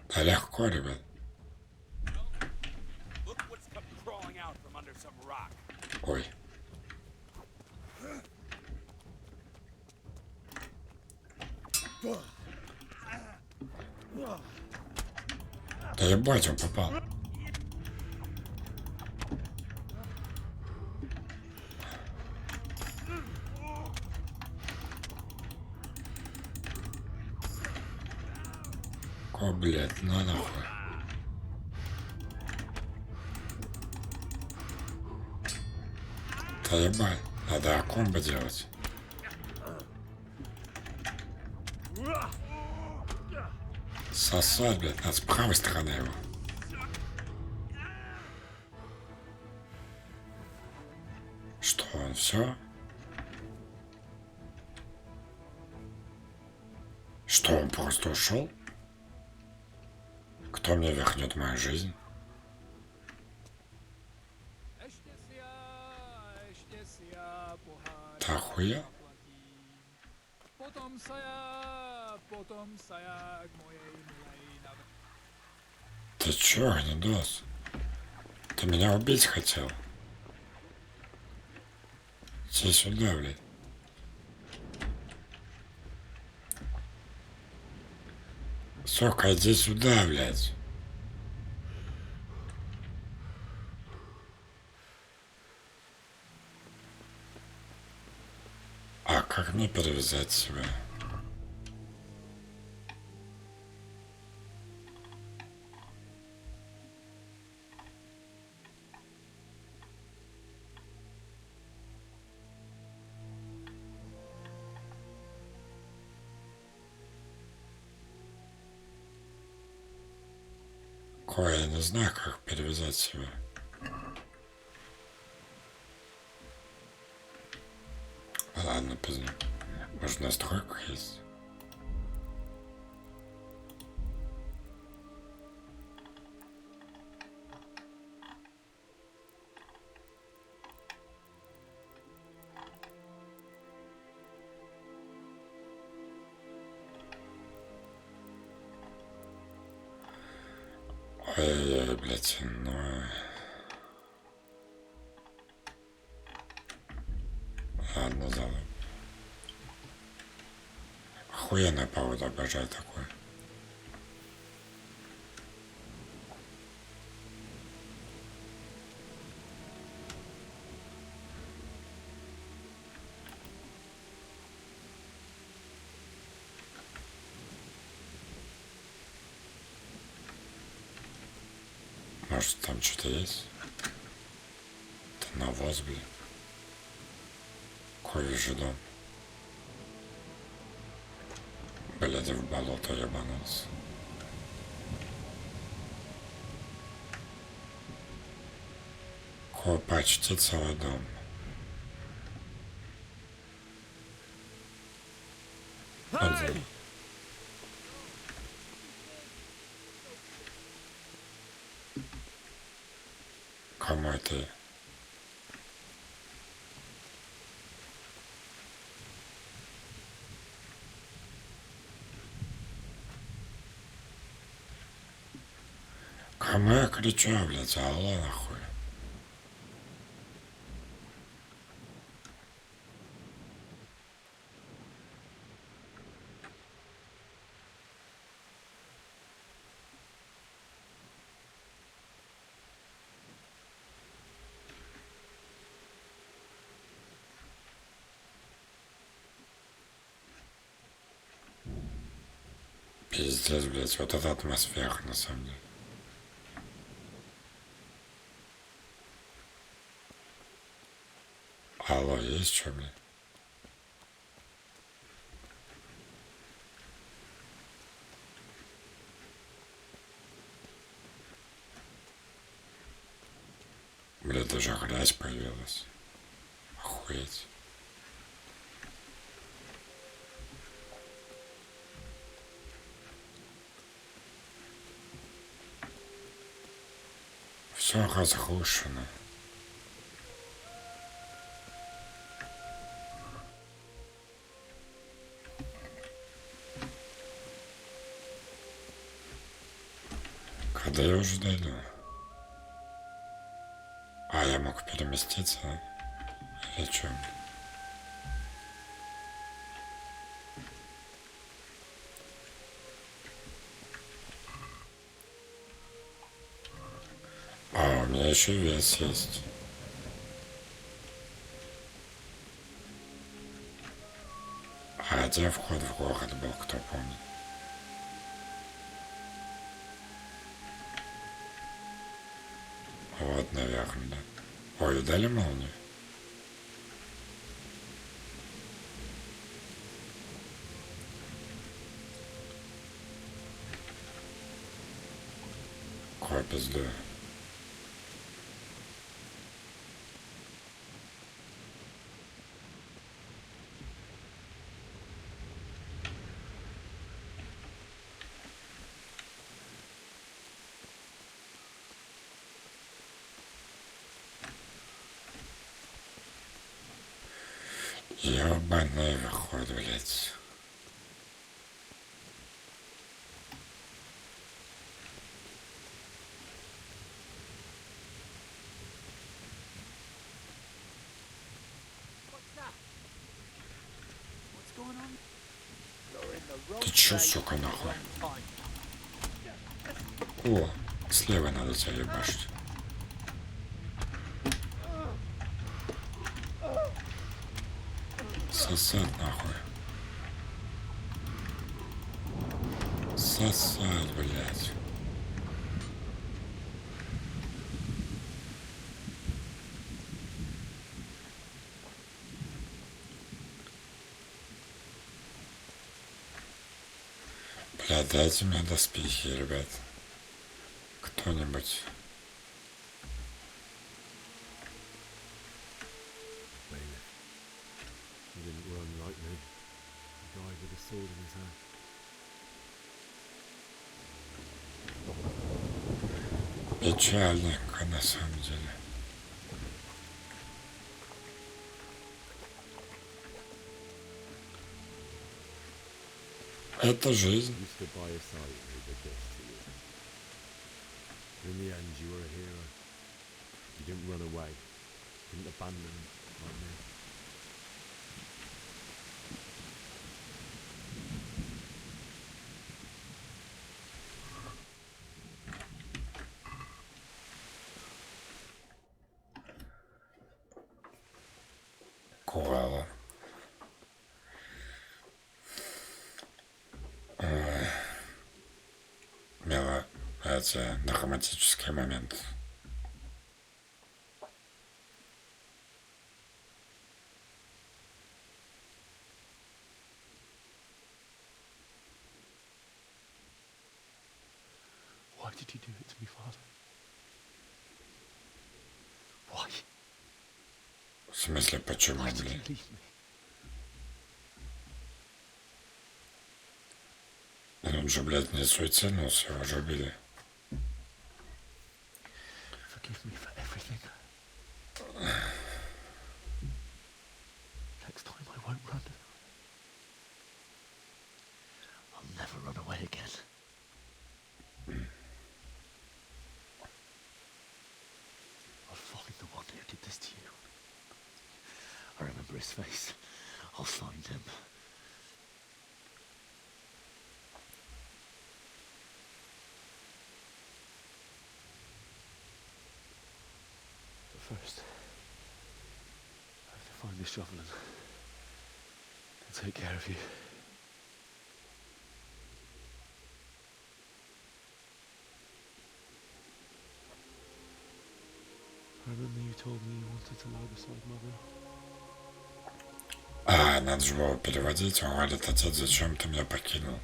Да легко, ребят. Ой. Да ебать, он попал. О, блядь, ну нахуй. Да ебать, надо комбо делать. Сосать, блядь, надо с правой стороны его. Что, он все? Что, он просто ушел? Кто мне вернет мою жизнь? Ты охуел? Ты чё, гнедос? Ты меня убить хотел? Иди сюда, блядь. Сука, иди сюда, блядь. А как мне перевязать себя? Кое, я не знаю, как перевязать себя. Ладно, пизда. Может, в настройках есть? Ой-ой-ой, блядь, ну... Ладно, заново. Охуенная погода, обожаю такое. Может, там что-то есть? Это навоз, блин. Кое же дом. Блядь, в болото ебанулся. Кое почти целый дом. Отзыв. Кому это? Кому я кричу, блядь, алло, нахуй. Пиздец, блядь, вот эта атмосфера, на самом деле. Алло, есть что, блядь? Блядь, даже грязь появилась. Охуеть. Все разрушено. Когда я уже дойду? А, я мог переместиться? Или что? А, у меня еще вес есть. А где вход в город был, кто помнит? Вот, наверное, да. Ой, дали молнию? Какой пизду. Ёбаный выход, блядь. Ты чё, сука, нахуй? О, слева надо тебя ебашить. Сосать, нахуй. Сосать, блядь. Блядь, дайте мне доспехи, ребят. Кто кто-нибудь? He didn't run like me. He died with a sword in his hand. Печальненько, на самом деле. Это жизнь. You stood by his side and he did this to you. In the end, you were a hero. You didn't run away. You didn't abandon him like me. Коала. Мило, эти драматические моменты. Why did you do it to me, Father? Why? В смысле, почему, Why did you блин? leave me? Он же, блядь, не суициднулся, его же убили. Forgive me for everything. Next time I won't run. I'll never run away again. I'll find the one who did this to you. I remember his face. I'll find him. But first, I have to find this shovel and take care of you. I remember you told me you wanted to lie beside Mother. А, надо же его переводить. Он говорит: отец, зачем ты меня покинул?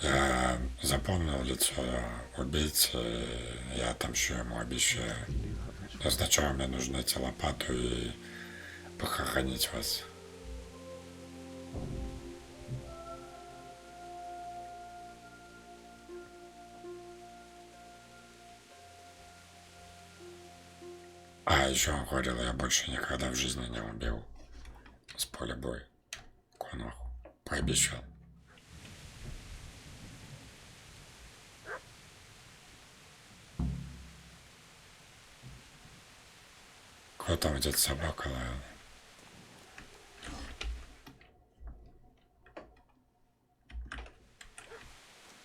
Я запомнил лицо убийцы, я отомщу ему, обещаю. Но сначала мне нужно найти лопату и похоронить вас. А еще он говорил: я больше никогда в жизни не убил с поля боя коноху. Пообещал. Кто там где-то собака лаяла?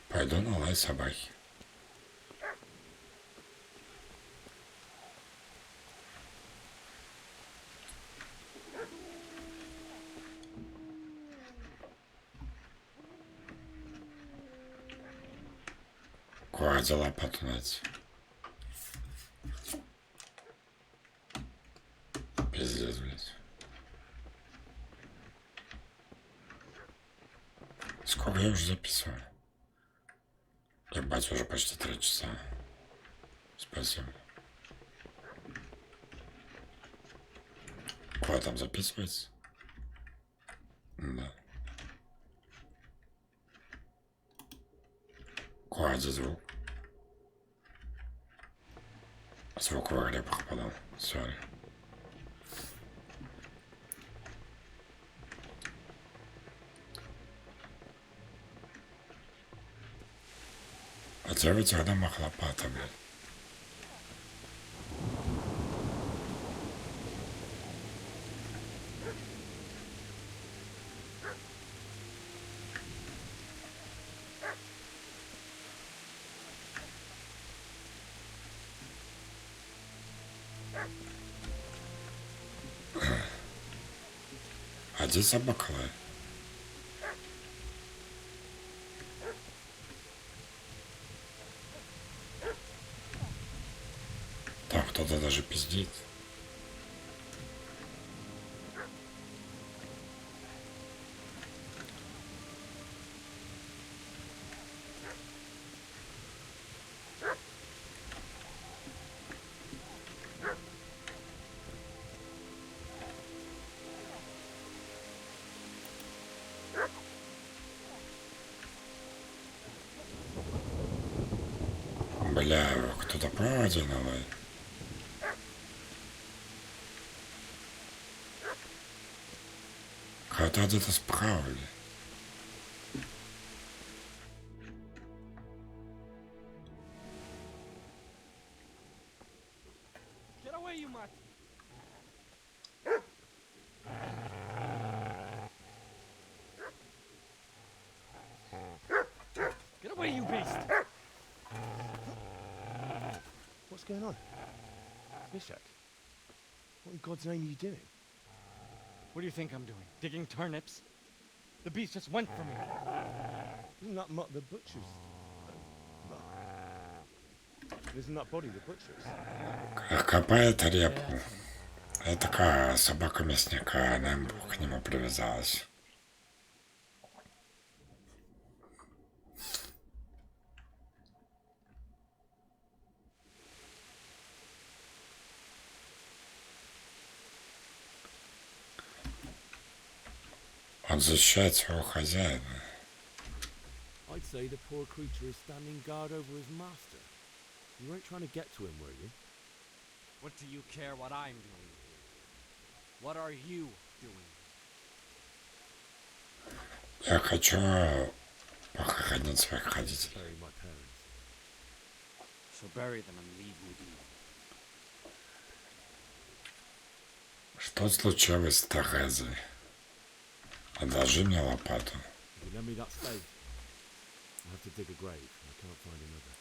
Пойду на лай собаки. Куда лопату найти? Пиздец, блядь. Сколько я уже записываю? Ебать, уже почти 3 часа. Спасибо. Куда там записывается? Да. Куда звук? Звук в игре пропадал. Сори. А где в этих домах лопата, блядь? А где собака лает? Там кто-то даже пиздит. Бля, кто-то пройденный. Кто-то где-то справа. Get away, you mutt! Get away, you beast! What's going on? Mishak, what in God's name are you doing? What do you think I'm doing? Digging turnips? The beast just went for me. Isn't that mutt the butcher's? Isn't that body the butcher's? Копает репу. Это такая собака мясника, она к нему привязалась. Он защищает своего хозяина. I'd say the poor creature is standing guard over his master. You weren't trying to get to him, were you? What do you care what I'm doing? What are you doing? Я хочу похоронить своих родителей. Bury my parents. So bury them and leave me be. Что случилось с Терезой? Одолжи мне лопату. If you lend me that spade, I have to dig a grave. I can't find another.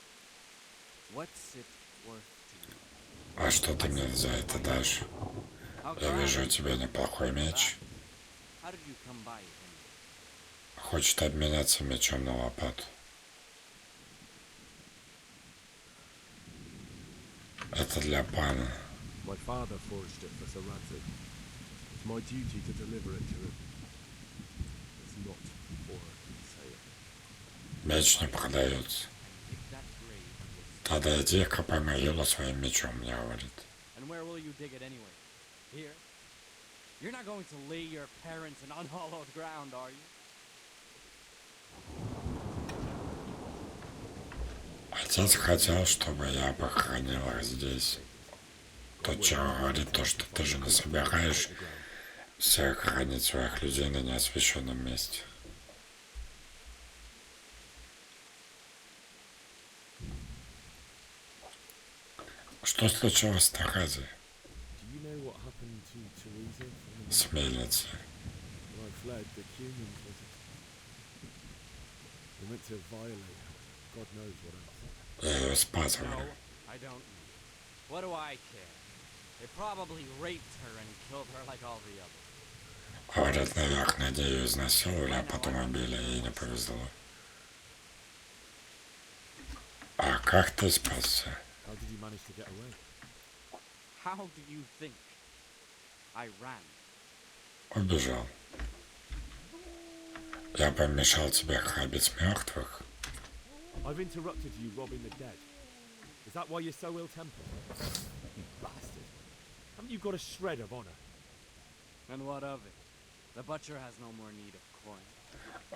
What's it worth to you? А что ты мне за это дашь? Я вижу у тебя неплохой меч. How did you come by it? Хочет обменяться мечом на лопату. Это для пана. My father forged it for Sir Radzik. It's my duty to deliver it to him. It's not for sale. Меч не продается. Тогда иди копай могилу своим мечом, мне говорит. And where will you dig it anyway? Here? You're not going to lay your parents in unhallowed ground, are you? Отец хотел, чтобы я похоронил их здесь. Тот человек говорит то, что ты же не собираешь всех хоронить своих людей на неосвещенном месте. Что случилось с Терезой? Do you know what happened to Teresa? С мельницей. When I fled, the humans was it? They went to violate her. God knows what else. Я ее спас, говорю. I don't know. What do I care? They probably raped her and killed her like all the others. Говорят, наверное, ее изнасиловали, а потом убили, ей не повезло. А как ты спасся? How did you manage to get away? How do you think? I ran. Убежал. Я помешал тебе грабить мертвых. I've interrupted you robbing the dead. Is that why you're so ill-tempered? You bastard. Haven't you got a shred of honor? And what of it? The butcher has no more need of coin.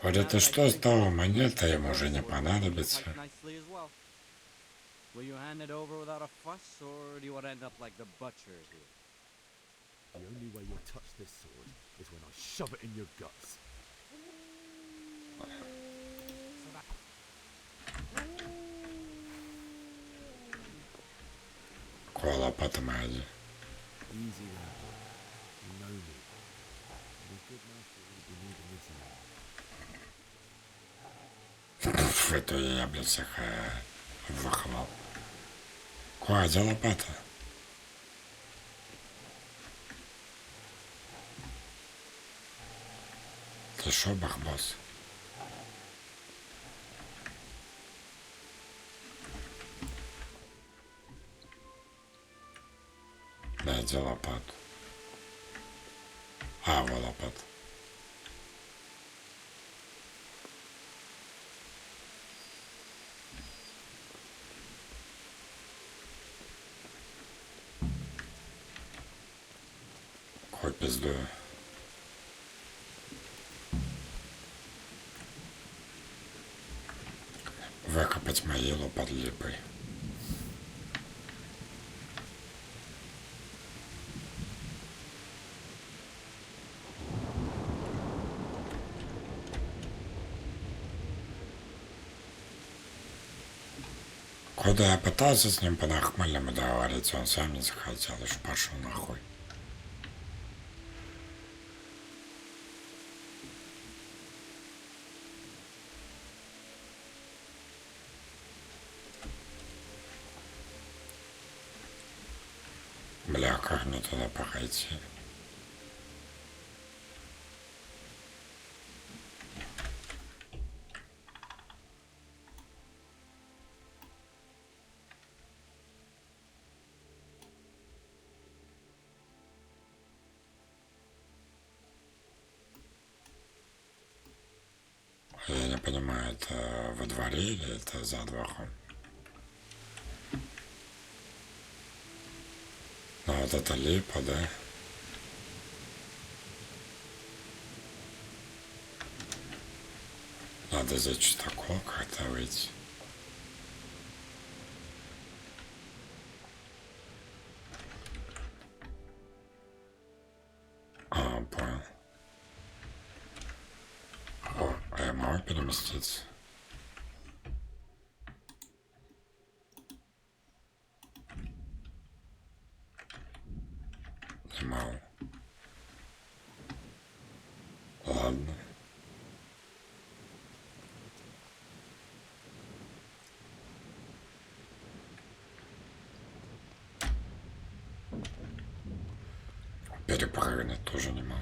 Вот это что стало? Монета ему уже не понадобится. Nicely as well. Will you hand it over without a fuss, or do you want to end up like the butcher here? The only way you'll touch this sword is when I shove it in your guts. Какая лопата моя? Easy there, boy. You know me. Your good master will be needing this now. Это я, блядь, всех вахвал. Куда, где лопата? Ты шо, бахбос? Найди лопату. А, вот лопата. Какой пиздую. Выкопать могилу под липой. Куда я пытался с ним по-нахмальному договориться, он сам не захотел, уж пошел нахуй. Бля, как мне туда пройти? Я не понимаю, это во дворе или это за двором? Ну вот это липа, да? Надо за чистокол как-то выйти. А, понял. О, а я могу переместиться? Не могу. Ладно. Перепрыгнуть тоже не могу.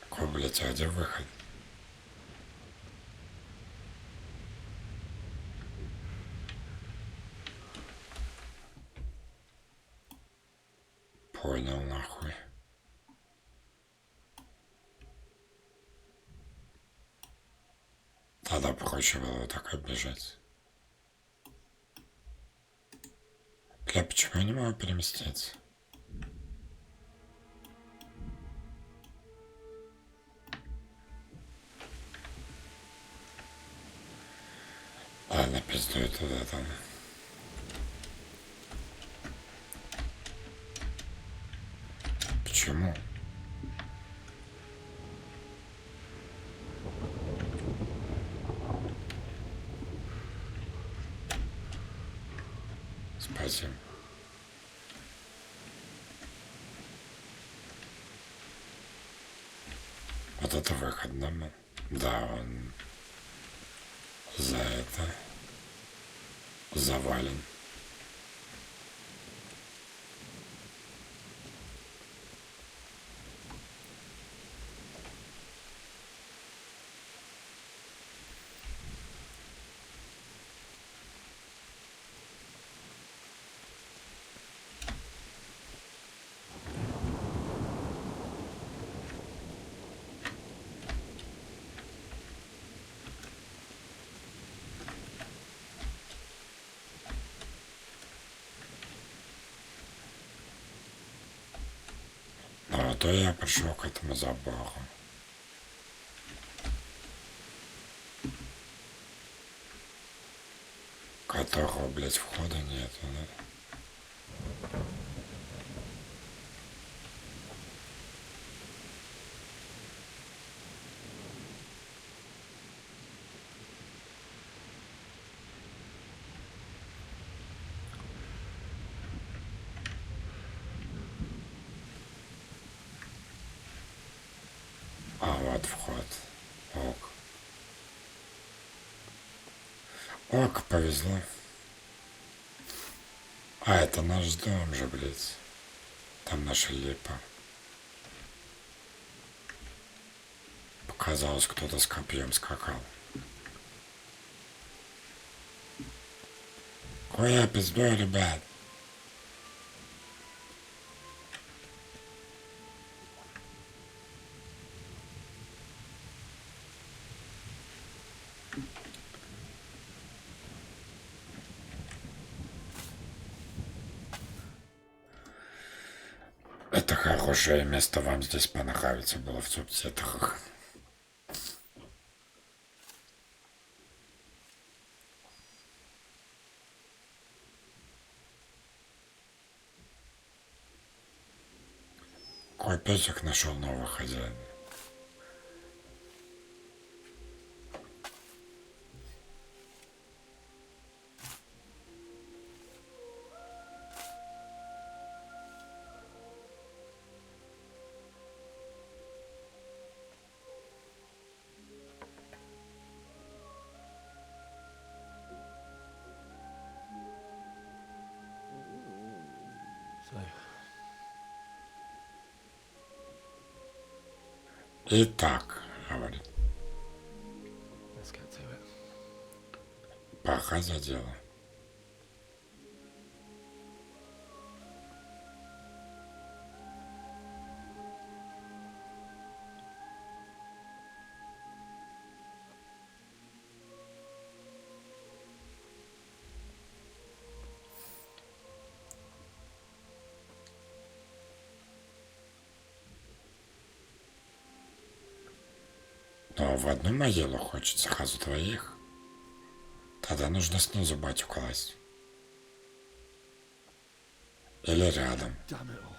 Какой, блядь, а где выход? Понял, нахуй. Тогда проще было вот так оббежать. Бля, почему я не могу переместиться? Ладно, пиздуй туда там. Почему? Спасибо. Вот это выход, да? Да, он за это завален. Ну, а то я пришел к этому забору. Которого, блядь, входа нету, да? А вот вход. Ок. Ок, повезло. А, это наш дом же, блядь. Там наша липа. Показалось, кто-то с копьем скакал. Ой, я пиздой, ребят. Это хорошее место, вам здесь понравится было в субтитрах. песик нашел нового хозяина. So, Итак, говорит, let's get to it. пока за дело. Но в одну могилу хочет сразу двоих. Тогда нужно снизу батю класть. Или рядом. Damn it all.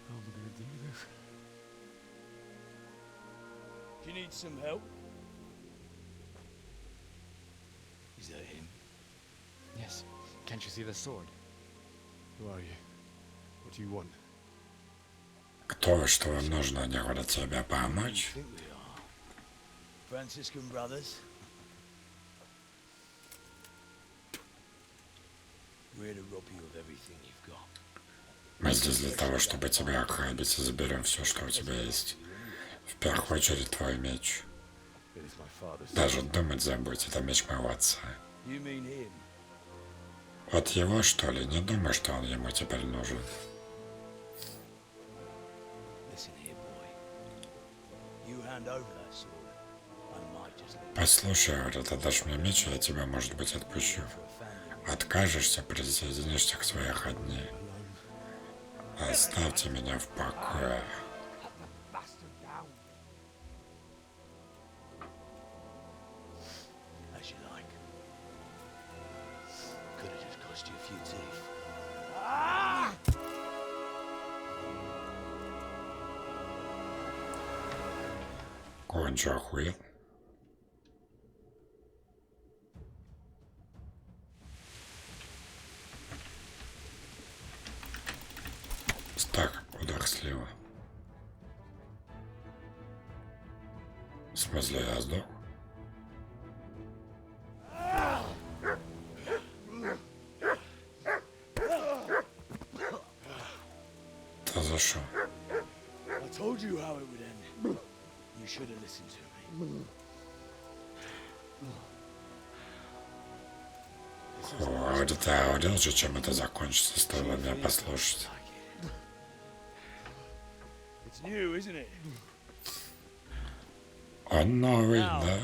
How am I going to do this? Do you need some help? Is that him? Yes. Can't you see the sword? Who are you? What do you want? Кто вы, что вам нужно? Они хотят тебе помочь. Think we are. Franciscan brothers. We're here to rob you of everything you've got. Мы здесь для того, чтобы тебя ограбить и заберем все, что у тебя есть. В первую очередь твой меч. It is my father's. Даже думать забудь, это меч моего отца. You mean him? Вот его, что ли? Не думаю, что он ему теперь нужен. Listen here, boy. You hand over that sword, I might just let Послушай, говорит, отдашь мне меч, и я тебя, может быть, отпущу. Откажешься, присоединишься к своей родне. Оставьте меня в покое. as you like. Could have just cost you a few teeth. Кончу охуел. Так, удар слева. В смысле, я сдох? Да за что? I told you how it would end. You should have listened to me. Говорит, я говорил же, чем это закончится, стоило меня послушать. It's new, isn't it? Он новый, да?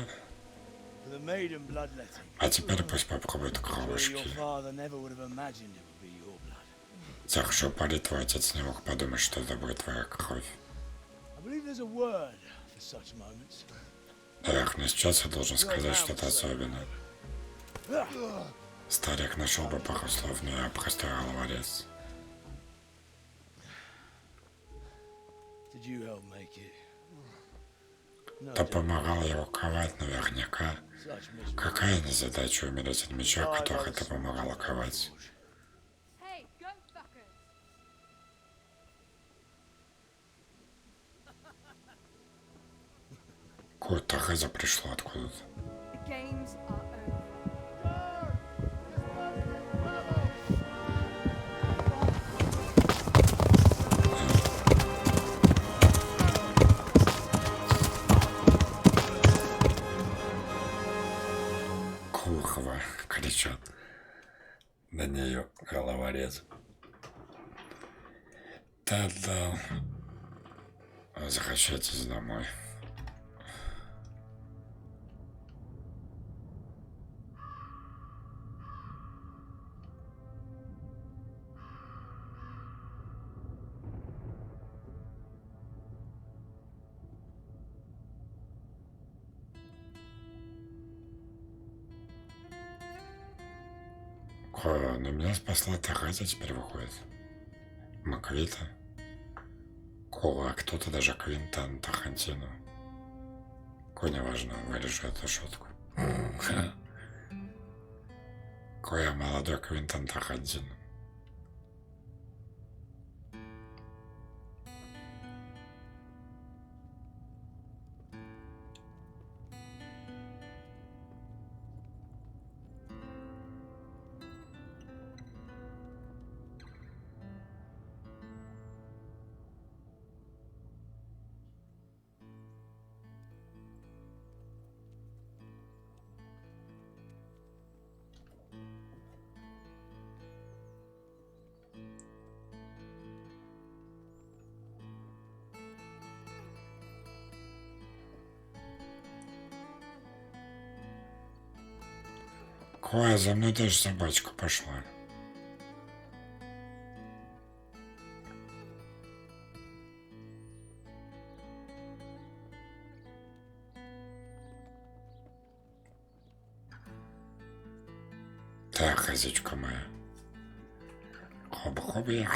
For the maiden bloodletting. А теперь пусть попробует Your кровушки. father never would have imagined it would be your blood. Захожу пари, твой отец не мог подумать, что это будет твоя кровь. I believe there's a word for such moments. Наверное, сейчас я должен сказать что-то особенное. Старик нашел бы пару слов, но я простой головорез. Did you help make it? Да помогал его ковать наверняка. Какая незадача умереть от меча, которых это помогало ковать? Hey, go fuckers! Какое-то хаза пришло откуда-то. The games are over. Курва, кричат на нее головорез. Да-да. Возвращайтесь домой. О, но меня спасла Тарася теперь выходит. Маквита. О, а кто-то даже Квинтан Тарантино. Ко неважно, вырежу эту шутку. Кое молодой Квинтан Тарантино. Кое за мной даже собачка пошла. Так, козичка моя. Хоба-хоба я.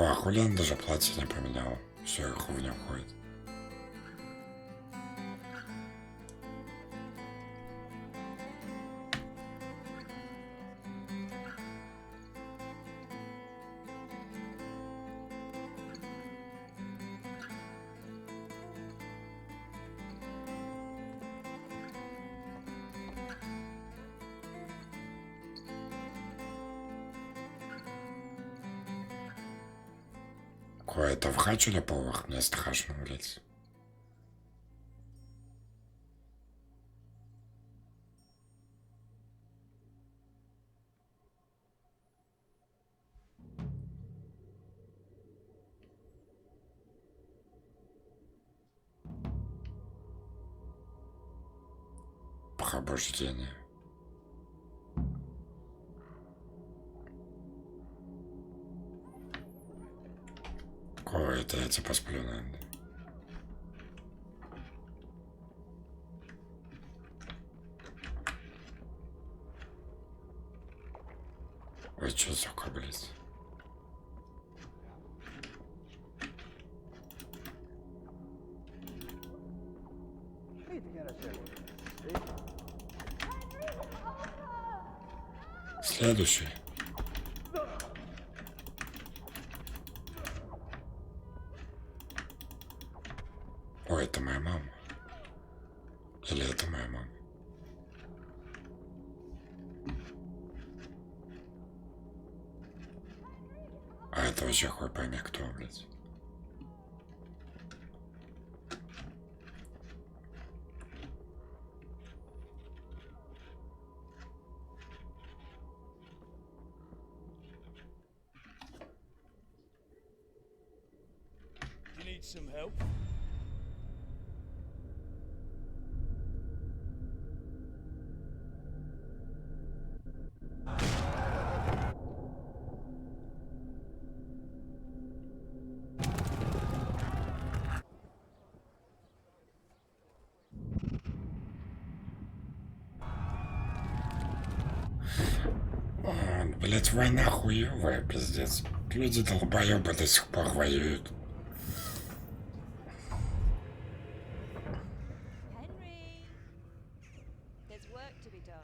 А хули он даже платье не поменял? Все, хуйня ходит. Кое-то в хачу или повар? Мне страшно, блядь. Пробуждение. Ой, это я типа сплю, наверное. Ой, что сука, блядь? Следующий. Ой, это моя мама. Или это моя мама? А это вообще хуй пойми кто, блядь. You need some help? Блять, война хуевая, пиздец. Люди долбоебы до сих пор воюют. Henry, there's work to be done.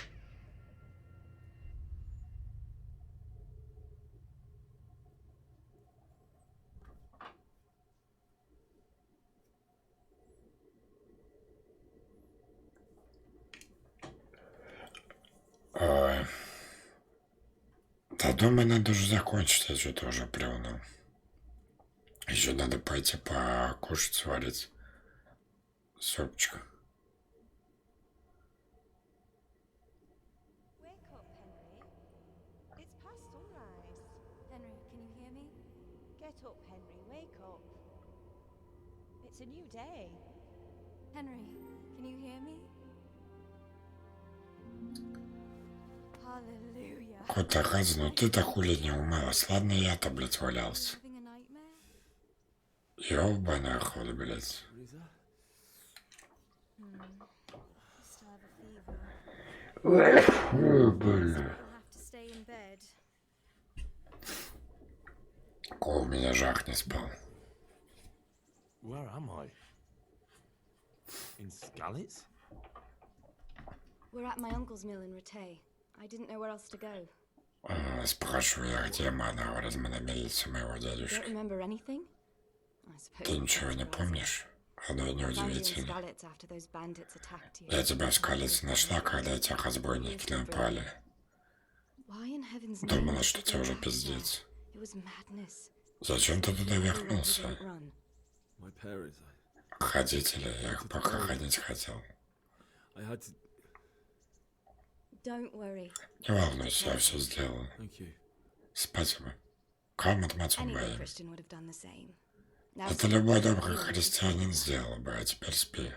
Ой. Да, думаю, надо уже закончить, я что-то уже плюнул. Еще надо пойти покушать, сварить супчик. Wake up, Henry. It's past sunrise. Henry, can you hear me? Get up, Henry. Wake up. It's a new day. Henry, can you hear me? Hallelujah. Хоть раз, ну ты-то хули не умылась. Ладно, я-то, блядь, валялся. Having a nightmare? Ёбаный охот, блядь. Still have a fever. Ой, блин. You'll have to stay in bed. О, у меня жах не спал. Where am I? In Skalitz? We're at my uncle's mill in Rattay. I didn't know where else to go. Спрашиваю я, где Мана, раз мы на милиции моего Don't дядюшки. remember anything? I suppose Ты ничего не помнишь? Оно и I found you in неудивительно. Skalitz after those bandits attacked you. Я тебя в Скалице нашла, когда эти разбойники напали. Why in heaven's name Думала, did что you тебе go уже back there? пиздец. It was madness. Зачем ты туда вернулся? Don't run. My parents, Родители, я их пока ходить хотел. I had to... Don't worry. Не волнуйся, я все сделал. Thank you. Спасибо. Камат Any мацун good моим. Christian would have done the same. Now Это sit любой down. добрый христианин сделал бы, а теперь спи.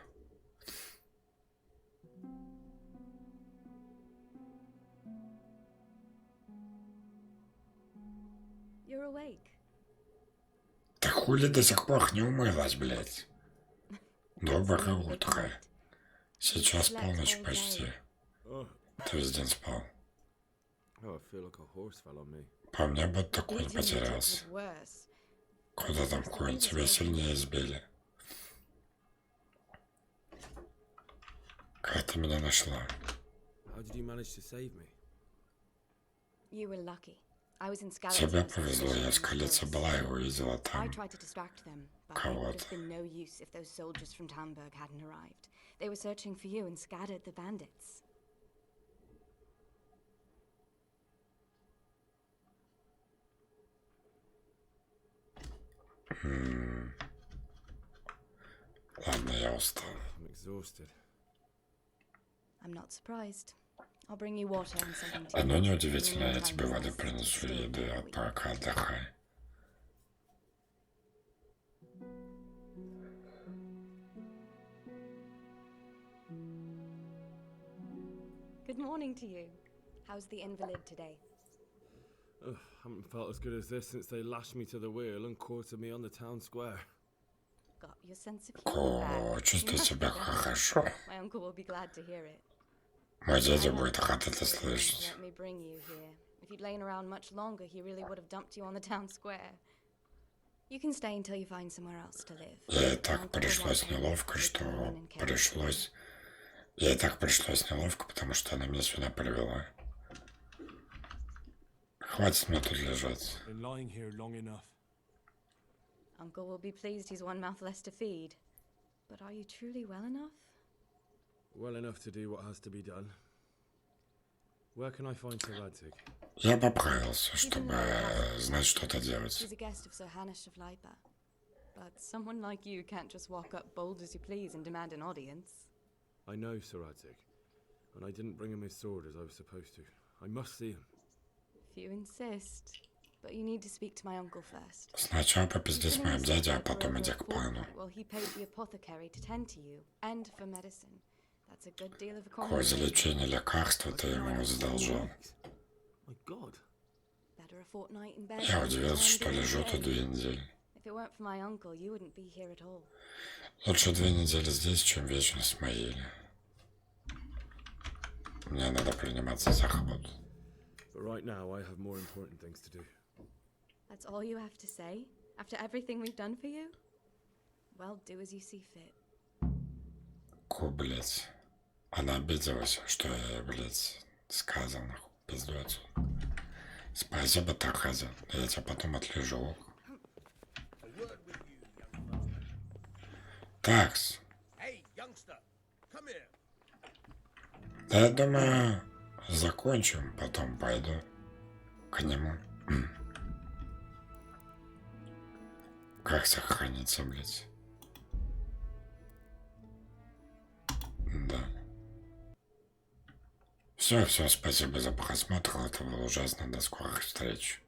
You're awake. Ты хули до сих пор не умылась, блядь? Доброе утро. Сейчас полночь почти. Ты весь день спал. Oh, I feel like a horse fell on me. По мне будто конь потерялся. Куда там конь? Тебя сильнее избили. Как ты меня нашла? How did you manage to save me? You were lucky. I was in Skalitz. Тебе повезло, я в Скалице была и увидела I там tried to distract them, but it would кого-то. have been no use if those soldiers from Tamburg hadn't arrived. They were searching for you and scattered the bandits. Ладно, я устал. I'm exhausted. I'm not surprised. I'll bring you water and something to Одно eat. неудивительно, In the я тебе meantime, воды rest. принесу Stay еды, а awake. пока отдыхай. Good morning to you. How's the invalid today? Ugh, haven't felt as good as this since they lashed me to the wheel and quartered me on the town square. Got your sense of humor О, back. чувствую You must себя be very хорошо. happy. My uncle will be glad to hear it. Мой дядя I будет won't рад ask это you to слышать. let me bring you here. If you'd lain around much longer, he really would have dumped you on the town square. You can stay until you find somewhere else to live. Я и My так uncle will пришлось want to неловко, live что alone and care for you. пришлось... Я и так пришлось неловко, потому что она меня сюда привела. Хватит мне тут лежать. Been lying here long enough. Uncle will be pleased he's one mouth less to feed. But are you truly well enough? Well enough to do what has to be done. Where can I find Sir Radzig? Я поправился, чтобы знать, что-то делать. He's a guest of Sir Hanish of Leipa. But someone like you can't just walk up bold as you please and demand an audience. I know Sir Radzig, and I didn't bring him his sword as I was supposed to. I must see him. If you insist. But you need to speak to my uncle first. Сначала попизди с моим дядей, а потом иди к пану. Well, he paid the apothecary to tend to you, and for medicine. That's a good deal of Какое за accommodation. лечение лекарства ты ему задолжал? My God. Better a fortnight in bed Я than удивился, time что to лежу day. тут 2 недели. If it weren't for my uncle, you wouldn't be here at all. Лучше 2 недели здесь, чем вечность в могиле. Мне надо приниматься за работу. But right now, I have more important things to do. That's all you have to say? After everything we've done for you? Well, do as you see fit. Ку, блядь. Она обиделась, что я, блядь, сказал, нахуй, пизду отсюда. Спасибо, Тархаза. Я тебя потом отлежу. Такс. Hey, youngster, come here. Да я думаю, закончим, потом пойду к нему. Как сохраниться, блядь? Да. Все, спасибо за просмотр. Это было ужасно. До скорых встреч.